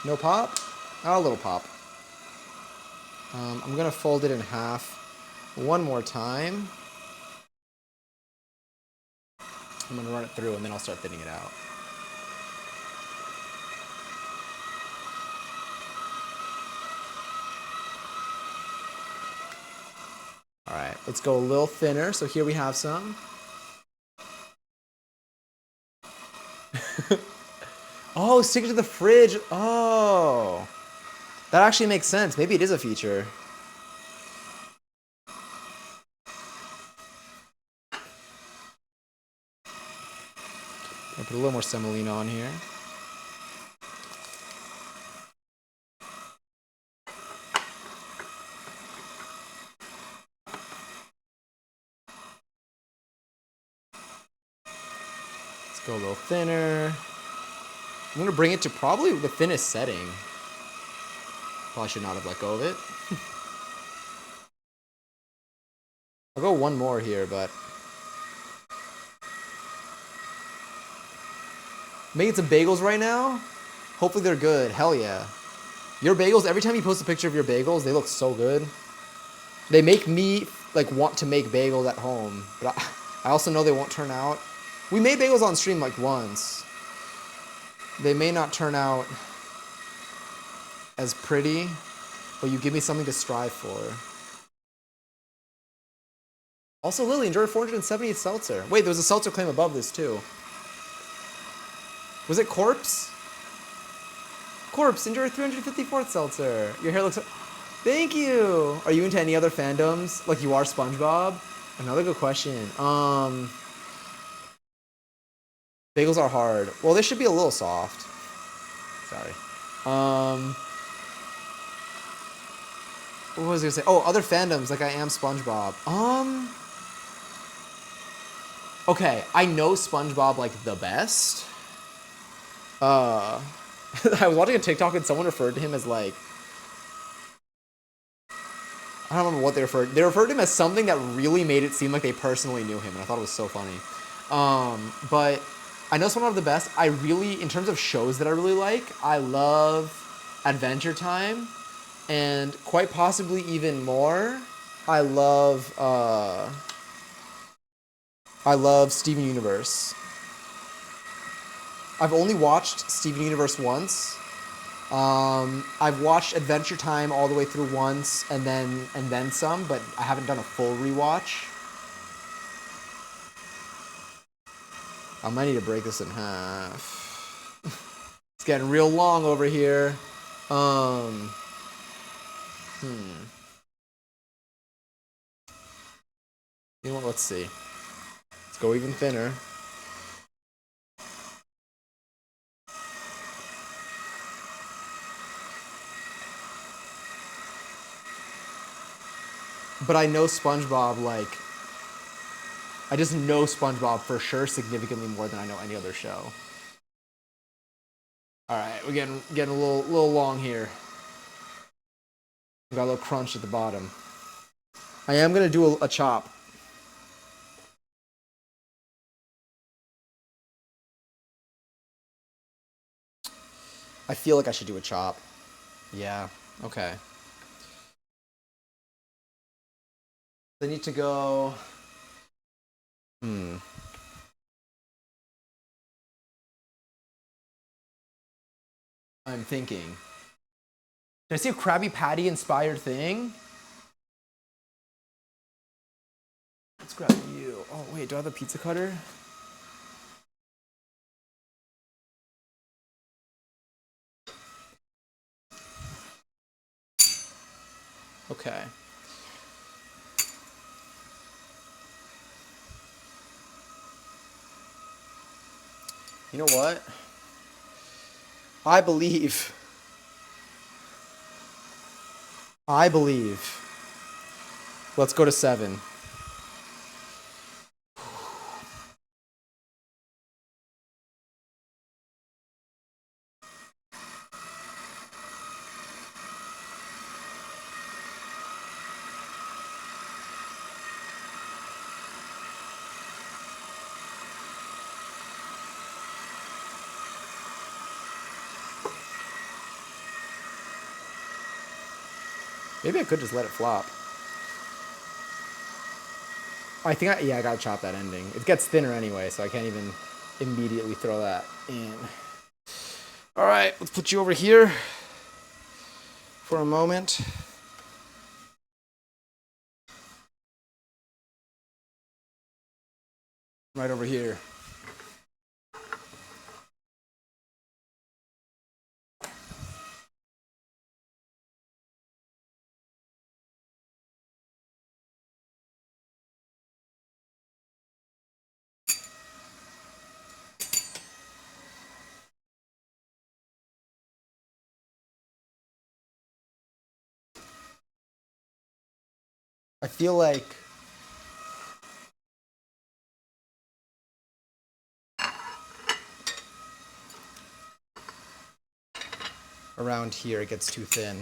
No pop? Oh, a little pop. I'm gonna fold it in half one more time. I'm gonna run it through and then I'll start thinning it out. All right, let's go a little thinner. So here we have some. Oh, stick it to the fridge. Oh, that actually makes sense. Maybe it is a feature. I'll put a little more semolina on here. Go a little thinner. I'm gonna bring it to probably the thinnest setting. Probably should not have let go of it. I'll go one more here, but making some bagels right now. Hopefully they're good. Hell yeah. Your bagels, every time you post a picture of your bagels, they look so good. They make me like want to make bagels at home, but I also know they won't turn out. We made bagels on stream like once. They may not turn out as pretty, but you give me something to strive for. Also, Lily, enjoy 470th seltzer. Wait, there was a seltzer claim above this too. Was it Corpse? Corpse, enjoy 354th seltzer. Your hair looks... Thank you! Are you into any other fandoms? Like you are SpongeBob? Another good question. Bagels are hard. Well, they should be a little soft. Sorry. What was I gonna say? Oh, other fandoms, like I am SpongeBob. Okay, I know SpongeBob like the best. I was watching a TikTok and someone referred to him as like, I don't remember what they referred. They referred to him as something that really made it seem like they personally knew him, and I thought it was so funny. But I know SpongeBob the best. I really, in terms of shows that I really like, I love Adventure Time, and quite possibly even more, I love Steven Universe. I've only watched Steven Universe once. I've watched Adventure Time all the way through once, and then some, but I haven't done a full rewatch. I might need to break this in half. It's getting real long over here. You know what? Let's see. Let's go even thinner. But I know SpongeBob, like, I just know SpongeBob for sure significantly more than I know any other show. All right, we're getting a little long here. We got a little crunch at the bottom. I am gonna do a chop. I feel like I should do a chop. Yeah. Okay. They need to go. I'm thinking. Did I see a Krabby Patty inspired thing? Let's grab you. Oh wait, do I have a pizza cutter? Okay. You know what? I believe. Let's go to 7. Maybe I could just let it flop. I think I gotta chop that ending. It gets thinner anyway, so I can't even immediately throw that in. All right, let's put you over here for a moment. Right over here. I feel like around here it gets too thin.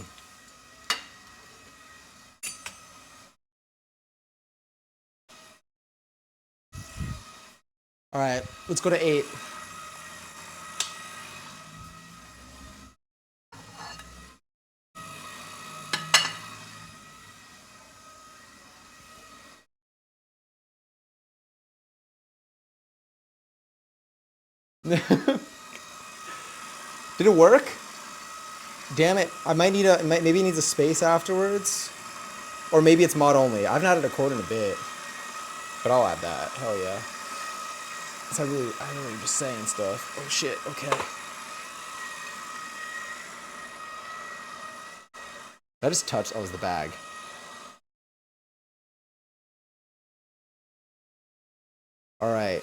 All right, let's go to 8. Did it work? Damn it! I might need a maybe it needs a space afterwards, or maybe it's mod only. I haven't added a code in a bit, but I'll add that. Hell yeah! I know you're just saying stuff. Oh shit! Okay. I just touched. Oh, it was the bag. All right.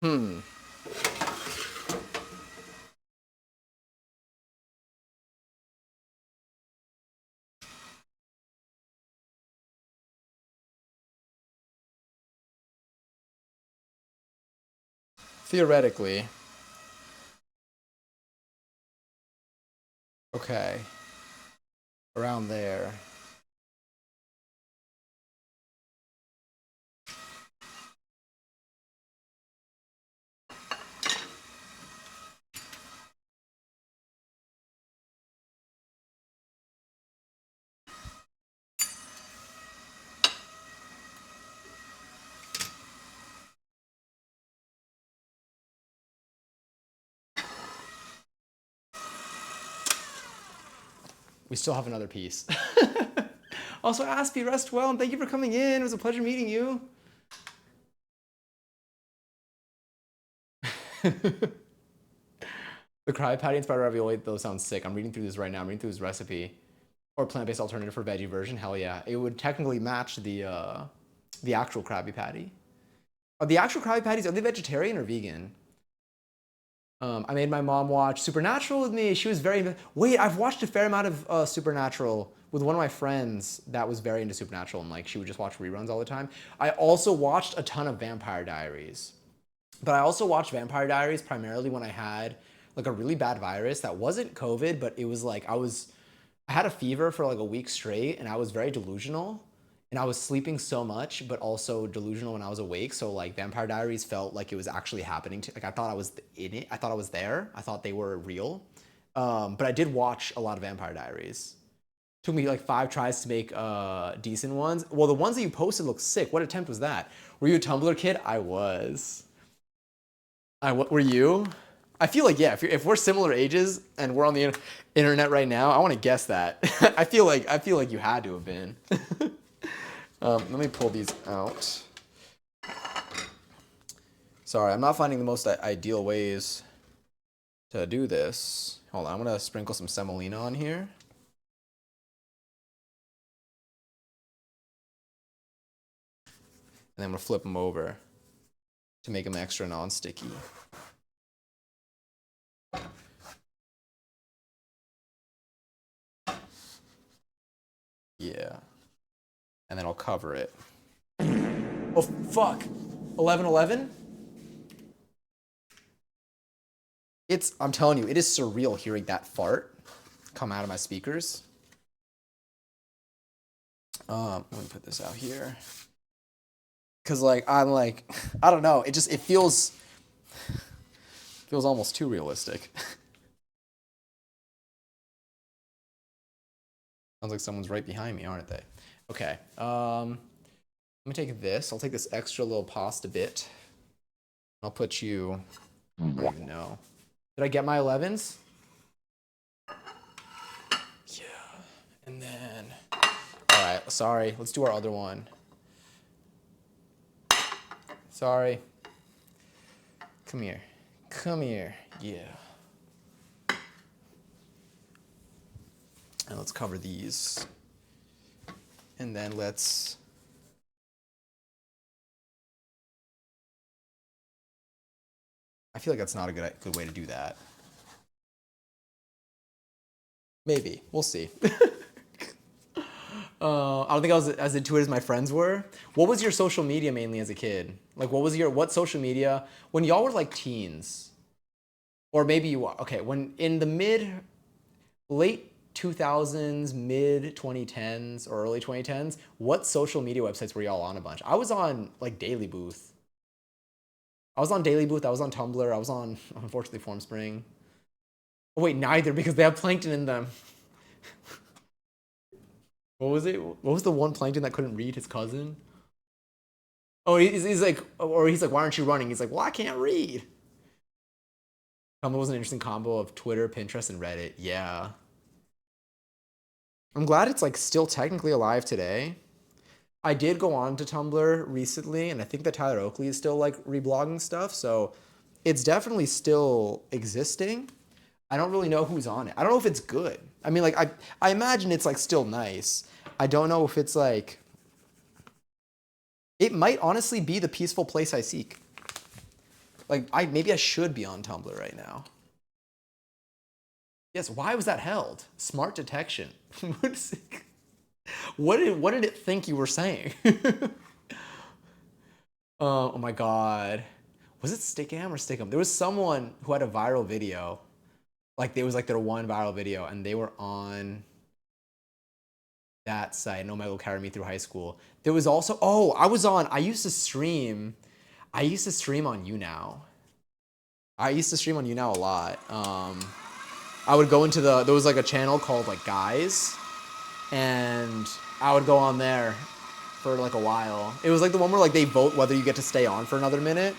Hmm. Theoretically. Okay. Around there. We still have another piece. Also, Aspie, rest well, and thank you for coming in. It was a pleasure meeting you. The Krabby Patty inspired ravioli, those sound sick. I'm reading through this right now. I'm reading through his recipe. Or plant-based alternative for veggie version. Hell yeah. It would technically match the actual Krabby Patty. Are the actual Krabby Patties, are they vegetarian or vegan? I made my mom watch Supernatural with me. She was very... Wait, I've watched a fair amount of Supernatural with one of my friends that was very into Supernatural, and like she would just watch reruns all the time. I also watched a ton of Vampire Diaries. But I also watched Vampire Diaries primarily when I had like a really bad virus that wasn't COVID, but it was like I had a fever for like a week straight, and I was very delusional. And I was sleeping so much, but also delusional when I was awake. So like Vampire Diaries felt like it was actually happening to, like I thought I was in it. I thought I was there. I thought they were real. But I did watch a lot of Vampire Diaries. Took me like 5 tries to make decent ones. Well, the ones that you posted look sick. What attempt was that? Were you a Tumblr kid? I was. Were you? I feel like, yeah, if we're similar ages and we're on the internet right now, I want to guess that. I feel like you had to have been. Let me pull these out. Sorry, I'm not finding the most ideal ways to do this. Hold on, I'm gonna sprinkle some semolina on here. And then I'm gonna flip them over to make them extra non-sticky. Yeah. And then I'll cover it. Oh, fuck. 11:11? I'm telling you, it is surreal hearing that fart come out of my speakers. Let me put this out here. Cause like, I don't know. It feels almost too realistic. Sounds like someone's right behind me, aren't they? Okay. Let me take this. I'll take this extra little pasta bit. I'll put you. I don't even know. Did I get my 11s? Yeah. And then. All right. Sorry. Let's do our other one. Sorry. Come here. Come here. Yeah. And let's cover these. And then let's. I feel like that's not a good way to do that. Maybe. We'll see. I don't think I was as into it as my friends were. What was your social media mainly as a kid? Like, what social media when y'all were like teens, or maybe you were okay when in the late 2000s, mid 2010s, or early 2010s? What social media websites were y'all on a bunch? I was on like Daily Booth. I was on Daily Booth. I was on Tumblr. I was on unfortunately Formspring. Oh wait, neither because they have plankton in them. What was it? What was the one plankton that couldn't read his cousin? Oh, he's like, or he's like, why aren't you running? He's like, well, I can't read. Tumblr was an interesting combo of Twitter, Pinterest, and Reddit. Yeah. I'm glad it's like still technically alive today. I did go on to Tumblr recently, and I think that Tyler Oakley is still like reblogging stuff, so it's definitely still existing. I don't really know who's on it. I don't know if it's good. I mean, like I imagine it's like still nice. I don't know if it's like it might honestly be the peaceful place I seek. Like maybe I should be on Tumblr right now. Yes, why was that held? Smart detection. What did it think you were saying? Oh my god. Was it Stickam or Stickum? There was someone who had a viral video. Like it was like their one viral video, and they were on that site. No, my will carry me through high school. There was also I used to stream on YouNow. I used to stream on YouNow a lot. I would go into there was like a channel called like Guys, and I would go on there for like a while. It was like the one where like they vote whether you get to stay on for another minute.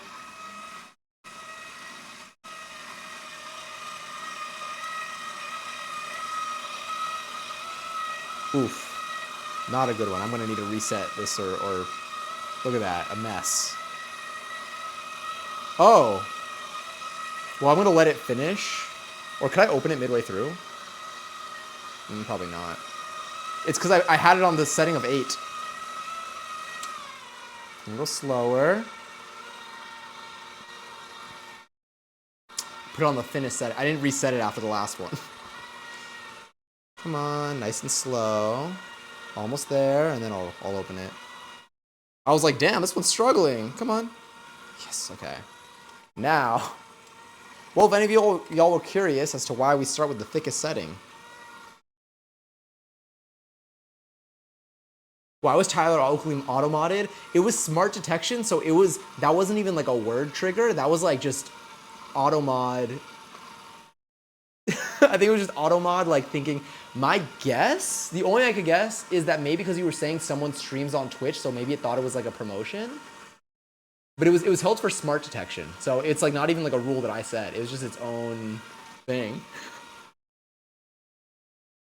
Oof. Not a good one. I'm gonna need to reset this or look at that, a mess. Oh. Well, I'm gonna let it finish. Or could I open it midway through? Probably not. It's because I had it on the setting of 8. A little slower. Put it on the finish set. I didn't reset it after the last one. Come on, nice and slow. Almost there, and then I'll open it. I was like, damn, this one's struggling. Come on. Yes, okay. Now, well, if any of y'all were curious as to why we start with the thickest setting. Why was Tyler Oakley auto-modded? It was smart detection, so that wasn't even like a word trigger. That was like just auto-mod. I think it was just auto-mod, like thinking, my guess, the only I could guess is that maybe because you were saying someone streams on Twitch, so maybe it thought it was like a promotion. But it was held for smart detection. So it's like not even like a rule that I said. It was just its own thing.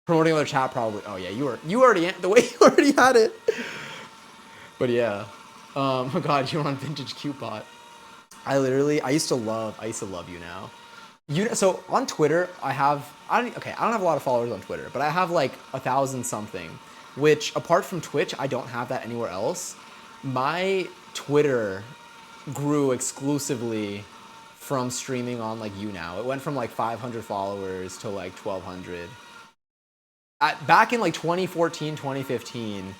Promoting other chat probably. Oh yeah, you already the way you already had it. But yeah. Oh god, you're on vintage Qbot. I used to love you now. So on Twitter, I don't have a lot of followers on Twitter, but I have like 1,000 something, which apart from Twitch, I don't have that anywhere else. My Twitter grew exclusively from streaming on like YouNow. It went from like 500 followers to like 1,200. Back in like 2014, 2015,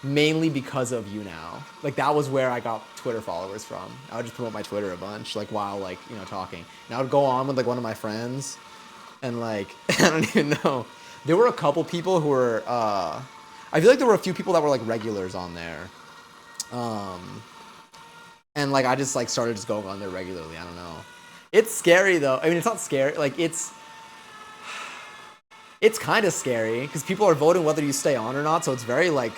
mainly because of YouNow. Like that was where I got Twitter followers from. I would just promote my Twitter a bunch, like while like, talking. And I would go on with like one of my friends and like, I don't even know. There were a couple people who were, I feel like there were a few people that were like regulars on there. And like I just like started just going on there regularly. I don't know. It's scary though. I mean, it's not scary. Like it's kind of scary because people are voting whether you stay on or not. So it's very like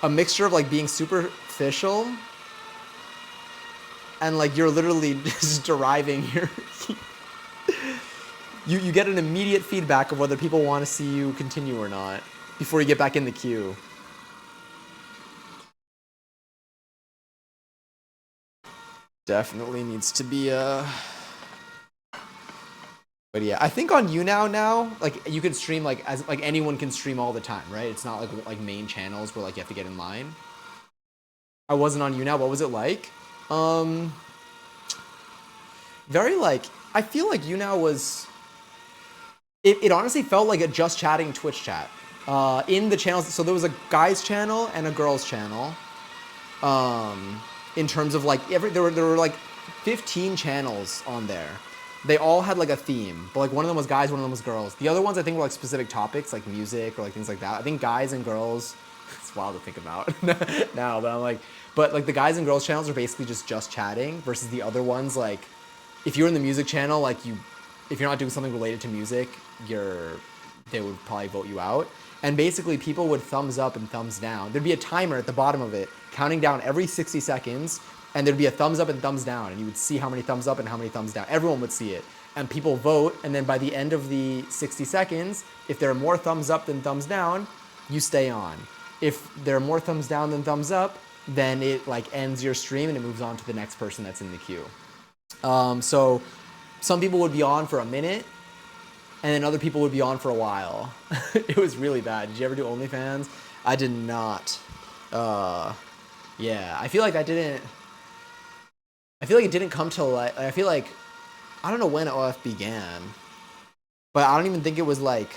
a mixture of like being superficial and like you're literally just deriving your. You get an immediate feedback of whether people want to see you continue or not before you get back in the queue. Definitely needs to be But yeah, I think on YouNow now, like you can stream like as like anyone can stream all the time, right? It's not like main channels where like you have to get in line. I wasn't on YouNow. What was it like? Very like I feel like YouNow was. It honestly felt like a just chatting Twitch chat. In the channels, so there was a guys channel and a girls channel. In terms of like there were like 15 channels on there. They all had like a theme, but like one of them was guys, one of them was girls. The other ones I think were like specific topics, like music or like things like that. I think guys and girls. It's wild to think about now, but I'm like, but like the guys and girls channels are basically just chatting versus the other ones like, if you're in the music channel, like if you're not doing something related to music, they would probably vote you out. And basically people would thumbs up and thumbs down. There'd be a timer at the bottom of it, counting down every 60 seconds, and there'd be a thumbs up and thumbs down, and you would see how many thumbs up and how many thumbs down. Everyone would see it. And people vote, and then by the end of the 60 seconds, if there are more thumbs up than thumbs down, you stay on. If there are more thumbs down than thumbs up, then it like ends your stream and it moves on to the next person that's in the queue. So some people would be on for a minute, and then other people would be on for a while. It was really bad. Did you ever do OnlyFans? I did not. Yeah, I feel like it didn't come till like, I feel like, I don't know when OF began, but I don't even think it was like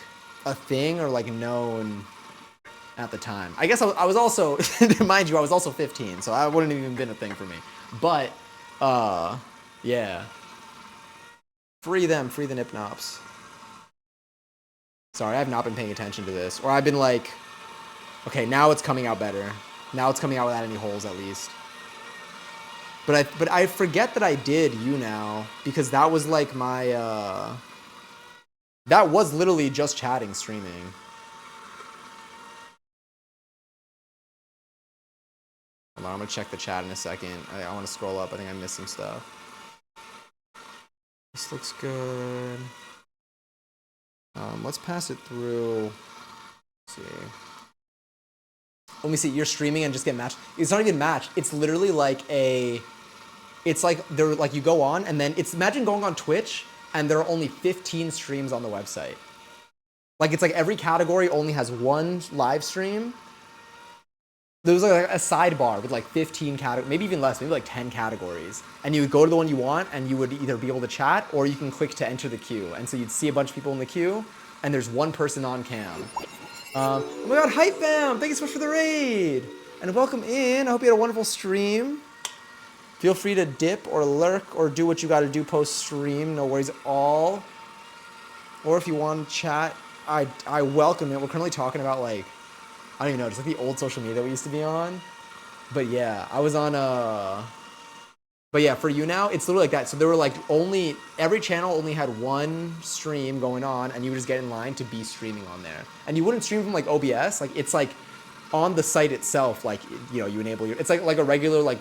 a thing or like known at the time. I guess I was also, mind you, I was also 15, so I wouldn't have even been a thing for me. But, yeah. Free the Nipnops. Sorry, I have not been paying attention to this. Or I've been like, okay, now it's coming out better. Now it's coming out without any holes at least. But I forget that I did You Now, because that was like my, that was literally just chatting streaming. Hold on, I'm gonna check the chat in a second. I want to scroll up. I think I missed some stuff. This looks good. Let's pass it through. Let's see. Let me see. You're streaming and just get matched. It's not even matched. It's literally like it's like they're like you go on and then imagine going on Twitch and there are only 15 streams on the website. Like it's like every category only has one live stream. There was like a sidebar with like 15 categories, maybe even less, maybe like 10 categories. And you would go to the one you want and you would either be able to chat or you can click to enter the queue. And so you'd see a bunch of people in the queue and there's one person on cam. Oh my god, Hype Bam! Thank you so much for the raid! And welcome in. I hope you had a wonderful stream. Feel free to dip or lurk or do what you gotta do post-stream. No worries at all. Or if you want to chat, I welcome it. We're currently talking about like, I don't even know, just like the old social media we used to be on. But yeah, I was on but yeah, for You Now, it's literally like that. So there were like every channel only had one stream going on and you would just get in line to be streaming on there. And you wouldn't stream from like OBS, like it's like on the site itself, like, you know, you enable it's like a regular like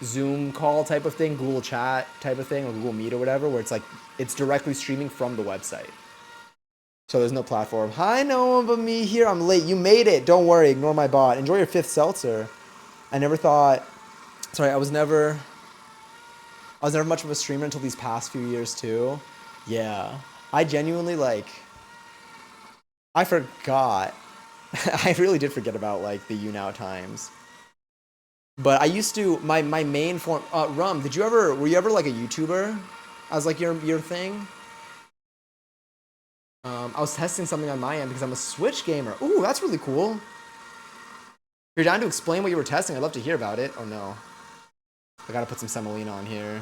Zoom call type of thing, Google Chat type of thing, or Google Meet or whatever, where it's like, it's directly streaming from the website. So there's no platform. Hi, no one but me here. I'm late. You made it. Don't worry. Ignore my bot. Enjoy your 5th seltzer. I was never much of a streamer until these past few years too. Yeah. I genuinely I forgot. I really did forget about like the You Now times. But I used to, my main form, Rum, were you ever like a YouTuber as like your thing? I was testing something on my end because I'm a Switch gamer. Ooh, that's really cool. If you're down to explain what you were testing, I'd love to hear about it. Oh no. I gotta put some semolina on here.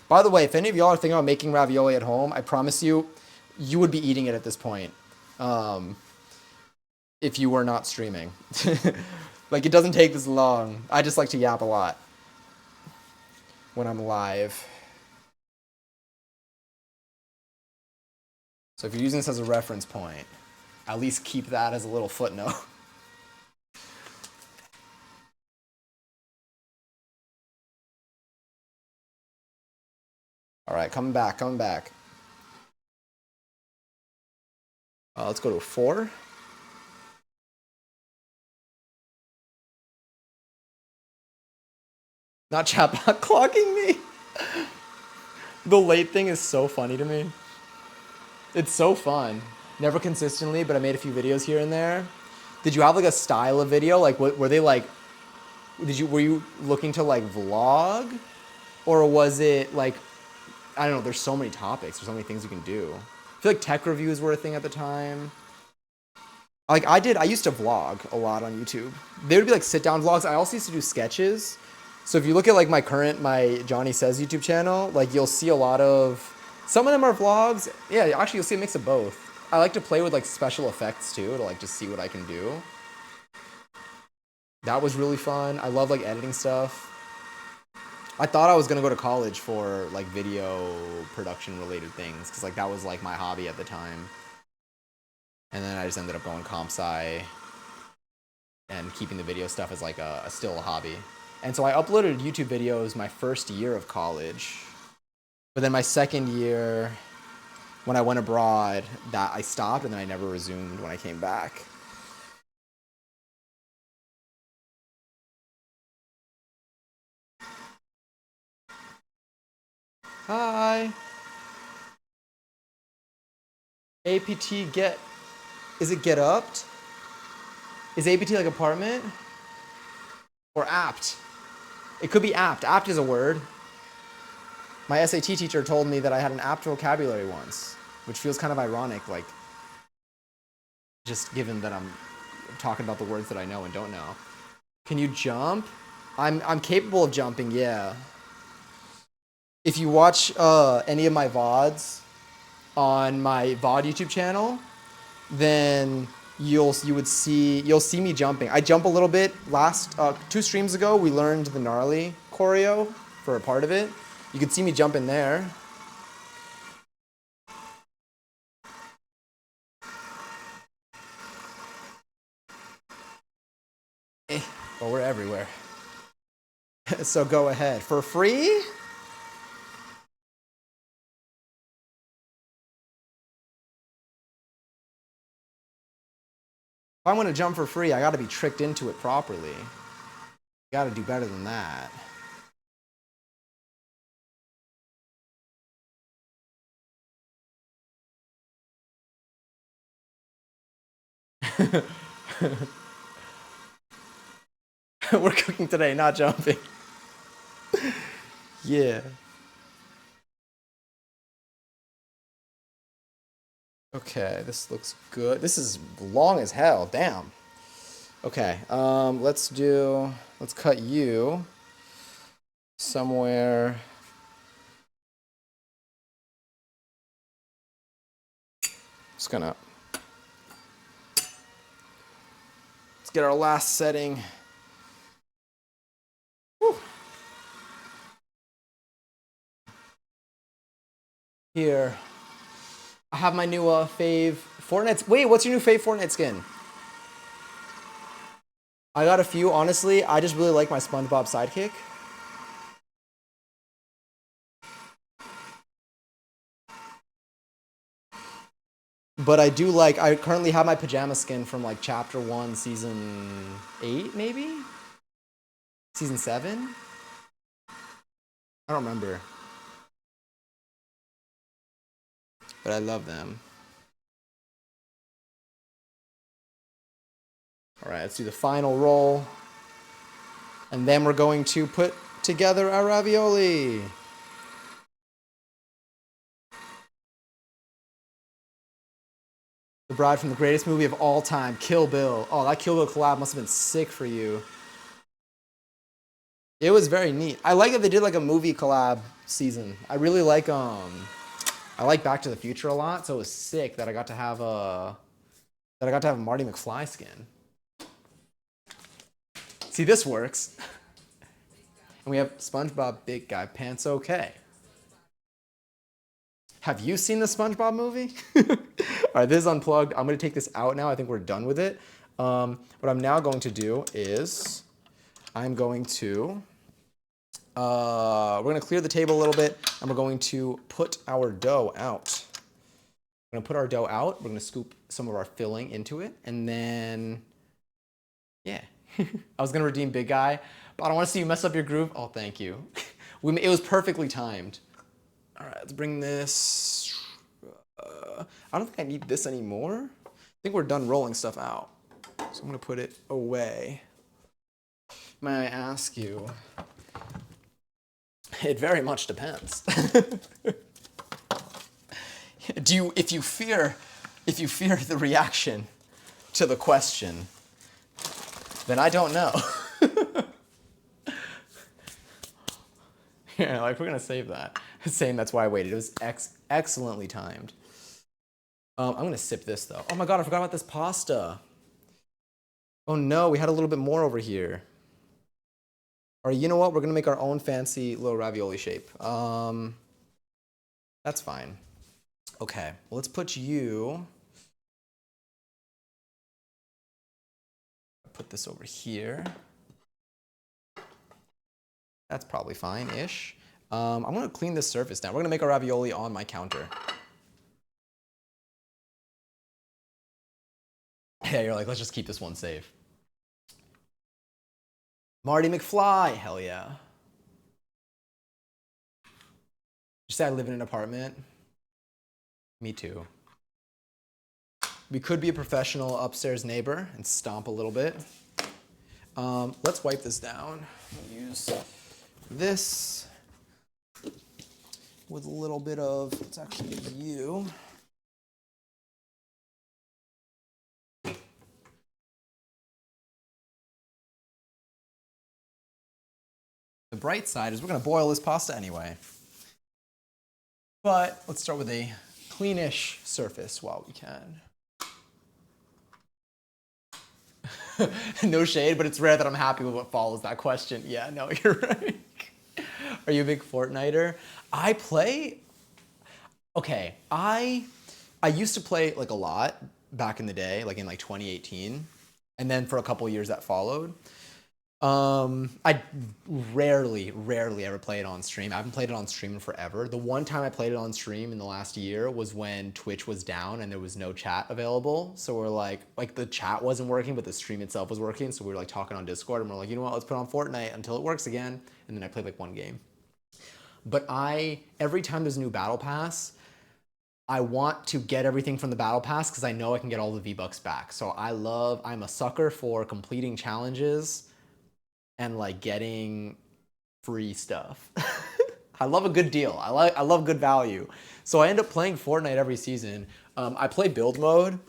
By the way, if any of y'all are thinking about making ravioli at home, I promise you, you would be eating it at this point. If you were not streaming. Like, it doesn't take this long. I just like to yap a lot when I'm live. So if you're using this as a reference point, at least keep that as a little footnote. All right, coming back. Let's go to 4. Not chatbot clocking me. The late thing is so funny to me. It's so fun. Never consistently, but I made a few videos here and there. Did you have like a style of video? Like, what were they like? Were you looking to like vlog, or was it like, I don't know? There's so many topics. There's so many things you can do. I feel like tech reviews were a thing at the time. Like I used to vlog a lot on YouTube. They would be like sit down vlogs. I also used to do sketches. So if you look at like my Johnny Says YouTube channel, like you'll see a lot of, some of them are vlogs. Yeah, actually you'll see a mix of both. I like to play with like special effects too, to like just see what I can do. That was really fun. I love like editing stuff. I thought I was gonna go to college for like video production related things, because like that was like my hobby at the time. And then I just ended up going comp sci and keeping the video stuff as like still a hobby. And so I uploaded YouTube videos my first year of college. But then my second year, when I went abroad, that I stopped, and then I never resumed when I came back. Hi. APT get, is it get upped? Is APT like apartment? Or apt? It could be apt. Apt is a word. My SAT teacher told me that I had an apt vocabulary once, which feels kind of ironic, like, just given that I'm talking about the words that I know and don't know. Can you jump? I'm capable of jumping, yeah. If you watch any of my VODs on my VOD YouTube channel, then you'll see me jumping. I jump a little bit. Last 2 streams ago, we learned the gnarly choreo for a part of it. You could see me jump in there. Well, we're everywhere. So go ahead. For free? If I want to jump for free, I got to be tricked into it properly. Got to do better than that. We're cooking today, not jumping. Yeah. Okay, this looks good. This is long as hell, damn. Okay, let's cut you somewhere. Just gonna, let's get our last setting. Whew. Here, I have my new fave Fortnite. Wait, what's your new fave Fortnite skin? I got a few, honestly. I just really like my SpongeBob sidekick. But I do like, I currently have my pajama skin from like chapter 1, season 8, maybe? Season 7? I don't remember. But I love them. All right, let's do the final roll. And then we're going to put together our ravioli. The bride from the greatest movie of all time, Kill Bill. Oh, that Kill Bill collab must have been sick for you. It was very neat. I like that they did like a movie collab season. I really like I like Back to the Future a lot, so it was sick that I got to have a Marty McFly skin. See, this works. And we have SpongeBob Big Guy Pants Okay. Have you seen the SpongeBob movie? All right, this is unplugged. I'm going to take this out now. I think we're done with it. What I'm now going to do is I'm going to, we're going to clear the table a little bit, and we're going to put our dough out. We're going to put our dough out. We're going to scoop some of our filling into it, and then, yeah. I was going to redeem Big Guy, but I don't want to see you mess up your groove. Oh, thank you. It was perfectly timed. All right, let's bring this I don't think I need this anymore. I think we're done rolling stuff out. So I'm gonna put it away. May I ask you? It very much depends. If you fear the reaction to the question, then I don't know. Yeah, like we're gonna save that. Saying that's why I waited. It was excellently timed. I'm gonna sip this though. Oh my god, I forgot about this pasta. Oh no, we had a little bit more over here. Or you know what? We're gonna make our own fancy little ravioli shape. That's fine. Okay, well, let's put you. Put this over here. That's probably fine-ish. I'm gonna clean this surface down. We're gonna make our ravioli on my counter. Yeah, you're like, let's just keep this one safe. Marty McFly, hell yeah. You say I live in an apartment? Me too. We could be a professional upstairs neighbor and stomp a little bit. Let's wipe this down. We'll use this with a little bit of, let's actually use you. The bright side is we're gonna boil this pasta anyway. But let's start with a cleanish surface while we can. No shade, but it's rare that I'm happy with what follows that question. Yeah, no, you're right. Are you a big Fortniter? I play. Okay, I used to play like a lot back in the day, like in like 2018, and then for a couple years that followed. I rarely ever play it on stream. I haven't played it on stream in forever. The one time I played it on stream in the last year was when Twitch was down and there was no chat available. So we're like the chat wasn't working, but the stream itself was working. So we were like talking on Discord and we're like, you know what, let's put on Fortnite until it works again. And then I played like one game. But every time there's a new battle pass, I want to get everything from the battle pass because I know I can get all the V-Bucks back. So I'm a sucker for completing challenges and like getting free stuff. I love a good deal. I love good value. So I end up playing Fortnite every season. I play build mode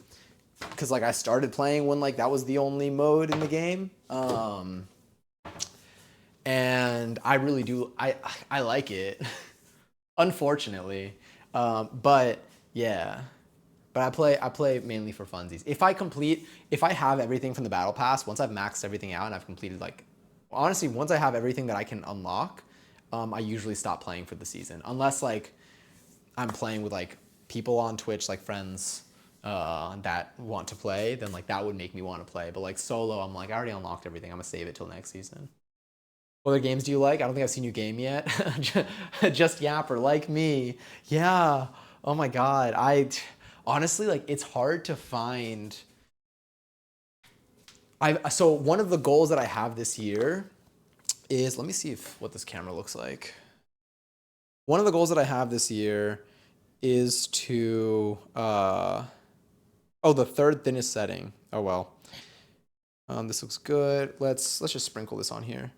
because like I started playing when like that was the only mode in the game. And I really do. I like it. Unfortunately, but yeah. But I play mainly for funsies. If I have everything from the battle pass, once I've maxed everything out and I've completed like. Honestly, once I have everything that I can unlock, I usually stop playing for the season. Unless like I'm playing with like people on Twitch, like friends that want to play, then like that would make me want to play. But like solo, I'm like, I already unlocked everything. I'm gonna save it till next season. What other games do you like? I don't think I've seen you game yet. Just Yapper, like me. Yeah. Oh my God. Honestly, like it's hard to find. So one of the goals that I have this year is, let me see what this camera looks like. One of the goals that I have this year is to, the third thinnest setting. Oh well. This looks good. Let's just sprinkle this on here.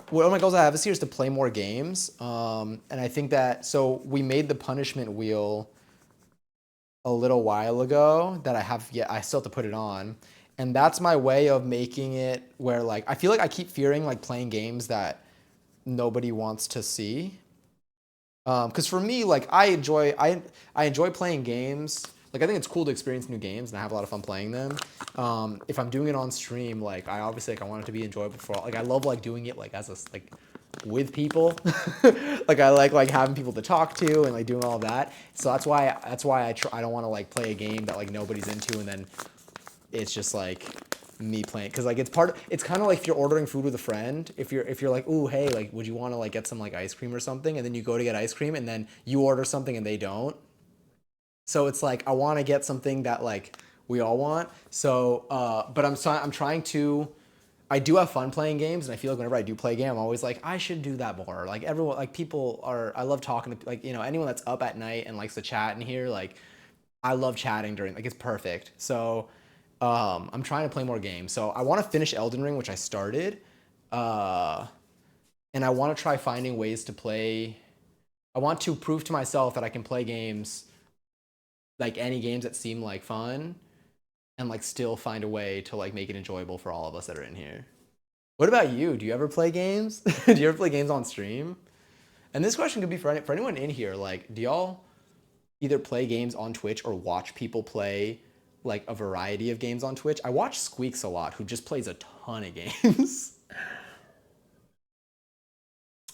One of my goals I have this year is to play more games. And I think that, so we made the punishment wheel a little while ago that I still have to put it on. And that's my way of making it where like, I feel like I keep fearing like playing games that nobody wants to see. Cause for me, like I enjoy playing games. Like I think it's cool to experience new games and I have a lot of fun playing them. If I'm doing it on stream, like I obviously like I want it to be enjoyable for all. Like I love like doing it like with people. Like I like having people to talk to and like doing all of that. So that's why I don't want to like play a game that like nobody's into and then it's just like me playing, because like it's kind of like if you're ordering food with a friend, if you're like, ooh, hey, like would you want to like get some like ice cream or something, and then you go to get ice cream and then you order something and they don't. So it's like I want to get something that like we all want. So but I'm trying to. I do have fun playing games, and I feel like whenever I do play a game, I'm always like, I should do that more. Like everyone, like people are. I love talking to like anyone that's up at night and likes to chat in here, like. I love chatting during, like, it's perfect. So I'm trying to play more games. So I want to finish Elden Ring, which I started. And I want to try finding ways to play. I want to prove to myself that I can play games, like any games that seem like fun, and like still find a way to like make it enjoyable for all of us that are in here. What about you? Do you ever play games? Do you ever play games on stream? And this question could be for anyone in here. Like, do y'all either play games on Twitch or watch people play like a variety of games on Twitch? I watch Squeaks a lot, who just plays a ton of games.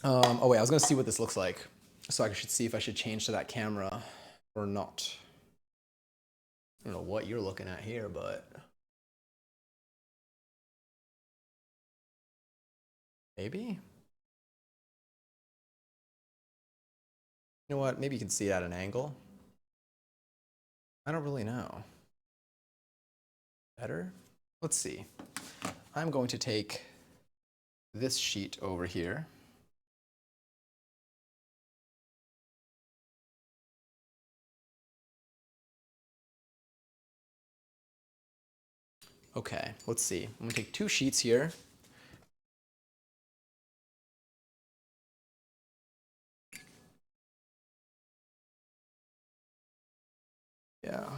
Oh wait, I was gonna see what this looks like, so I should see if I should change to that camera or not. I don't know what you're looking at here, but maybe. You know what? Maybe you can see it at an angle. I don't really know. Better? Let's see. I'm going to take this sheet over here. Okay, let's see. I'm gonna take 2 sheets here. Yeah.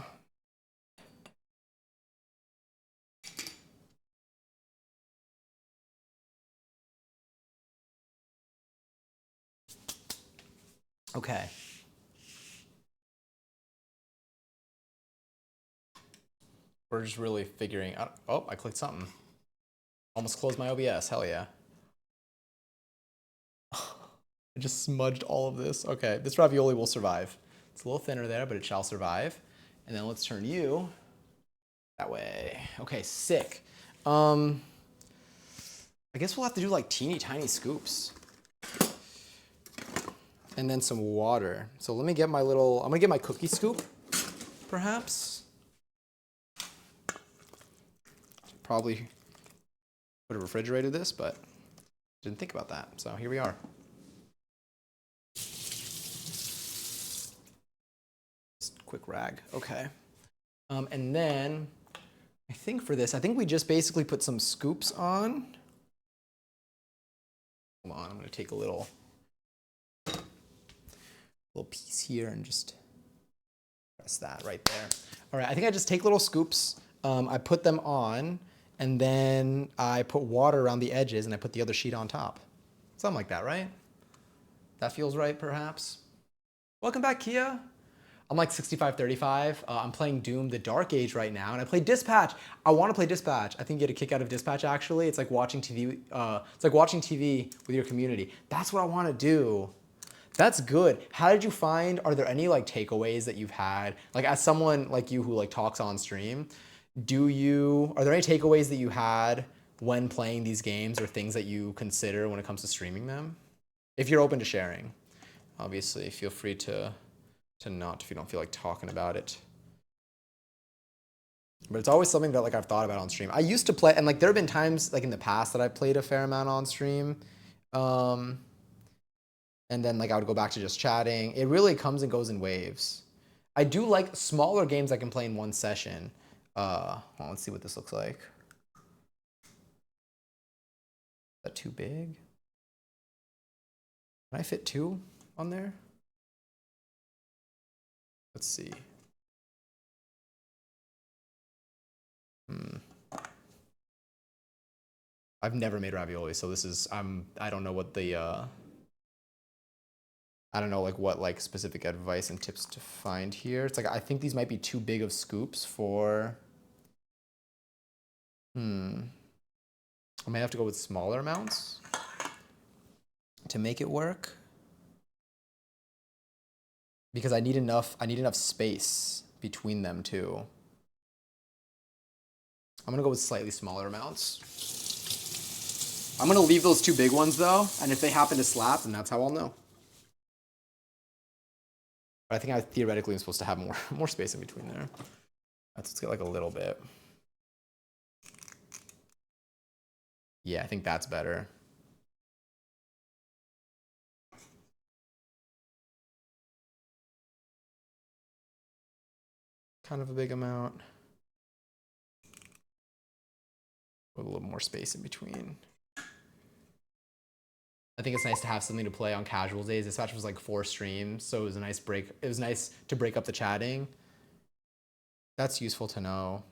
Okay. We're just really figuring out. Oh, I clicked something. Almost closed my OBS. Hell yeah. I just smudged all of this. Okay, this ravioli will survive. It's a little thinner there, but it shall survive. And then let's turn you that way. Okay, sick. I guess we'll have to do like teeny tiny scoops. And then some water. So let me get my little, I'm gonna get my cookie scoop, perhaps. Probably would have refrigerated this, but didn't think about that. So here we are. Just quick rag, okay. And then I think for this, I think we just basically put some scoops on. Hold on, I'm gonna take a little piece here and just press that right there. All right, I think I just take little scoops, I put them on, and then I put water around the edges and I put the other sheet on top. Something like that, right? That feels right, perhaps? Welcome back, Kia. I'm like 65-35. I'm playing Doom the Dark Age right now, and I play Dispatch. I want to play Dispatch. I think you get a kick out of Dispatch, actually. It's like watching TV. It's like watching TV with your community. That's what I want to do. That's good. How did you find, are there any like takeaways that you've had? Like as someone like you who like talks on stream, are there any takeaways that you had when playing these games or things that you consider when it comes to streaming them? If you're open to sharing, obviously feel free to not if you don't feel like talking about it. But it's always something that like I've thought about on stream. I used to play, and like there have been times like in the past that I played a fair amount on stream. And then like I would go back to just chatting. It really comes and goes in waves. I do like smaller games I can play in one session. Well, let's see what this looks like. Is that too big? Can I fit 2 on there? Let's see. I've never made ravioli, so this is I don't know what the I don't know like what like specific advice and tips to find here. It's like I think these might be too big of scoops for I may have to go with smaller amounts to make it work. Because I need enough space between them too. I'm gonna go with slightly smaller amounts. I'm gonna leave those 2 big ones though, and if they happen to slap, then that's how I'll know. But I think I theoretically am supposed to have more space in between there. Let's get like a little bit. Yeah, I think that's better. kind of a big amount. With a little more space in between. I think it's nice to have something to play on casual days. This match was like 4 streams, so it was a nice break. It was nice to break up the chatting. That's useful to know.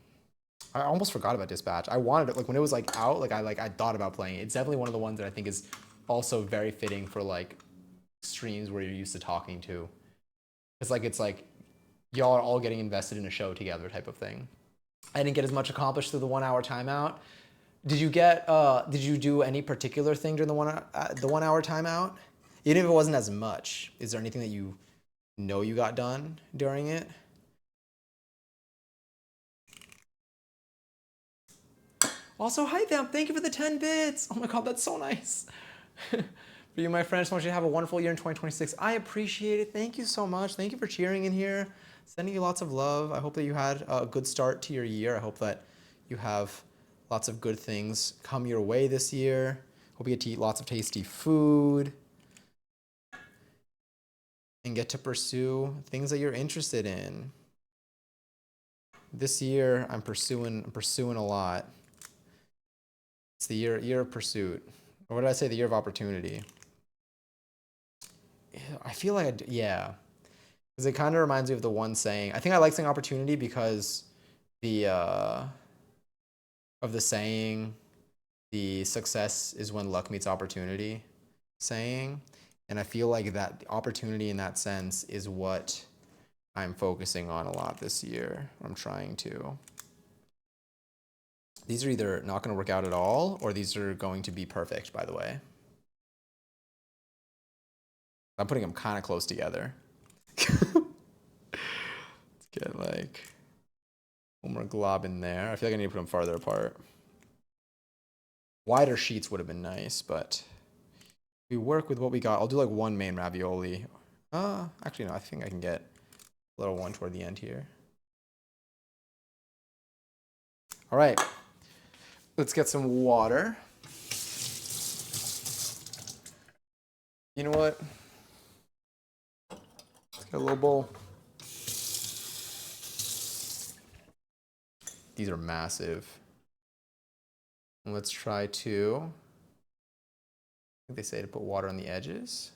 I almost forgot about Dispatch. I wanted it, like when it was like out, I thought about playing it. It's definitely one of the ones that I think is also very fitting for like streams where you're used to talking to. It's like y'all are all getting invested in a show together type of thing. I didn't get as much accomplished through the 1 hour timeout. Did you do any particular thing during the 1 hour timeout? Even if it wasn't as much, is there anything that you know you got done during it? Also, hi Vamp, thank you for the 10 bits. Oh my god, that's so nice. For you, my friend, I just want you to have a wonderful year in 2026. I appreciate it. Thank you so much. Thank you for cheering in here. Sending you lots of love. I hope that you had a good start to your year. I hope that you have lots of good things come your way this year. Hope you get to eat lots of tasty food and get to pursue things that you're interested in. This year, I'm pursuing a lot. It's the year of pursuit. Or what did I say? The year of opportunity. I feel like, yeah. Because it kind of reminds me of the one saying. I think I like saying opportunity because of the saying, the success is when luck meets opportunity saying. And I feel like that opportunity in that sense is what I'm focusing on a lot this year. I'm trying to. These are either not going to work out at all, or these are going to be perfect, by the way. I'm putting them kind of close together. Let's get like one more glob in there. I feel like I need to put them farther apart. Wider sheets would have been nice, but we work with what we got. I'll do like one main ravioli. Actually, no, I think I can get a little one toward the end here. All right, let's get some water. You know what? Let's get a little bowl. These are massive. And let's try to, I think they say to put water on the edges.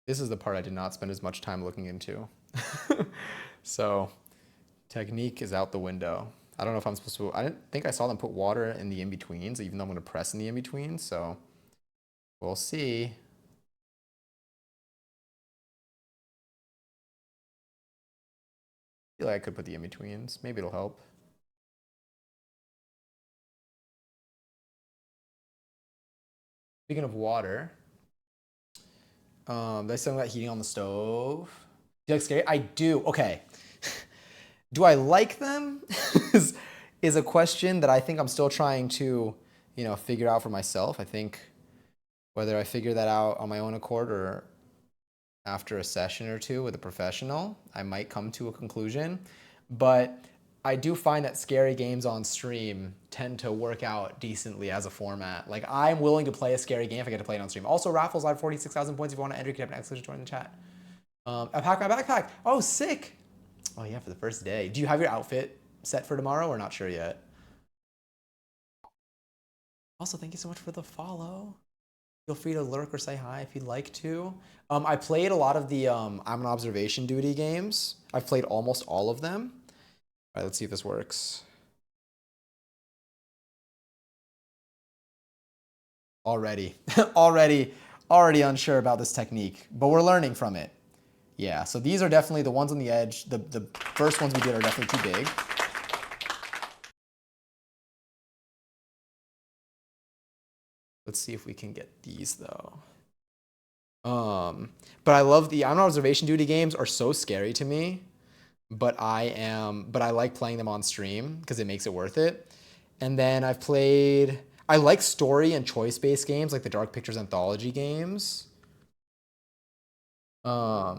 This is the part I did not spend as much time looking into. So technique is out the window. I don't know if I'm supposed to, I didn't think I saw them put water in the in-betweens, even though I'm gonna press in the in-between, so we'll see. I feel like I could put the in-betweens. Maybe it'll help. Speaking of water, there's something about heating on the stove. Do you like scary? I do. Okay. Do I like them? is a question that I think I'm still trying to, figure out for myself. I think whether I figure that out on my own accord or after a session or two with a professional, I might come to a conclusion. But I do find that scary games on stream tend to work out decently as a format. Like, I'm willing to play a scary game if I get to play it on stream. Also, Raffles live 46,000 points. If you want to enter, you can have an exclusive join in the chat. I packed my backpack. Oh, sick. Oh, yeah, for the first day. Do you have your outfit set for tomorrow or not sure yet? Also, thank you so much for the follow. Feel free to lurk or say hi if you'd like to. I played a lot of the I'm on observation duty games. I've played almost all of them. All right, let's see if this works. Already unsure about this technique, but we're learning from it. Yeah, so these are definitely the ones on the edge. The first ones we did are definitely too big. Let's see if we can get these though. But I love the I'm on observation duty games are so scary to me. But I like playing them on stream because it makes it worth it. And then I like story and choice-based games like the Dark Pictures Anthology games. Oh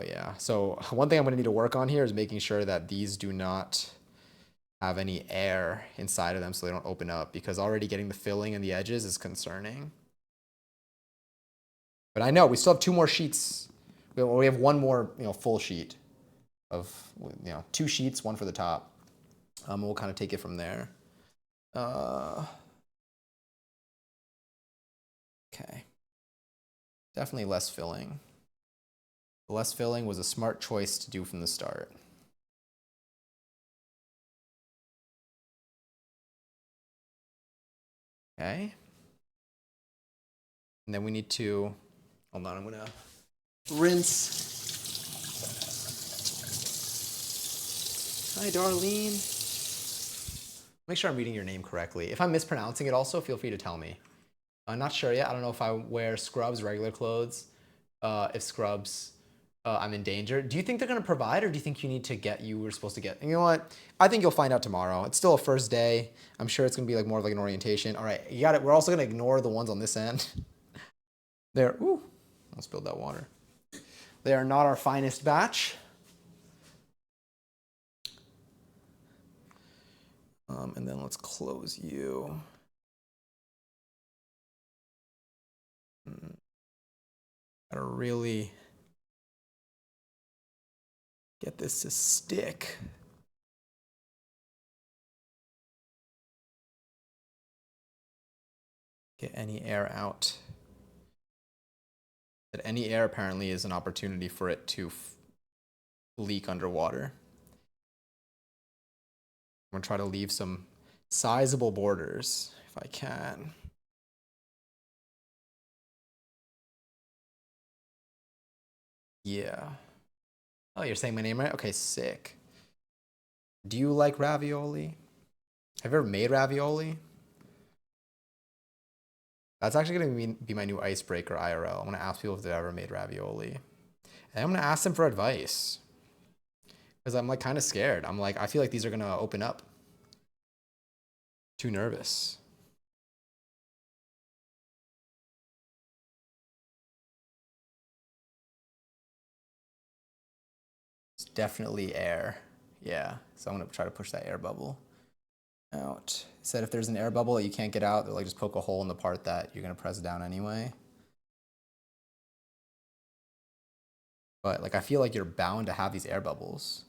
yeah, so one thing I'm gonna need to work on here is making sure that these do not have any air inside of them so they don't open up, because already getting the filling and the edges is concerning. But I know we still have 2 more sheets. We have 1 more, full sheet of, 2 sheets, 1 for the top. We'll kind of take it from there. Okay. Definitely less filling. The less filling was a smart choice to do from the start. Okay. And then we need to, hold on, I'm gonna rinse. Hi, Darlene. Make sure I'm reading your name correctly. If I'm mispronouncing it also, feel free to tell me. I'm not sure yet. I don't know if I wear scrubs, regular clothes. If scrubs, I'm in danger. Do you think they're gonna provide, or do you think you were supposed to get? You know what? I think you'll find out tomorrow. It's still a first day. I'm sure it's gonna be like more of like an orientation. All right, you got it. We're also gonna ignore the ones on this end. Ooh, I spilled that water. They are not our finest batch. And then let's close you. Gotta really get this to stick. Get any air out. That any air apparently is an opportunity for it to leak underwater. I'm gonna try to leave some sizable borders if I can. Yeah. Oh, you're saying my name right? Okay, sick. Do you like ravioli? Have you ever made ravioli? That's actually gonna be my new icebreaker IRL. I'm gonna ask people if they've ever made ravioli. And I'm gonna ask them for advice. Because I'm like kind of scared. I feel like these are gonna open up. Too nervous. It's definitely air. Yeah, so I'm gonna try to push that air bubble out. It said if there's an air bubble that you can't get out, they'll like just poke a hole in the part that you're gonna press down anyway. But like I feel like you're bound to have these air bubbles.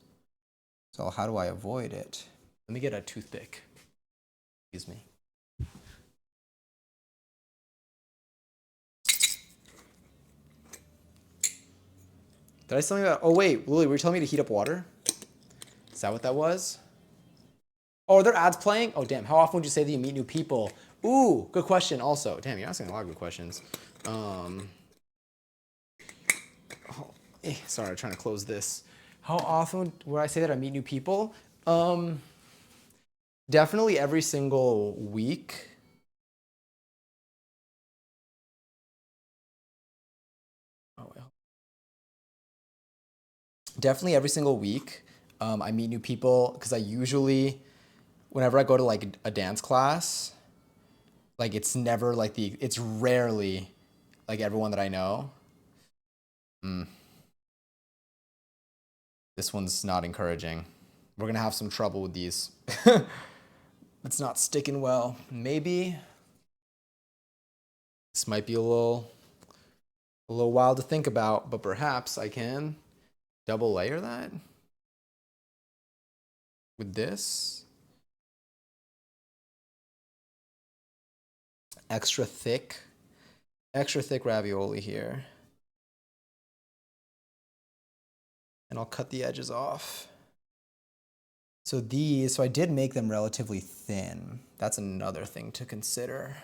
So how do I avoid it? Let me get a toothpick. Excuse me. Did I say something about, oh wait, Lily, were you telling me to heat up water? Is that what that was? Oh, are there ads playing? Oh damn, how often would you say that you meet new people? Ooh, good question also. Damn, you're asking a lot of good questions. Sorry, I'm trying to close this. How often would I say that I meet new people? Definitely every single week. Oh, well. Definitely every single week. I meet new people because I usually, whenever I go to like a dance class, like it's never like it's rarely like everyone that I know. This one's not encouraging. We're gonna have some trouble with these. It's not sticking well. Maybe this might be a little wild to think about, but perhaps I can double layer that with this. Extra thick ravioli here. And I'll cut the edges off. So I did make them relatively thin. That's another thing to consider.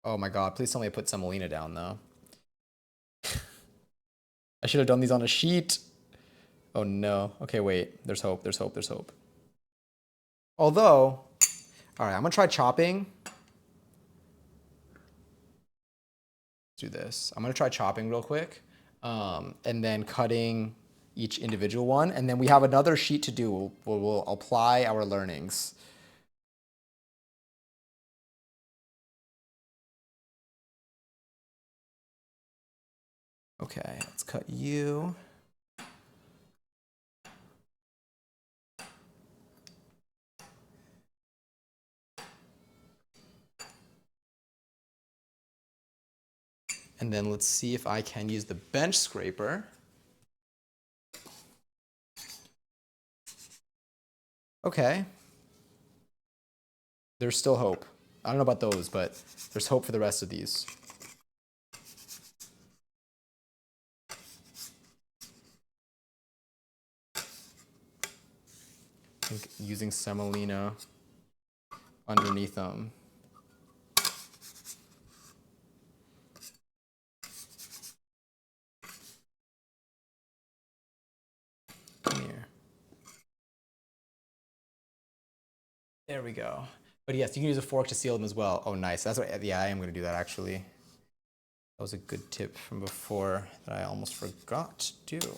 Oh my God, please tell me I put semolina down though. I should have done these on a sheet. Oh no. Okay, wait. There's hope. Although, all right, I'm gonna try chopping. Let's do this. I'm gonna try chopping real quick, and then cutting each individual one, and then we have another sheet to do. We'll apply our learnings. Okay, let's cut you. And then let's see if I can use the bench scraper. Okay. There's still hope. I don't know about those, but there's hope for the rest of these. I think using semolina underneath them. Come here. There we go. But yes, you can use a fork to seal them as well. Oh, nice. That's what. Yeah, I am going to do that actually. That was a good tip from before that I almost forgot to do.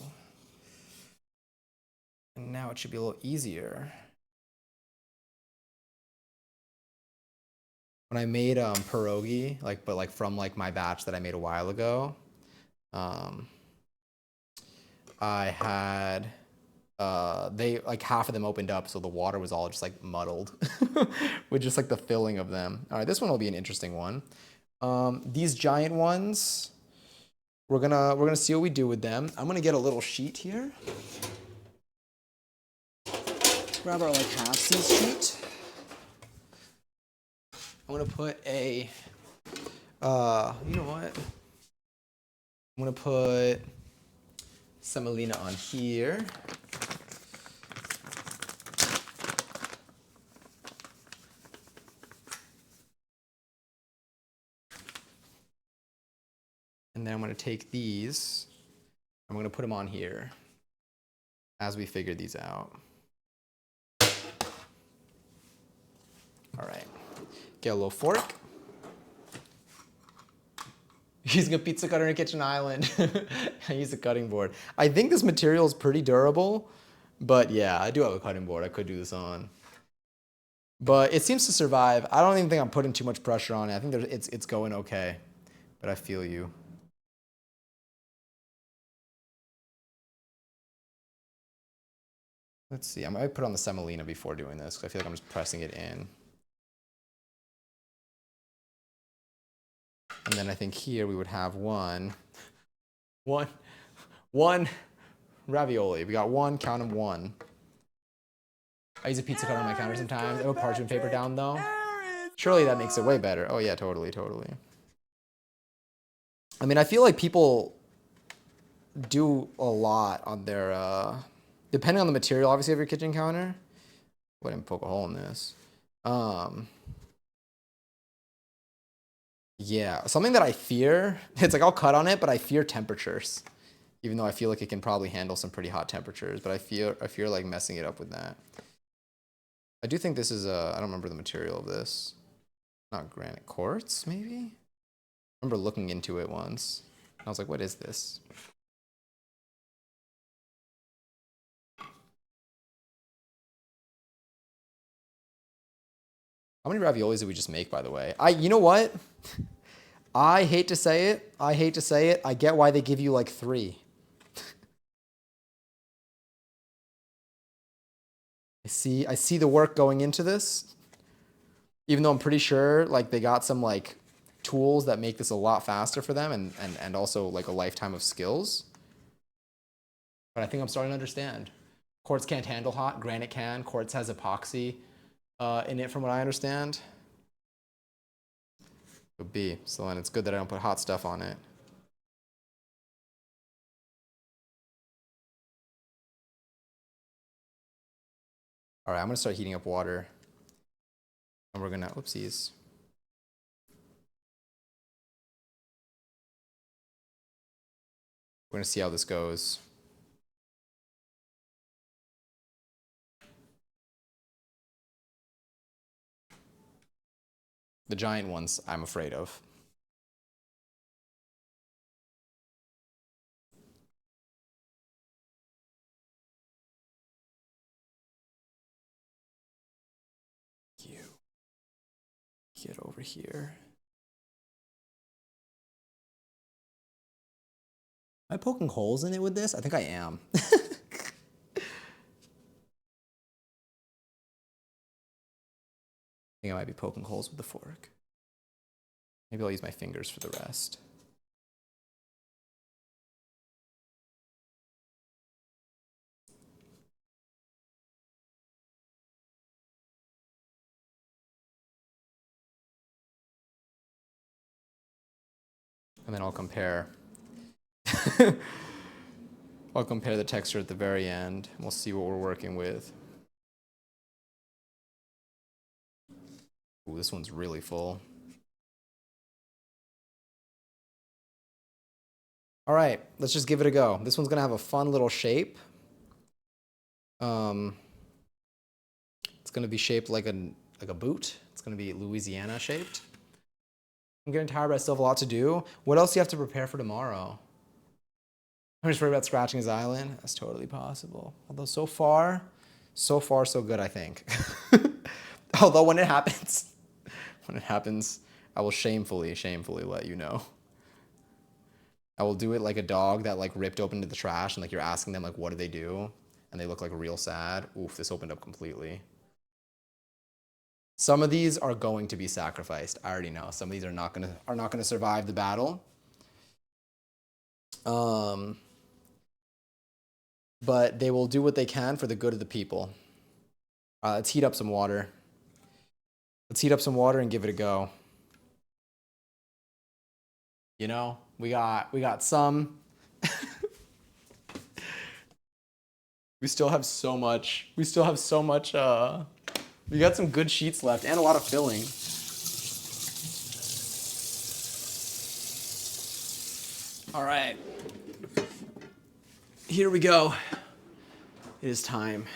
And now it should be a little easier. When I made pierogi, but from my batch that I made a while ago, I had they half of them opened up, so the water was all just muddled with just the filling of them. All right, this one will be an interesting one. These giant ones, we're gonna see what we do with them. I'm gonna get a little sheet here. Grab our half-seas sheet. I'm gonna put a, you know what? I'm gonna put semolina on here. And then I'm gonna take these, I'm gonna put them on here as we figure these out. All right, get a little fork. Using a pizza cutter in a kitchen island. I use a cutting board. I think this material is pretty durable, but yeah, I do have a cutting board I could do this on. But it seems to survive. I don't even think I'm putting too much pressure on it. I think it's going okay, but I feel you. Let's see, I might put on the semolina before doing this because I feel like I'm just pressing it in. And then I think here we would have one ravioli. We got one, count them, one. I use a pizza cutter on my counter sometimes. I put parchment paper down though. Surely that makes it way better. Oh yeah, totally. I mean, I feel like people do a lot on their, depending on the material, obviously, of your kitchen counter. Go ahead and poke a hole in this. Yeah, something that I fear, it's I'll cut on it, but I fear temperatures. Even though I feel like it can probably handle some pretty hot temperatures, but I fear messing it up with that. I do think this is I don't remember the material of this. Not granite, quartz, maybe? I remember looking into it once. I was like, what is this? How many raviolis did we just make, by the way? You know what? I hate to say it. I get why they give you 3. I see the work going into this. Even though I'm pretty sure they got some tools that make this a lot faster for them and also a lifetime of skills. But I think I'm starting to understand. Quartz can't handle hot, granite can. Quartz has epoxy in it from what I understand. Could be. So then it's good that I don't put hot stuff on it. All right, I'm gonna start heating up water. And we're gonna, oopsies. We're gonna see how this goes. The giant ones I'm afraid of. You get over here. Am I poking holes in it with this? I think I am. I think I might be poking holes with the fork. Maybe I'll use my fingers for the rest. And then I'll compare. I'll compare the texture at the very end, and we'll see what we're working with. Ooh, this one's really full. All right, let's just give it a go. This one's gonna have a fun little shape. It's gonna be shaped like a boot. It's gonna be Louisiana shaped. I'm getting tired, but I still have a lot to do. What else do you have to prepare for tomorrow? I'm just worried about scratching his island. That's totally possible. Although so far, so good, I think. Although when it happens, I will shamefully let you know. I will do it like a dog that like ripped open to the trash and like you're asking them like, what do they do? And they look like real sad. Oof, this opened up completely. Some of these are going to be sacrificed. I already know. Some of these are not gonna survive the battle. But they will do what they can for the good of the people. Let's heat up some water. Let's heat up some water and give it a go. You know, we got some. We still have so much. We got some good sheets left and a lot of filling. All right. Here we go. It is time.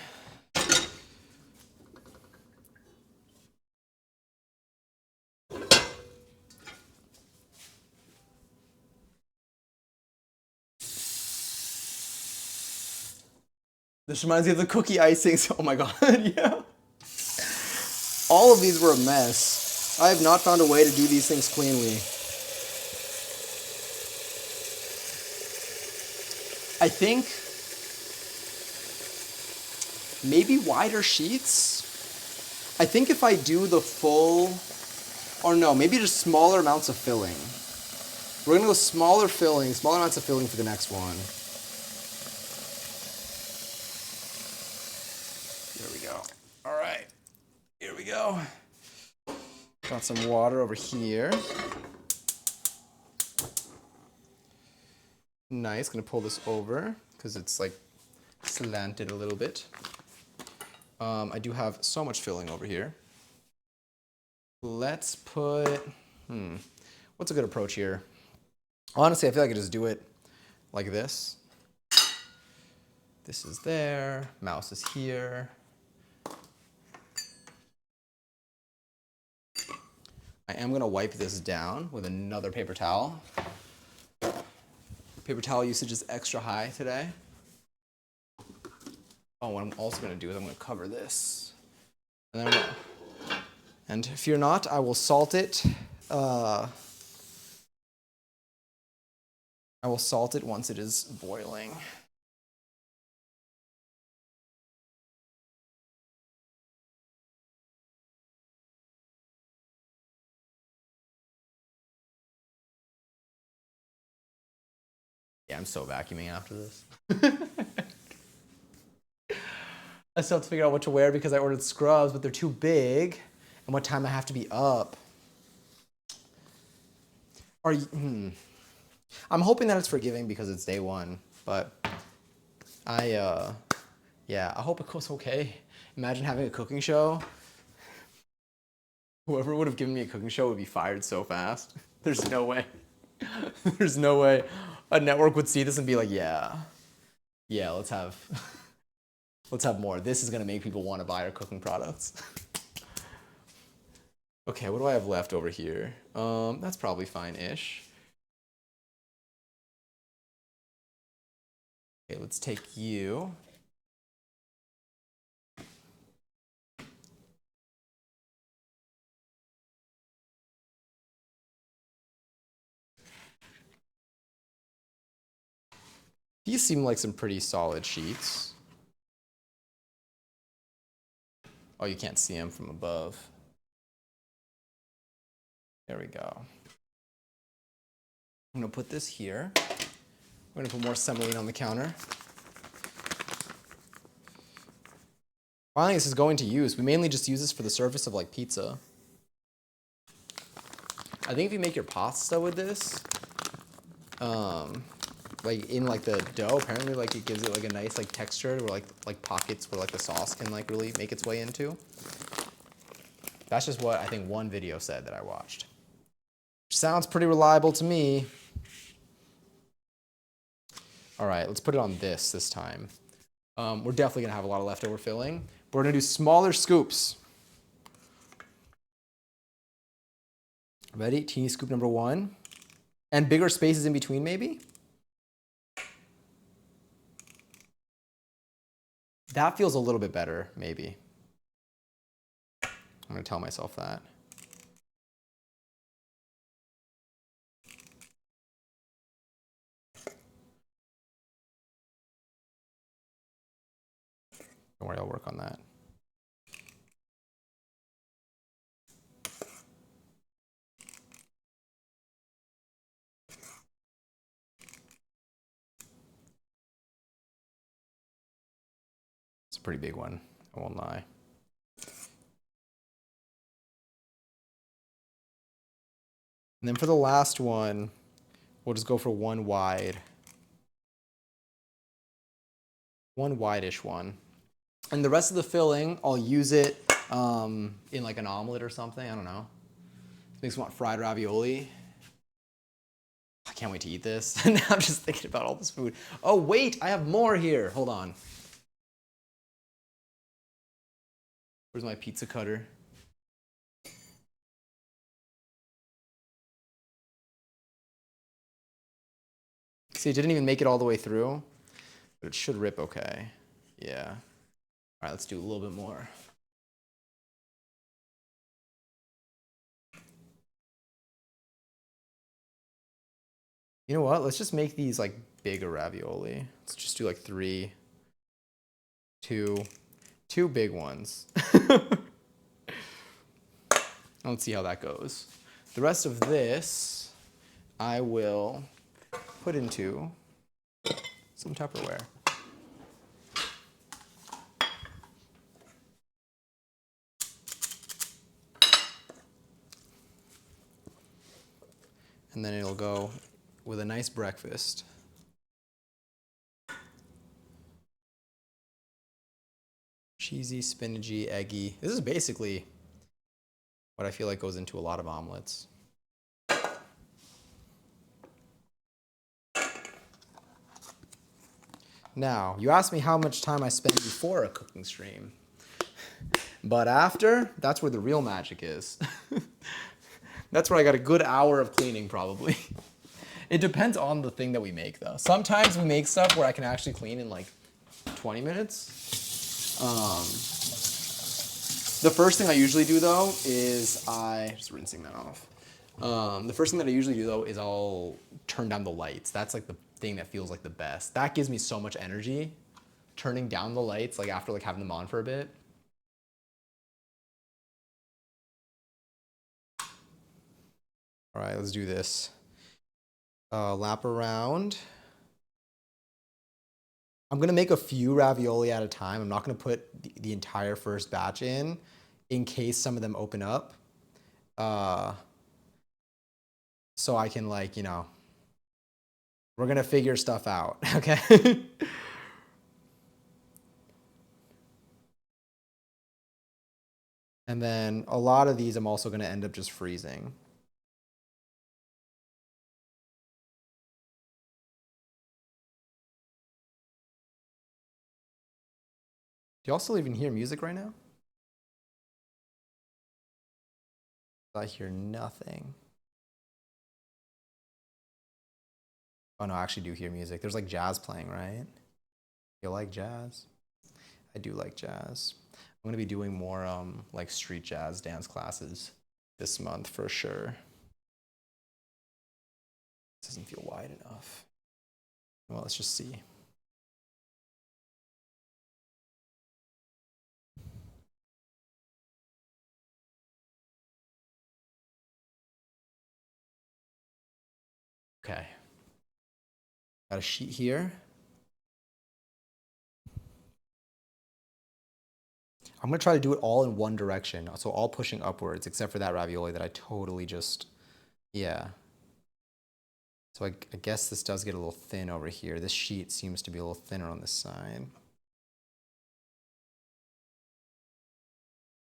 This reminds me of the cookie icings. Oh my god, yeah. All of these were a mess. I have not found a way to do these things cleanly. I think maybe wider sheets. I think if I do the full, or no, maybe just smaller amounts of filling. We're gonna go smaller amounts of filling for the next one. There we go. All right, here we go. Got some water over here. Nice, gonna pull this over because it's like slanted a little bit. I do have so much filling over here. Let's put, what's a good approach here? Honestly, I feel like I just do it like this. This is there, mouse is here. I am gonna wipe this down with another paper towel. Paper towel usage is extra high today. Oh, what I'm also gonna do is I'm gonna cover this. And fear not, I will salt it. I will salt it once it is boiling. Yeah, I'm so vacuuming after this. I still have to figure out what to wear because I ordered scrubs, but they're too big, and what time I have to be up. I'm hoping that it's forgiving because it's day one, but I hope it goes okay. Imagine having a cooking show. Whoever would have given me a cooking show would be fired so fast. There's no way. There's no way a network would see this and be like, yeah, let's have more. This is gonna make people want to buy our cooking products. Okay, what do I have left over here? That's probably fine-ish. Okay, let's take you. These seem like some pretty solid sheets. Oh, you can't see them from above. There we go. I'm gonna put this here. We're gonna put more semolina on the counter. Finally, this is going to use. We mainly just use this for the surface of like pizza. I think if you make your pasta with this, like in like the dough. Apparently, like it gives it like a nice like texture where like pockets where like the sauce can like really make its way into. That's just what I think one video said that I watched. Sounds pretty reliable to me. All right, let's put it on this time. We're definitely gonna have a lot of leftover filling. But we're gonna do smaller scoops. Ready? Teeny scoop number 1. And bigger spaces in between, maybe? That feels a little bit better, maybe. I'm gonna tell myself that. Don't worry, I'll work on that. It's a pretty big one, I won't lie. And then for the last one, we'll just go for one wide. One wide-ish one. And the rest of the filling, I'll use it in like an omelet or something, I don't know. This makes me want fried ravioli. I can't wait to eat this. Now I'm just thinking about all this food. Oh wait, I have more here. Hold on. Where's my pizza cutter? See, it didn't even make it all the way through, but it should rip okay. Yeah. All right, let's do a little bit more. You know what? Let's just make these like bigger ravioli. Let's just do like 3, 2 big ones. Let's see how that goes. The rest of this, I will put into some Tupperware. And then it'll go with a nice breakfast. Cheesy, spinachy, eggy. This is basically what I feel like goes into a lot of omelets. Now, you asked me how much time I spend before a cooking stream. But after, that's where the real magic is. That's where I got a good hour of cleaning, probably. It depends on the thing that we make, though. Sometimes we make stuff where I can actually clean in like 20 minutes. The first thing I usually do, though, is just rinsing that off. The first thing that I usually do, though, is I'll turn down the lights. That's like the thing that feels like the best. That gives me so much energy. Turning down the lights, like after like having them on for a bit. All right, let's do this. Lap around. I'm gonna make a few ravioli at a time. I'm not gonna put the entire first batch in case some of them open up. So I can like, you know, we're gonna figure stuff out, okay? And then a lot of these I'm also gonna end up just freezing. Do y'all still even hear music right now? I hear nothing. Oh no, I actually do hear music. There's like jazz playing, right? You like jazz? I do like jazz. I'm gonna be doing more like street jazz dance classes this month for sure. This doesn't feel wide enough. Well, let's just see. Okay. Got a sheet here. I'm gonna try to do it all in one direction, so all pushing upwards, except for that ravioli that I totally just, yeah. So I guess this does get a little thin over here. This sheet seems to be a little thinner on this side.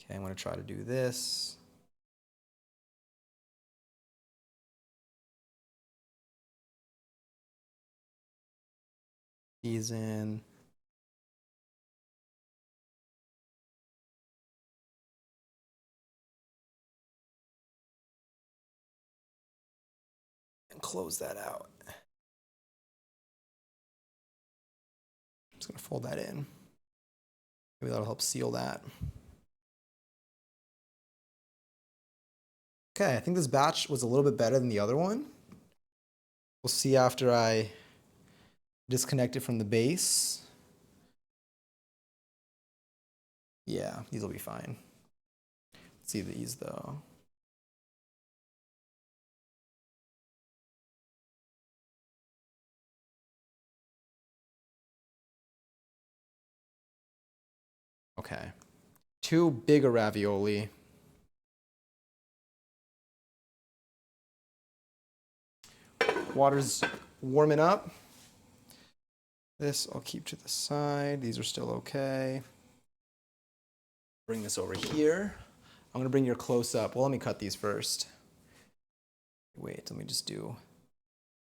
Okay, I'm going to try to do this. These in. And close that out. I'm just going to fold that in. Maybe that'll help seal that. Okay, I think this batch was a little bit better than the other one. We'll see after I disconnect it from the base. Yeah, these will be fine. Let's see these though. Okay, 2 bigger ravioli. Water's warming up. This I'll keep to the side. These are still okay. Bring this over here. I'm gonna bring your close up. Well, let me cut these first. Wait, let me just do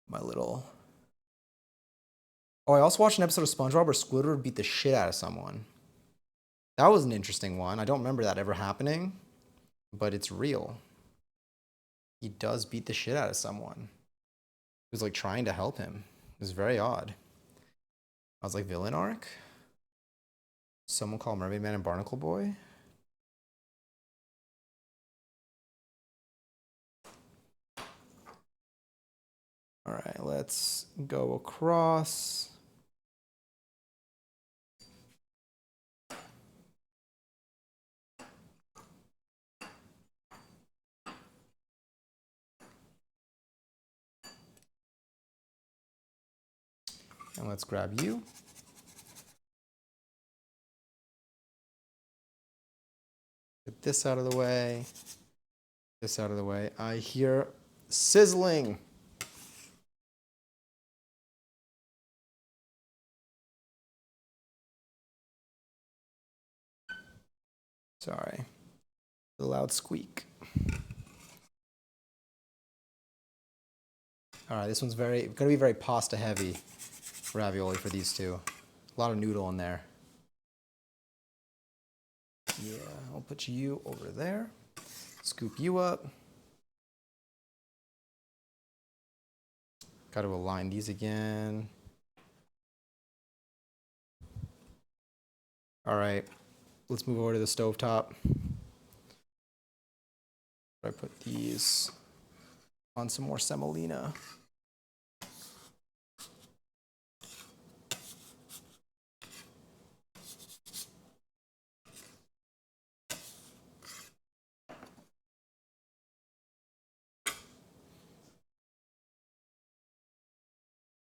my little. Oh, I also watched an episode of SpongeBob where Squidward beat the shit out of someone. That was an interesting one. I don't remember that ever happening, but it's real. He does beat the shit out of someone. He was like trying to help him. It was very odd. I was like, villain arc? Someone called Mermaid Man and Barnacle Boy? All right, let's go across. And let's grab you. Get this out of the way. This out of the way. I hear sizzling. Sorry. The loud squeak. All right, this one's gonna be very pasta heavy ravioli for these two. A lot of noodle in there. Yeah, I'll put you over there. Scoop you up. Got to align these again. All right, let's move over to the stovetop. I put these on some more semolina.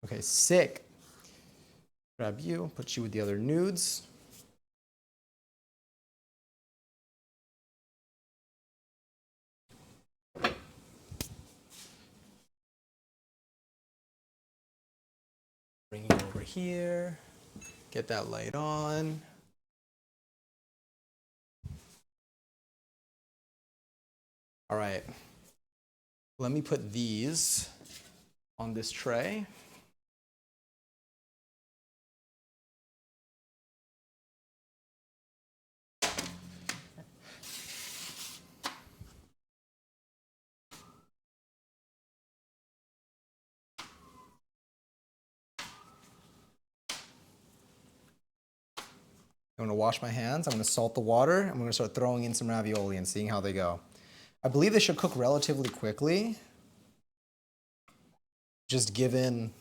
Okay, sick. Grab you, put you with the other nudes. Bring you over here. Get that light on. All right. Let me put these on this tray. I'm gonna wash my hands, I'm gonna salt the water, I'm gonna start throwing in some ravioli and seeing how they go. I believe they should cook relatively quickly, just given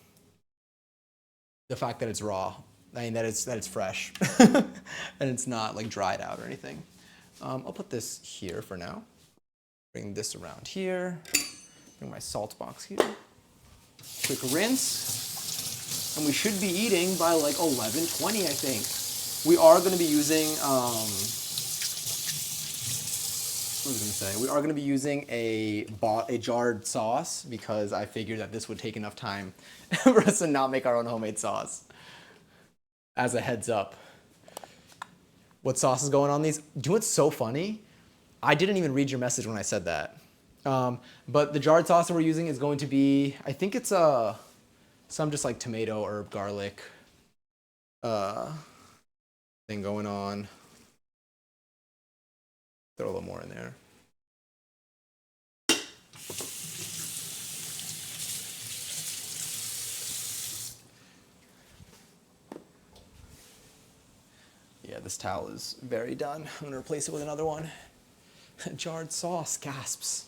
the fact that it's raw. I mean, that it's fresh, and it's not like dried out or anything. I'll put this here for now. Bring this around here. Bring my salt box here. Quick rinse. And we should be eating by like 11:20, I think. We are going to be using, let was I gonna say? We are gonna be using a jarred sauce because I figured that this would take enough time for us to not make our own homemade sauce. As a heads up. What sauce is going on these? Do you know what's so funny? I didn't even read your message when I said that. But the jarred sauce that we're using is going to be, I think it's some just like tomato, herb, garlic thing going on. Throw a little more in there. Yeah, this towel is very done. I'm gonna replace it with another one. Jarred sauce, gasps.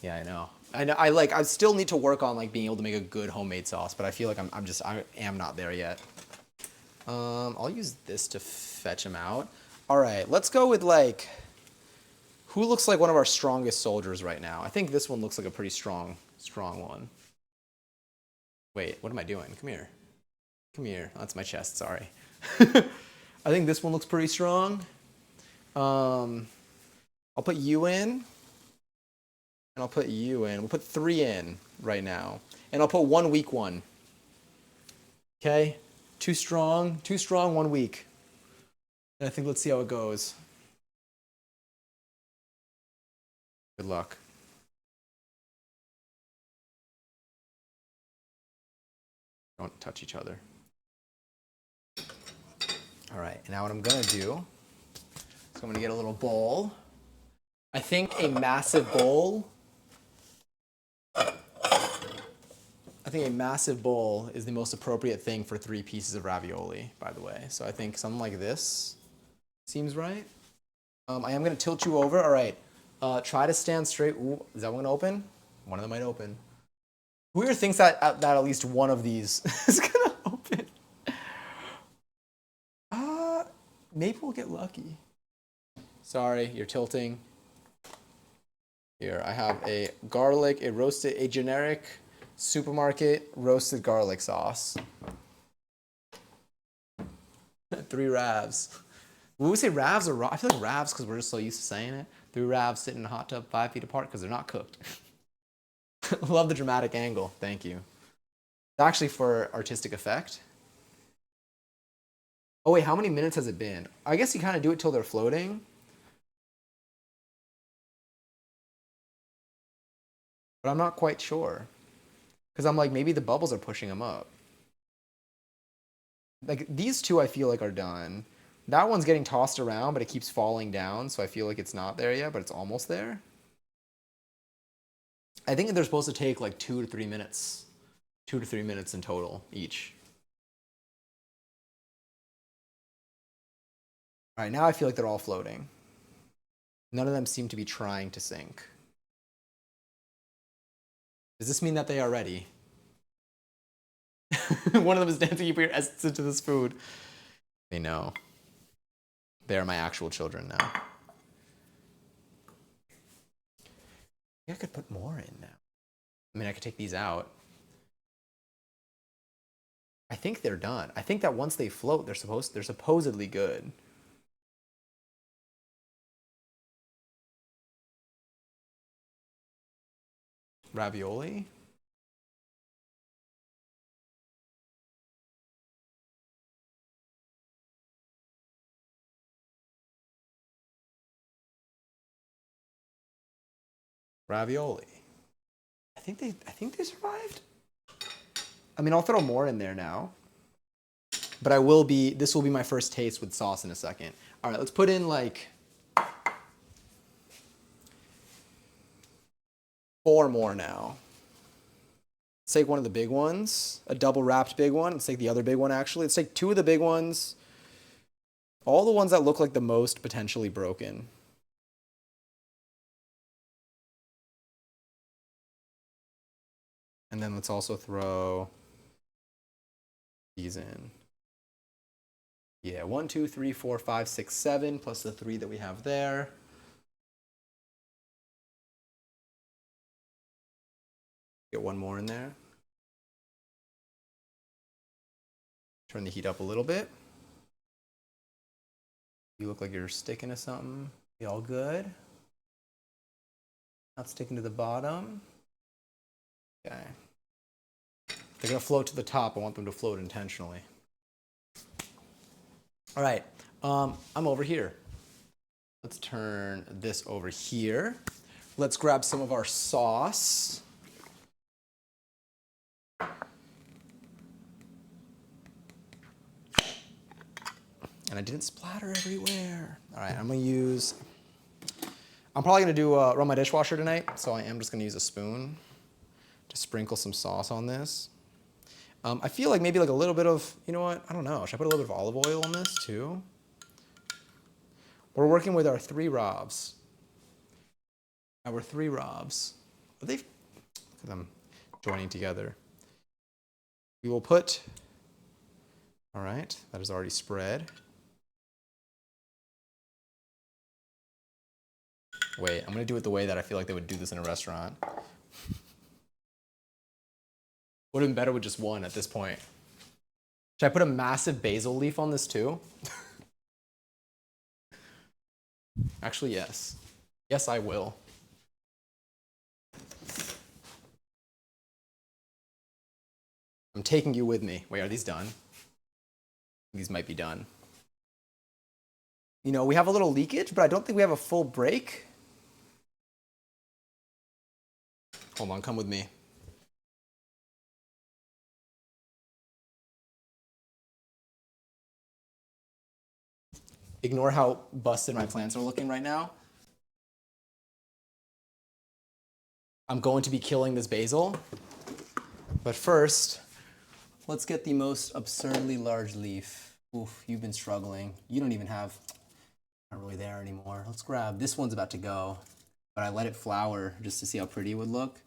Yeah, I know. I still need to work on like being able to make a good homemade sauce, but I feel like I am not there yet. I'll use this to fetch him out. All right, let's go with like, who looks like one of our strongest soldiers right now? I think this one looks like a pretty strong one. Wait, what am I doing? Come here. Come here. Oh, that's my chest, sorry. I think this one looks pretty strong. I'll put you in. And I'll put you in. We'll put 3 in right now. And I'll put 1 weak one. Okay? 2 strong, 1 weak. And I think let's see how it goes. Good luck. Don't touch each other. All right, now what I'm gonna do is I'm gonna get a little bowl. I think a massive bowl is the most appropriate thing for 3 pieces of ravioli, by the way. So I think something like this seems right. I am gonna tilt you over. All right, try to stand straight. Ooh, is that one gonna open? One of them might open. Who here thinks that at least one of these is gonna open? Maybe we'll get lucky. Sorry, you're tilting. Here, I have a generic supermarket roasted garlic sauce. 3 ravs. Would we say ravs or raw? I feel like ravs because we're just so used to saying it. 3 ravs sitting in a hot tub 5 feet apart because they're not cooked. Love the dramatic angle. Thank you. It's actually for artistic effect. Oh wait, how many minutes has it been? I guess you kind of do it till they're floating. But I'm not quite sure. Because I'm like, maybe the bubbles are pushing them up. Like, these 2 I feel like are done. That one's getting tossed around, but it keeps falling down, so I feel like it's not there yet, but it's almost there. I think they're supposed to take like 2 to 3 minutes. 2 to 3 minutes in total, each. All right, now I feel like they're all floating. None of them seem to be trying to sink. Does this mean that they are ready? One of them is dancing. You put your essence into this food. They know. They are my actual children now. I could put more in now. I mean, I could take these out. I think they're done. I think that once they float, they're supposedly good. Ravioli? Ravioli. I think they survived. I mean, I'll throw more in there now. But this will be my first taste with sauce in a second. All right, let's put in like 4 more now. Let's take one of the big ones, a double wrapped big one. Let's take the other big one actually. Let's take 2 of the big ones. All the ones that look like the most potentially broken. And then let's also throw these in. Yeah, 1, 2, 3, 4, 5, 6, 7, plus the 3 that we have there. Get 1 more in there. Turn the heat up a little bit. You look like you're sticking to something. You all good? Not sticking to the bottom. Okay. They're gonna float to the top. I want them to float intentionally. All right, I'm over here. Let's turn this over here. Let's grab some of our sauce. And I didn't splatter everywhere. All right, I'm probably gonna run my dishwasher tonight, so I am just gonna use a spoon to sprinkle some sauce on this. I feel like maybe like a little bit of, you know what, I don't know. Should I put a little bit of olive oil on this too? We're working with our 3 Robs. Our 3 Robs. Look at them joining together. We will put, all right, that is already spread. Wait, I'm gonna do it the way that I feel like they would do this in a restaurant. Would have been better with just one at this point. Should I put a massive basil leaf on this too? Actually, yes. Yes, I will. I'm taking you with me. Wait, are these done? These might be done. You know, we have a little leakage, but I don't think we have a full break. Hold on, come with me. Ignore how busted my plants are looking right now. I'm going to be killing this basil. But first, let's get the most absurdly large leaf. Oof, you've been struggling. You don't even have, not really there anymore. Let's grab, this one's about to go, but I let it flower just to see how pretty it would look.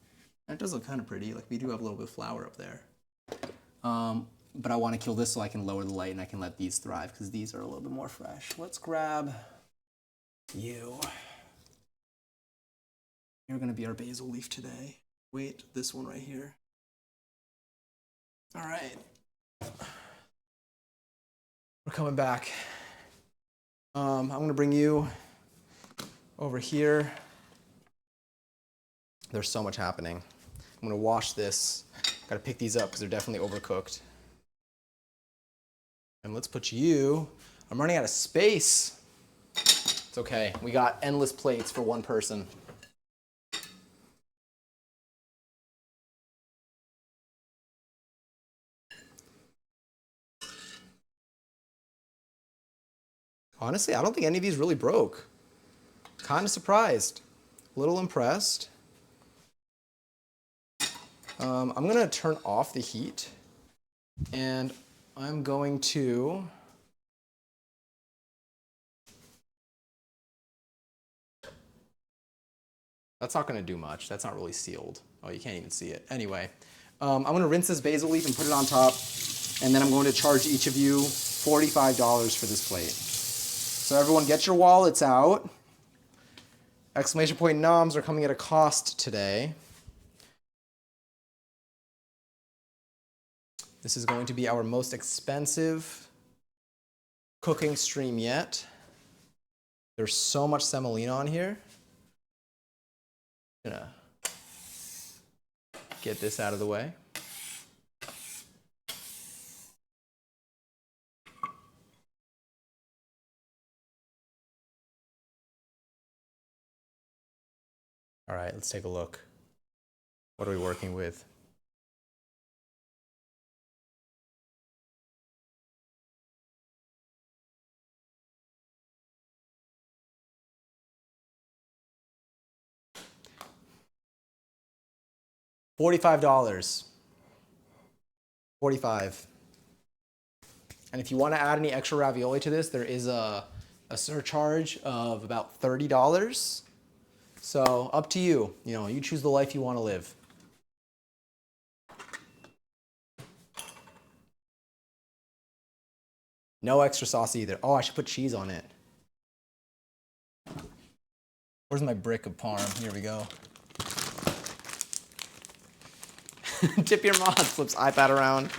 And it does look kind of pretty. Like we do have a little bit of flower up there. But I want to kill this so I can lower the light and I can let these thrive because these are a little bit more fresh. Let's grab you. You're going to be our basil leaf today. Wait, this one right here. All right. We're coming back. I'm going to bring you over here. There's so much happening. I'm going to wash this. Got to pick these up because they're definitely overcooked. And let's put you, I'm running out of space. It's okay, we got endless plates for one person. Honestly, I don't think any of these really broke. Kind of surprised, a little impressed. I'm gonna turn off the heat and I'm going to that's not gonna do much. That's not really sealed. Oh, you can't even see it. Anyway, I'm gonna rinse this basil leaf and put it on top, and then I'm going to charge each of you $45 for this plate. So everyone get your wallets out. Exclamation point noms are coming at a cost today. This is going to be our most expensive cooking stream yet. There's so much semolina on here. I'm gonna get this out of the way. All right, let's take a look. What are we working with? $45. 45. And if you want to add any extra ravioli to this, there is a surcharge of about $30. So up to you. You know, you choose the life you want to live. No extra sauce either. Oh, I should put cheese on it. Where's my brick of parm? Here we go. Tip your mod, flips iPad around.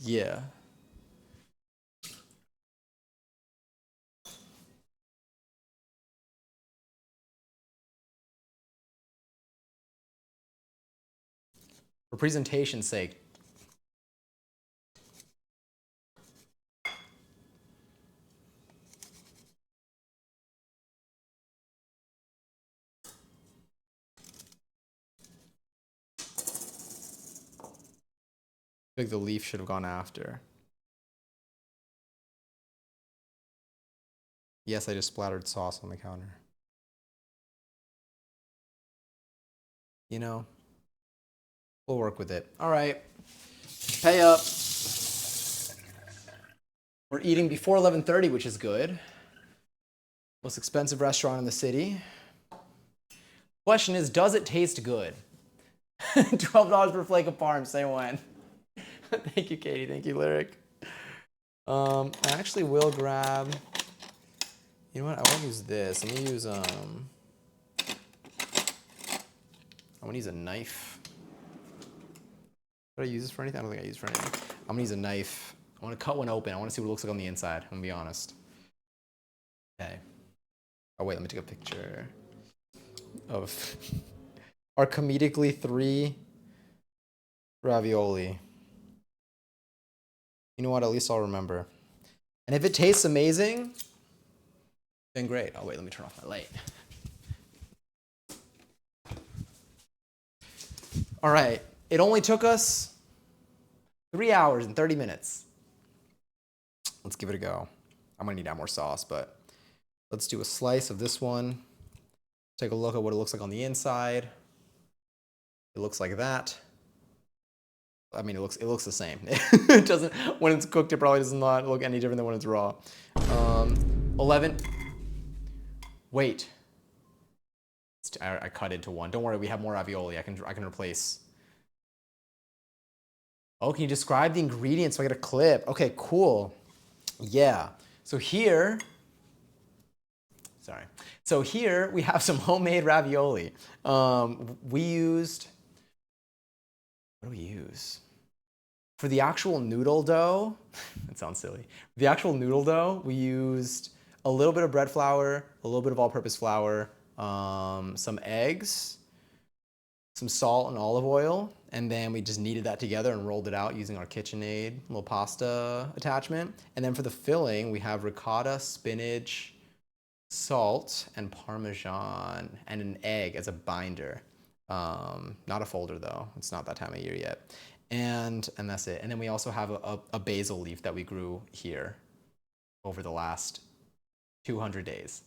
Yeah. For presentation's sake. I think the leaf should have gone after. Yes, I just splattered sauce on the counter. You know, we'll work with it. All right, pay up. We're eating before 11:30, which is good. Most expensive restaurant in the city. Question is, does it taste good? $12 per flake of parm, say when. Thank you, Katie. Thank you, Lyric. I actually will grab, you know what? I want to use this. Let me use, I want to use a knife. Did I use this for anything? I don't think I used it for anything. I'm going to use a knife. I want to cut one open. I want to see what it looks like on the inside. I'm going to be honest. Okay. Oh, wait. Let me take a picture of our comedically 3 ravioli. You know what? At least I'll remember. And if it tastes amazing, then great. Oh, wait. Let me turn off my light. All right. It only took us 3 hours and 30 minutes. Let's give it a go. I'm going to need out more sauce, but let's do a slice of this one. Take a look at what it looks like on the inside. It looks like that. I mean, it looks the same. It doesn't, when it's cooked, it probably does not look any different than when it's raw. 11. Wait. I cut into one. Don't worry, we have more ravioli. I can replace. Oh, can you describe the ingredients so I get a clip? Okay, cool. Yeah. So here we have some homemade ravioli. We used, what do we use? For the actual noodle dough, that sounds silly. The actual noodle dough, we used a little bit of bread flour, a little bit of all-purpose flour, some eggs, some salt and olive oil, and then we just kneaded that together and rolled it out using our KitchenAid little pasta attachment. And then for the filling, we have ricotta, spinach, salt, and Parmesan, and an egg as a binder. Not a folder though, it's not that time of year yet. And that's it. And then we also have a basil leaf that we grew here over the last 200 days.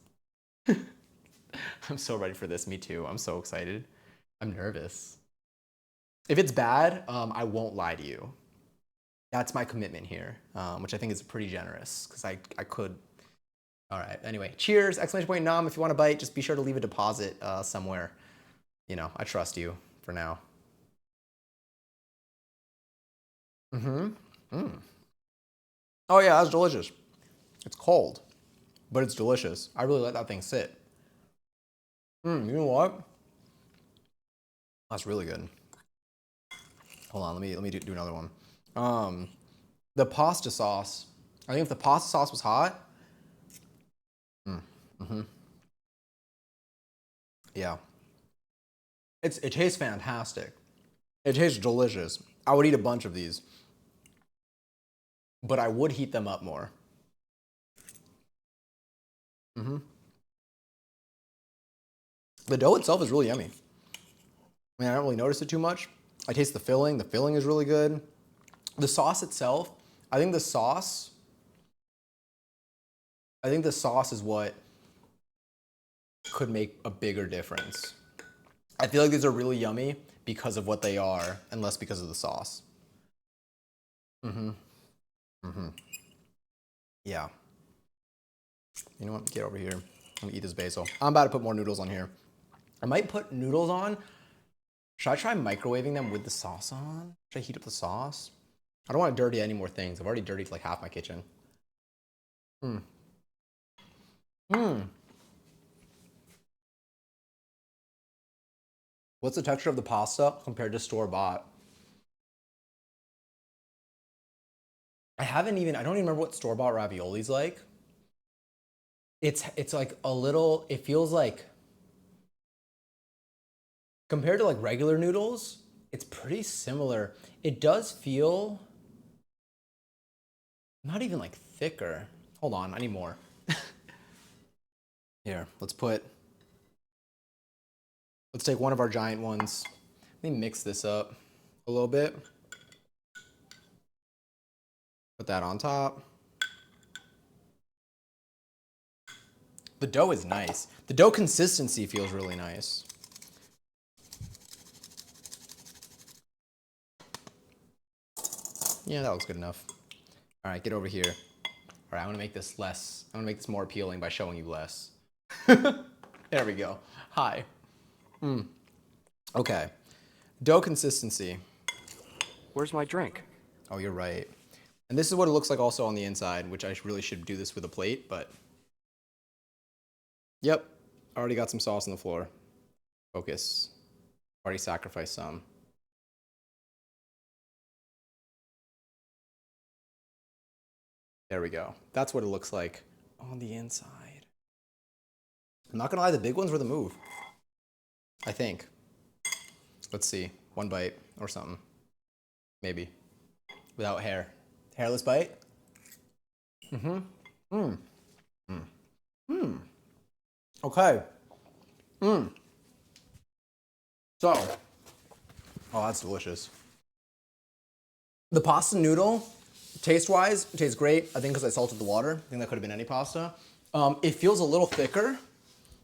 I'm so ready for this, me too. I'm so excited. I'm nervous. If it's bad, I won't lie to you. That's my commitment here, which I think is pretty generous because I could. All right, anyway, cheers, exclamation point nom. If you want to bite, just be sure to leave a deposit somewhere. You know, I trust you for now. Oh yeah, that's delicious. It's cold, but it's delicious. I really let that thing sit. You know what? That's really good. Hold on, let me do another one. The pasta sauce. I think if the pasta sauce was hot. Yeah. It tastes fantastic. It tastes delicious. I would eat a bunch of these, but I would heat them up more. The dough itself is really yummy. I mean, I don't really notice it too much. I taste the filling. The filling is really good. The sauce itself, I think the sauce is what could make a bigger difference. I feel like these are really yummy because of what they are and less because of the sauce. Yeah. You know what? Get over here. I'm gonna eat this basil. I'm about to put more noodles on here. I might put noodles on. Should I try microwaving them with the sauce on? Should I heat up the sauce? I don't want to dirty any more things. I've already dirtied like half my kitchen. What's the texture of the pasta compared to store-bought? I don't even remember what store-bought ravioli's like. It's like a little, it feels like, compared to like regular noodles, It's pretty similar. It does feel not even like thicker. Hold on, I need more. Here, let's take one of our giant ones. Let me mix this up a little bit. Put that on top. The dough is nice. The dough consistency feels really nice. Yeah, that looks good enough. All right, get over here. All right, I'm gonna make this less. I'm gonna make this more appealing by showing you less. There we go. Hi. Okay. Dough consistency. Where's my drink? Oh, you're right. And this is what it looks like also on the inside, which I really should do this with a plate, but. Yep, already got some sauce on the floor. Focus. Already sacrificed some. There we go. That's what it looks like on the inside. I'm not gonna lie, the big ones were the move. I think. Let's see. One bite or something. Maybe. Without hair. Hairless bite? Okay. So. Oh, that's delicious. The pasta noodle, taste-wise, tastes great. I think because I salted the water. I think that could have been any pasta. It feels a little thicker.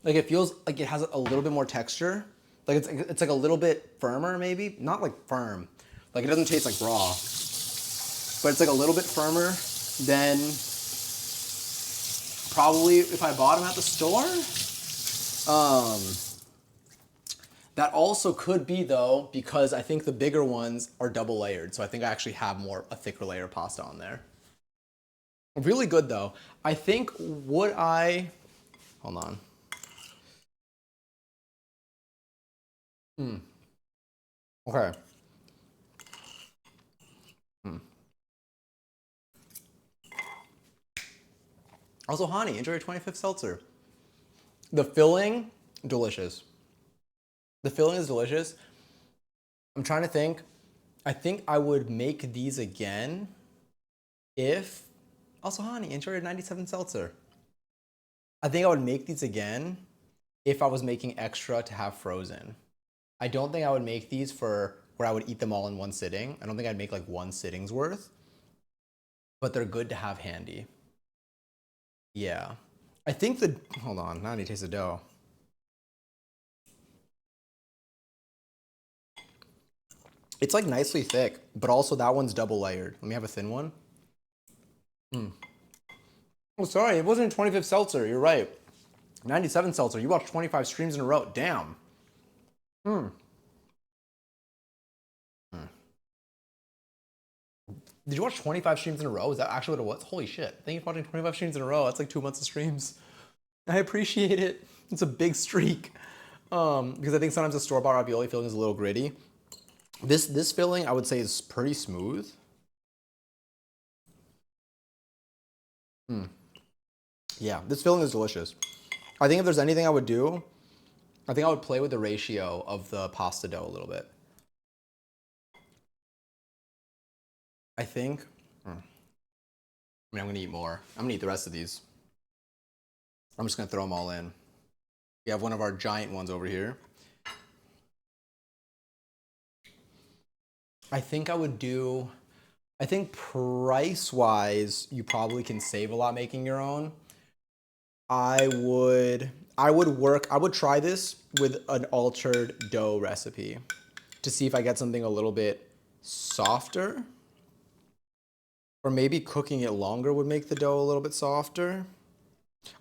Like it feels like it has a little bit more texture. Like it's like a little bit firmer, maybe. Not like firm. Like it doesn't taste like raw. But it's like a little bit firmer than probably if I bought them at the store. That also could be though, because I think the bigger ones are double layered. So I think I actually have a thicker layer of pasta on there. Really good though. I think hold on. Okay. Also, Hani, enjoy your 25th seltzer. The filling, delicious. The filling is delicious. I'm trying to think. I think I would make these again if... Also, Hani, enjoy your 97 seltzer. I think I would make these again if I was making extra to have frozen. I don't think I would make these for where I would eat them all in one sitting. I don't think I'd make like one sitting's worth. But they're good to have handy. Yeah. I think hold on, now I need to taste the dough. It's like nicely thick, but also that one's double layered. Let me have a thin one. Oh, sorry, it wasn't a 25th seltzer. You're right. 97 seltzer. You watched 25 streams in a row. Damn. Did you watch 25 streams in a row? Is that actually what it was? Holy shit. Thank you for watching 25 streams in a row. That's like 2 months of streams. I appreciate it. It's a big streak. Because I think sometimes the store-bought ravioli filling is a little gritty. This filling, I would say, is pretty smooth. Yeah, this filling is delicious. I think if there's anything I would do, I think I would play with the ratio of the pasta dough a little bit. I think, I mean, I'm gonna eat more. I'm gonna eat the rest of these. I'm just gonna throw them all in. We have one of our giant ones over here. I think price-wise, you probably can save a lot making your own. I would try this with an altered dough recipe to see if I get something a little bit softer. Or maybe cooking it longer would make the dough a little bit softer.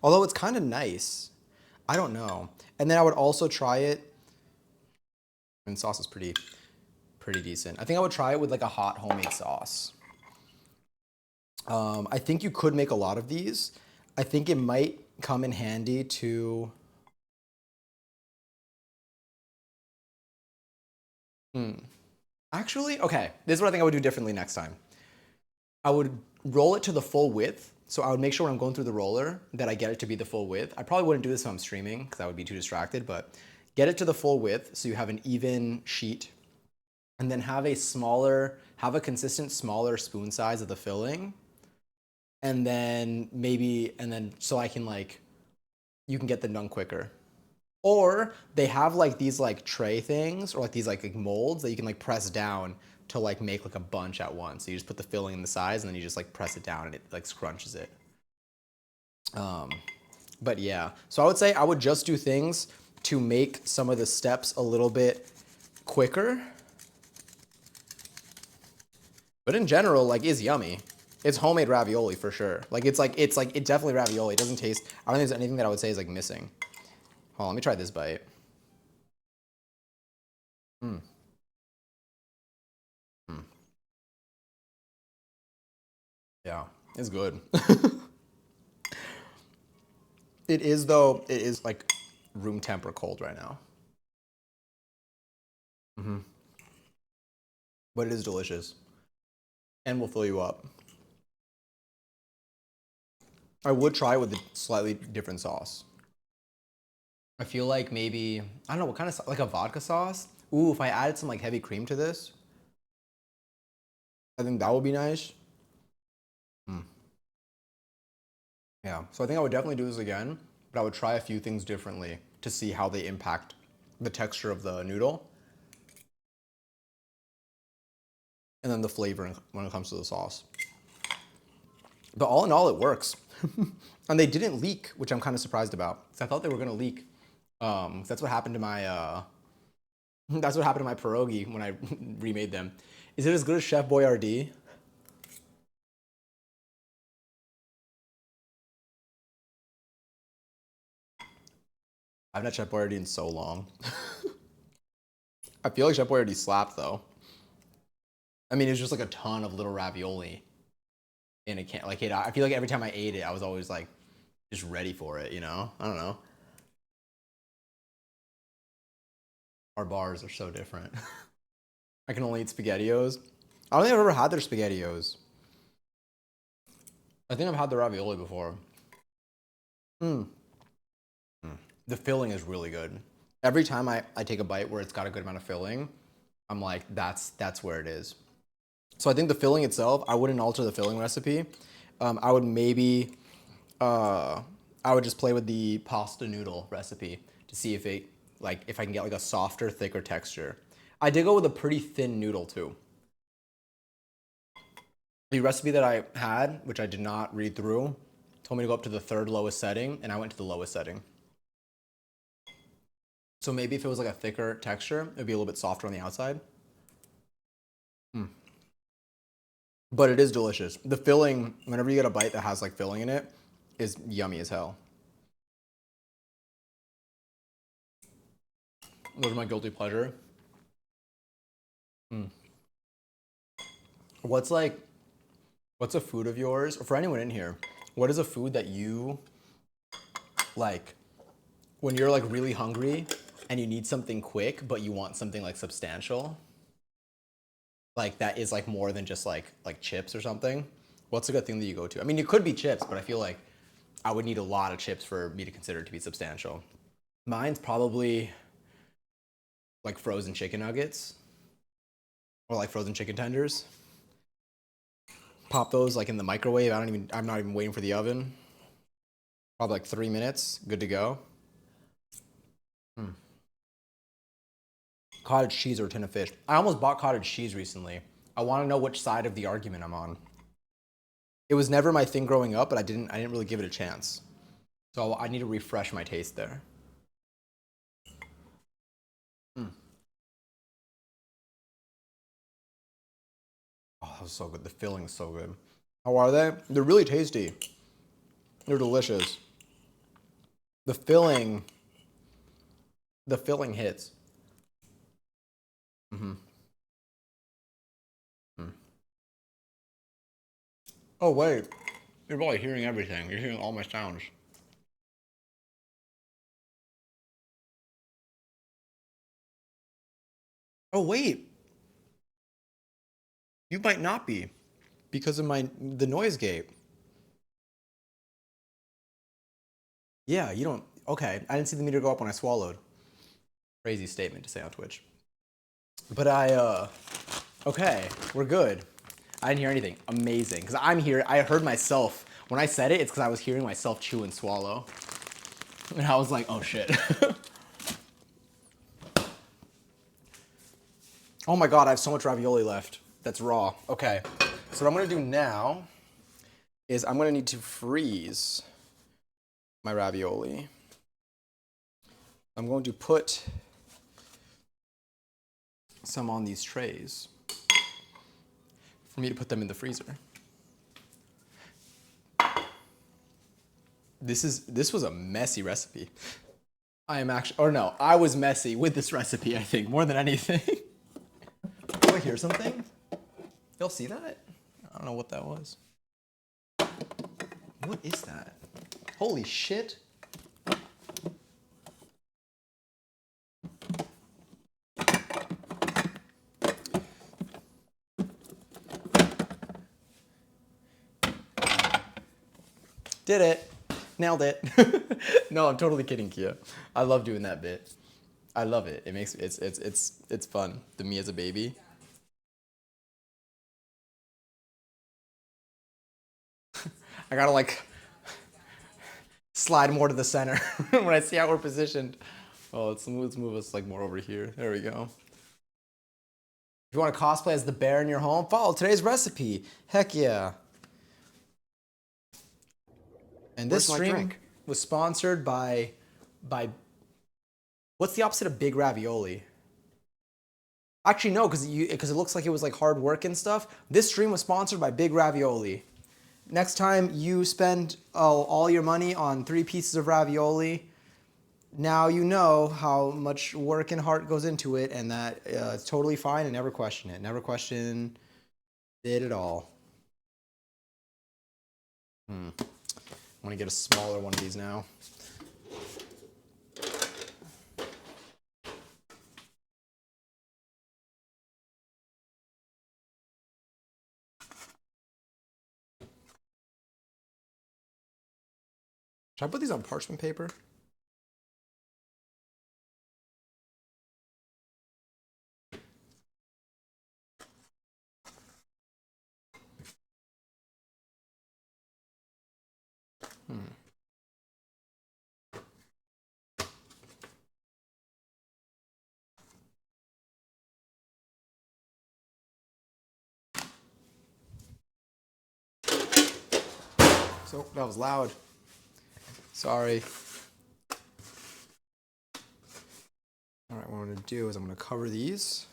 Although it's kind of nice. I don't know. And then I would also try it, and sauce is pretty decent. I think I would try it with like a hot homemade sauce. I think you could make a lot of these. I think it might come in handy to... Actually, okay. This is what I think I would do differently next time. I would roll it to the full width. So I would make sure when I'm going through the roller that I get it to be the full width. I probably wouldn't do this when I'm streaming because I would be too distracted, but get it to the full width so you have an even sheet and then have a consistent smaller spoon size of the filling, and then so I can like, you can get them done quicker. Or they have like these like tray things or like these like molds that you can like press down to like make like a bunch at once. So you just put the filling in the size and then you just like press it down and it like scrunches it. But yeah, so I would say I would just do things to make some of the steps a little bit quicker. But in general, like, it's yummy. It's homemade ravioli for sure. Like it's definitely ravioli. It doesn't taste. I don't think there's anything that I would say is like missing. Hold on, let me try this bite. Mm. Mm. Yeah, it's good. It is though. It is like room temp or cold right now. Hmm. But it is delicious and will fill you up. I would try it with a slightly different sauce. I feel like maybe, I don't know what kind of like a vodka sauce. Ooh, if I added some like heavy cream to this, I think that would be nice. Mm. Yeah, so I think I would definitely do this again, but I would try a few things differently to see how they impact the texture of the noodle and then the flavor when it comes to the sauce. But all in all, it works. And they didn't leak, which I'm kind of surprised about. Because I thought they were gonna leak. That's what happened to my that's what happened to my pierogi when I remade them. Is it as good as Chef Boyardee? I've not Chef Boyardee in so long. I feel like Chef Boyardee slapped though. I mean, it's just like a ton of little ravioli in a can. Like it, I feel like every time I ate it, I was always like just ready for it. You know? I don't know. Our bars are so different. I can only eat SpaghettiOs. I don't think I've ever had their SpaghettiOs. I think I've had the ravioli before. Mm. Mm. The filling is really good. Every time I take a bite where it's got a good amount of filling, I'm like, that's where it is. So I think the filling itself, I wouldn't alter the filling recipe. I would maybe, I would just play with the pasta noodle recipe to see if it, like, if I can get like a softer, thicker texture. I did go with a pretty thin noodle too. The recipe that I had, which I did not read through, told me to go up to the third lowest setting, and I went to the lowest setting. So maybe if it was like a thicker texture, it'd be a little bit softer on the outside. Mm. But it is delicious. The filling, whenever you get a bite that has like filling in it, is yummy as hell. Those are my guilty pleasure. Mm. What's like, what's a food of yours, or for anyone in here, what is a food that you like when you're like really hungry and you need something quick, but you want something like substantial? Like that is like more than just like chips or something. What's a good thing that you go to? I mean, it could be chips, but I feel like I would need a lot of chips for me to consider it to be substantial. Mine's probably like frozen chicken nuggets or like frozen chicken tenders. Pop those like in the microwave. I'm not even waiting for the oven. Probably like 3 minutes, good to go. Mm. Cottage cheese or a tin of fish. I almost bought cottage cheese recently. I want to know which side of the argument I'm on. It was never my thing growing up, but I didn't really give it a chance. So I need to refresh my taste there. Mm. Oh, that was so good. The filling is so good. How are they? They're really tasty. They're delicious. The filling, the filling hits. Mm-hmm. Mm. Oh wait, you're probably hearing everything. You're hearing all my sounds. Oh wait, you might not be because of the noise gate. Yeah, you don't. Okay, I didn't see the meter go up when I swallowed. Crazy statement to say on Twitch. But okay, we're good. I didn't hear anything. Amazing. Because I'm here, I heard myself. When I said it, it's because I was hearing myself chew and swallow. And I was like, oh shit. Oh my god, I have so much ravioli left. That's raw. Okay. So what I'm gonna do now is I'm gonna need to freeze my ravioli. I'm going to put some on these trays for me to put them in the freezer. This was a messy recipe. I am actually, or no, I was messy with this recipe, I think, more than anything. Do I hear something? Y'all see that? I don't know what that was. What is that? Holy shit. Did it. Nailed it. No, I'm totally kidding, Kia. I love doing that bit. I love it. It makes it's fun. The me as a baby. I gotta like slide more to the center when I see how we're positioned. Oh, let's move us like more over here. There we go. If you want to cosplay as the bear in your home, follow today's recipe. Heck yeah. And this Where's my stream drink? was sponsored by what's the opposite of big ravioli? Actually, no, because it looks like it was like hard work and stuff. This stream was sponsored by Big Ravioli. Next time you spend all your money on 3 pieces of ravioli, now you know how much work and heart goes into it, and that it's totally fine, and never question it. Never question it at all. I'm gonna get a smaller one of these now. Should I put these on parchment paper? So that was loud. Sorry. All right, what I'm gonna do is I'm gonna cover these.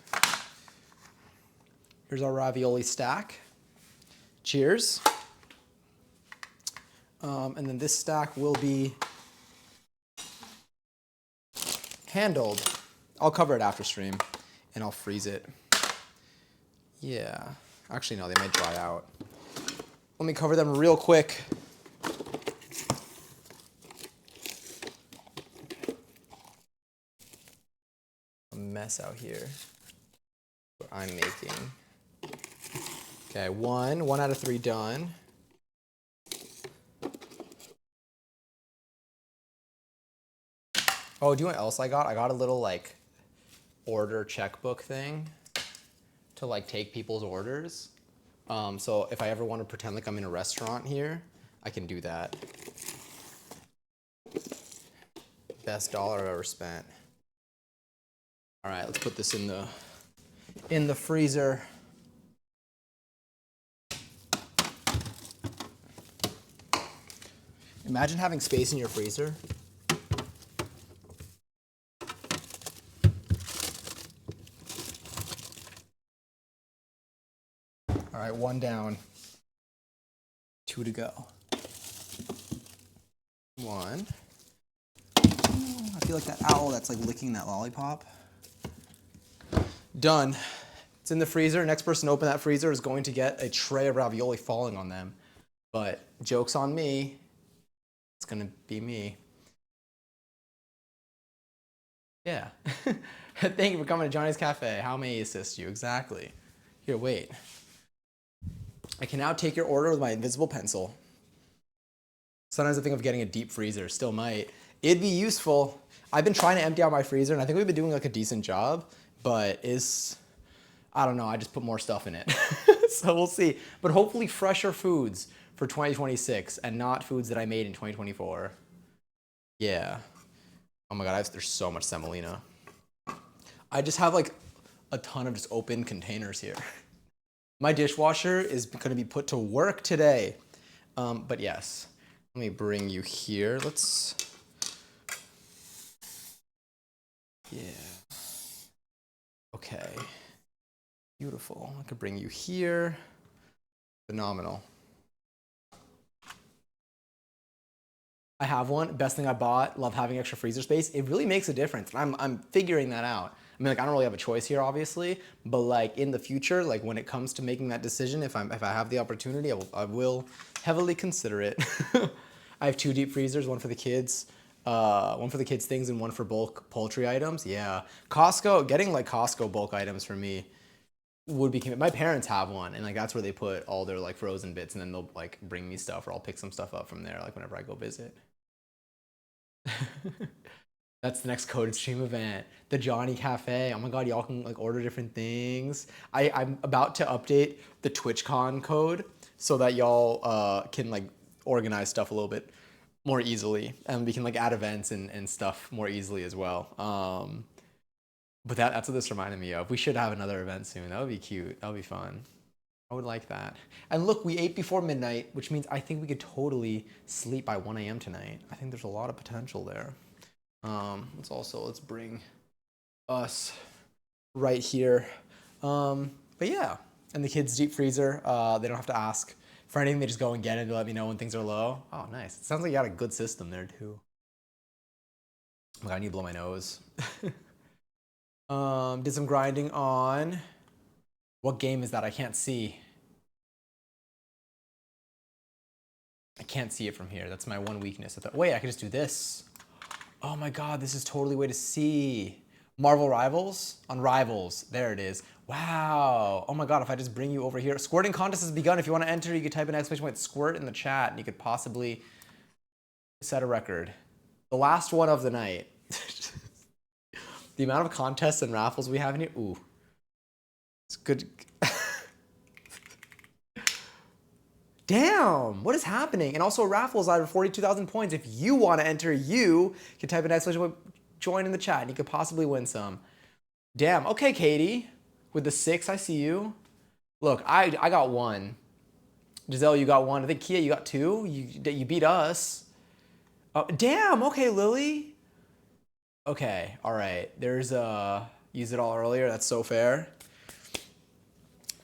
Here's our ravioli stack. Cheers. And then this stack will be handled. I'll cover it after stream, and I'll freeze it. Yeah. Actually, no, they might dry out. Let me cover them real quick. A mess out here. What I'm making. Okay, one out of 3 done. Oh, do you know what else I got? I got a little like order checkbook thing to like take people's orders. So if I ever want to pretend like I'm in a restaurant here, I can do that. Best dollar I've ever spent. All right, let's put this in the freezer. Imagine having space in your freezer. All right, 1 down, 2 to go. 1. I feel like that owl that's like licking that lollipop. Done. It's in the freezer. Next person to open that freezer is going to get a tray of ravioli falling on them. But joke's on me. It's gonna be me. Yeah. Thank you for coming to Johnny's Cafe. How may I assist you? Exactly. Here, wait. I can now take your order with my invisible pencil. Sometimes I think of getting a deep freezer. Still might. It'd be useful. I've been trying to empty out my freezer, and I think we've been doing like a decent job. but I don't know. I just put more stuff in it. So we'll see. But hopefully fresher foods for 2026 and not foods that I made in 2024. Yeah. Oh my God, there's so much semolina. I just have like a ton of just open containers here. My dishwasher is going to be put to work today. But yes, let me bring you here. Yeah. Okay. Beautiful. I could bring you here. Phenomenal. I have one. Best thing I bought. Love having extra freezer space. It really makes a difference. I'm figuring that out. I mean, like, I don't really have a choice here, obviously, but like in the future, like when it comes to making that decision, if I have the opportunity, I will heavily consider it. I have 2 deep freezers, one for the kids things and one for bulk poultry items. Yeah, getting like Costco bulk items for me would be. My parents have one, and like that's where they put all their like frozen bits, and then they'll like bring me stuff, or I'll pick some stuff up from there, like whenever I go visit. That's the next coded stream event. The Johnny Cafe. Oh my God, y'all can like order different things. I'm about to update the TwitchCon code so that y'all can like organize stuff a little bit more easily, and we can like add events and stuff more easily as well. But that's what this reminded me of. We should have another event soon. That would be cute. That would be fun. I would like that. And look, we ate before midnight, which means I think we could totally sleep by 1 a.m. tonight. I think there's a lot of potential there. Let's bring us right here. But yeah, and the kids' deep freezer, they don't have to ask for anything. They just go and get it to let me know when things are low. Oh, nice. It sounds like you got a good system there too. Oh, I need to blow my nose. Did some grinding on, what game is that? I can't see. I can't see it from here. That's my one weakness. Wait, I can just do this. Oh my God, this is totally a way to see. Marvel Rivals? On Rivals. There it is. Wow. Oh my God, if I just bring you over here. Squirting contest has begun. If you want to enter, you could type in exclamation squirt in the chat, and you could possibly set a record. The last one of the night. The amount of contests and raffles we have in here. Ooh. It's good. Damn, what is happening? And also raffles out of 42,000 points. If you want to enter, you can type in exclamation join in the chat, and you could possibly win some. Damn, okay, Katie. With the 6, I see you. Look, I got 1. Giselle, you got 1. I think Kia, you got 2. You beat us. Oh, damn, okay, Lily. Okay, all right. There's use it all earlier. That's so fair.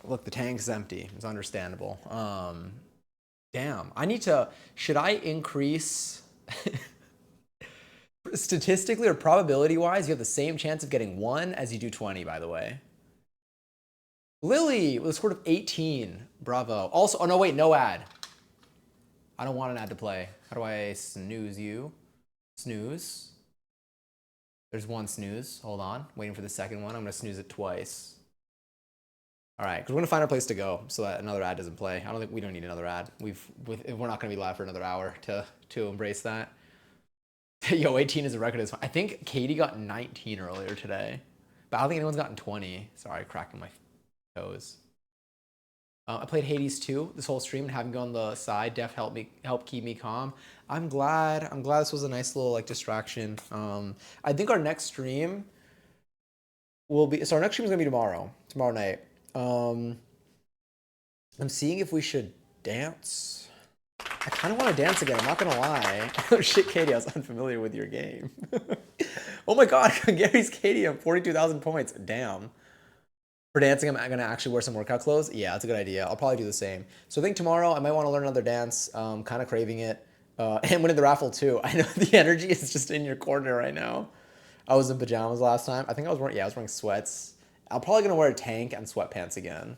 Look, the tank's empty. It's understandable. Damn, should I increase, statistically or probability wise, you have the same chance of getting 1 as you do 20, by the way. Lily with a score of 18, bravo. Also, oh no, wait, no ad. I don't want an ad to play. How do I snooze you? Snooze. There's 1 snooze, hold on. Waiting for the second one, I'm gonna snooze it twice. All right, because we're gonna find our place to go so that another ad doesn't play. We don't need another ad. We're not gonna be live for another hour to embrace that. Yo, 18 is a record. I think Katie got 19 earlier today, but I don't think anyone's gotten 20. Sorry, cracking my toes. I played Hades 2 this whole stream, and having gone on the side def helped keep me calm. I'm glad this was a nice little like distraction. I think our next stream will be, so our next stream is gonna be tomorrow night. I'm seeing if we should dance. I kind of want to dance again, I'm not gonna lie. Oh shit, Katie, I was unfamiliar with your game. Oh my God, Gary's Katie at 42,000 points. Damn. For dancing, I'm gonna actually wear some workout clothes. Yeah, that's a good idea. I'll probably do the same. So I think tomorrow I might want to learn another dance. Kind of craving it. And winning the raffle too. I know the energy is just in your corner right now. I was in pajamas last time. I think I was wearing sweats. I'm probably gonna wear a tank and sweatpants again.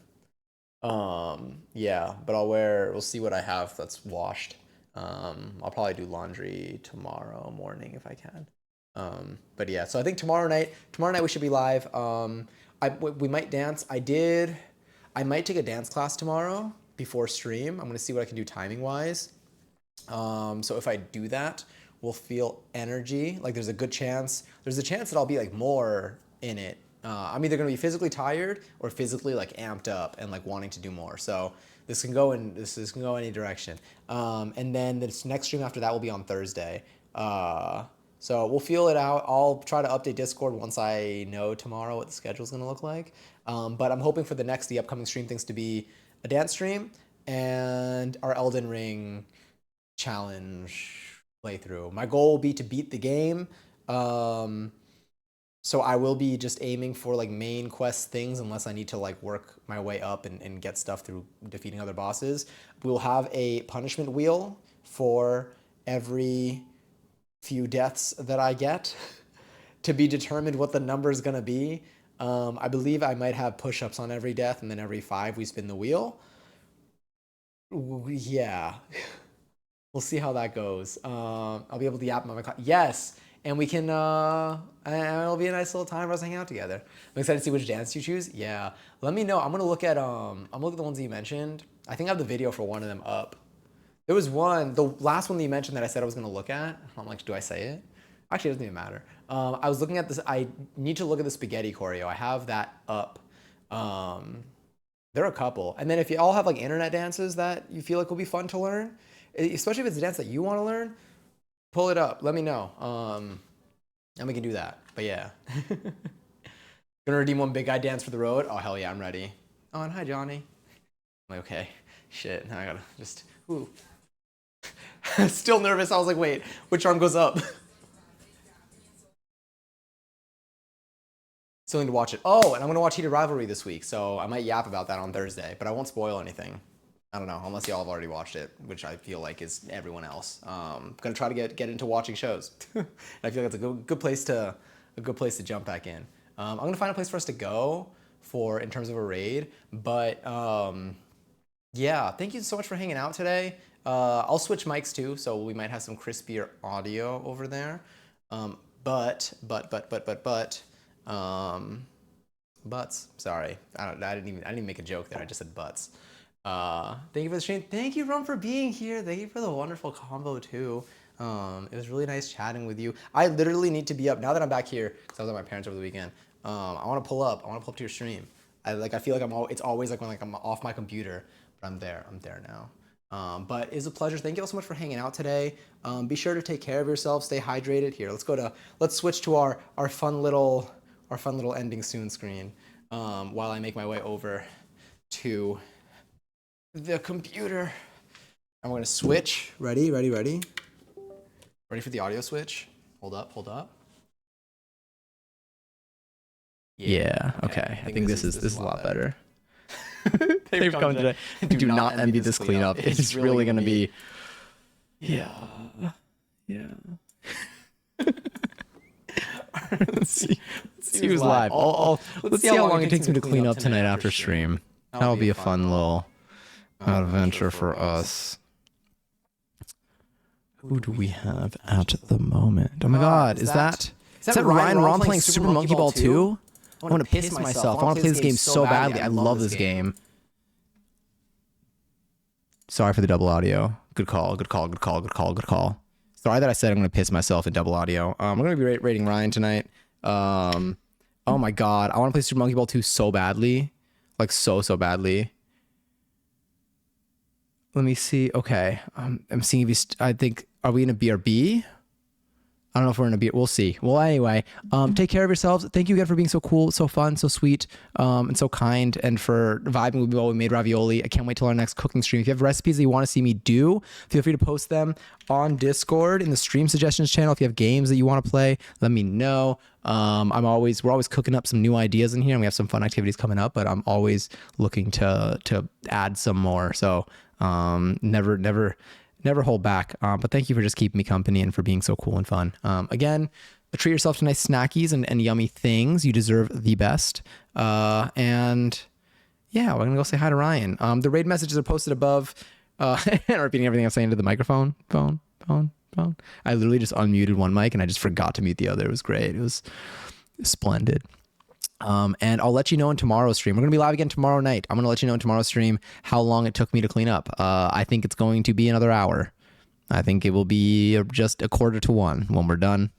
Yeah, but we'll see what I have that's washed. I'll probably do laundry tomorrow morning if I can. But yeah, so I think tomorrow night we should be live. We might dance. I might take a dance class tomorrow before stream. I'm gonna see what I can do timing wise. So if I do that, we'll feel energy. Like there's a chance that I'll be like more in it I'm either going to be physically tired or physically like amped up and like wanting to do more. So this can go any direction. And then this next stream after that will be on Thursday. So we'll feel it out. I'll try to update Discord once I know tomorrow what the schedule is going to look like. But I'm hoping for the upcoming stream things to be a dance stream and our Elden Ring challenge playthrough. My goal will be to beat the game. So I will be just aiming for like main quest things unless I need to like work my way up and get stuff through defeating other bosses. We'll have a punishment wheel for every few deaths that I get to be determined what the number is going to be. I believe I might have push-ups on every death, and then every 5 we spin the wheel. Yeah. We'll see how that goes. I'll be able to yap on my car. Yes. And we can, it'll be a nice little time for us to hang out together. I'm excited to see which dance you choose. Yeah. Let me know. I'm going to look at the ones that you mentioned. I think I have the video for one of them up. There was one, the last one that you mentioned that I said I was going to look at. I'm like, do I say it? Actually, it doesn't even matter. I was looking at this. I need to look at the spaghetti choreo. I have that up. There are a couple. And then if you all have like internet dances that you feel like will be fun to learn, especially if it's a dance that you want to learn, pull it up. Let me know. And we can do that. But yeah. Gonna redeem one big guy dance for the road. Oh, hell yeah, I'm ready. Oh, and hi, Johnny. I'm like, okay. Shit, now I gotta just, ooh. Still nervous. I was like, wait, which arm goes up? Still need to watch it. Oh, and I'm gonna watch Heated Rivalry this week, so I might yap about that on Thursday, but I won't spoil anything. I don't know, unless y'all have already watched it, which I feel like is everyone else. Gonna try to get into watching shows. I feel like it's a good place to jump back in. I'm gonna find a place for us to go in terms of a raid, but yeah, thank you so much for hanging out today. I'll switch mics too, so we might have some crispier audio over there. Butts. Sorry, I didn't even make a joke there. I just said butts. Thank you for the stream. Thank you, Rum, for being here. Thank you for the wonderful combo too. It was really nice chatting with you. I literally need to be up now that I'm back here because I was at my parents over the weekend. I want to pull up. I want to pull up to your stream. I feel like it's always like when like I'm off my computer, but I'm there. I'm there now. But it's a pleasure. Thank you all so much for hanging out today. Be sure to take care of yourself. Stay hydrated. Here, let's switch to our fun little ending soon screen while I make my way over to the computer. I'm going to switch. Ready for the audio switch? Hold up. Yeah. Okay. I think this is a lot better. They've come today. Do not envy this cleanup. It's really going to be. Yeah. Let's see who's live. Let's see how long it takes me to clean up tonight after stream. That'll be a fun little adventure for us. Who do we have at the moment? Oh my god, is that Ryan Ron playing Super Monkey Ball 2? I want to piss myself. I want to play this game so badly. I love this game. Sorry for the double audio. Good call. Sorry that I said I'm going to piss myself in double audio. We're going to be rating Ryan tonight. Oh my god, I want to play Super Monkey Ball 2 so badly. Like so badly. Let me see. Okay. I'm seeing if I think, are we in a BRB? I don't know if we're in a beat. We'll see. Well, anyway, take care of yourselves. Thank you again for being so cool, so fun, so sweet, and so kind, and for vibing with me while we made ravioli. I can't wait till our next cooking stream. If you have recipes that you want to see me do, feel free to post them on Discord in the stream suggestions channel. If you have games that you want to play, let me know. We're always cooking up some new ideas in here, and we have some fun activities coming up. But I'm always looking to add some more. So never hold back. But thank you for just keeping me company and for being so cool and fun. Again, treat yourself to nice snackies and yummy things. You deserve the best. And yeah, we're gonna go say hi to Ryan. The raid messages are posted above. And repeating everything I'm saying to the microphone. Phone. I literally just unmuted one mic and I just forgot to mute the other. It was great. It was splendid. And I'll let you know in tomorrow's stream. We're going to be live again tomorrow night. I'm going to let you know in tomorrow's stream how long it took me to clean up. I think it's going to be another hour. I think it will be just 1:45 when we're done.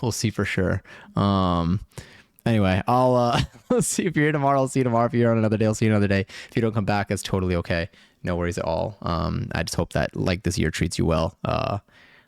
We'll see for sure. And Anyway, I'll see if you're here tomorrow. I'll see you tomorrow. If you're here on another day, I'll see you another day. If you don't come back, that's totally okay. No worries at all. I just hope that like this year treats you well.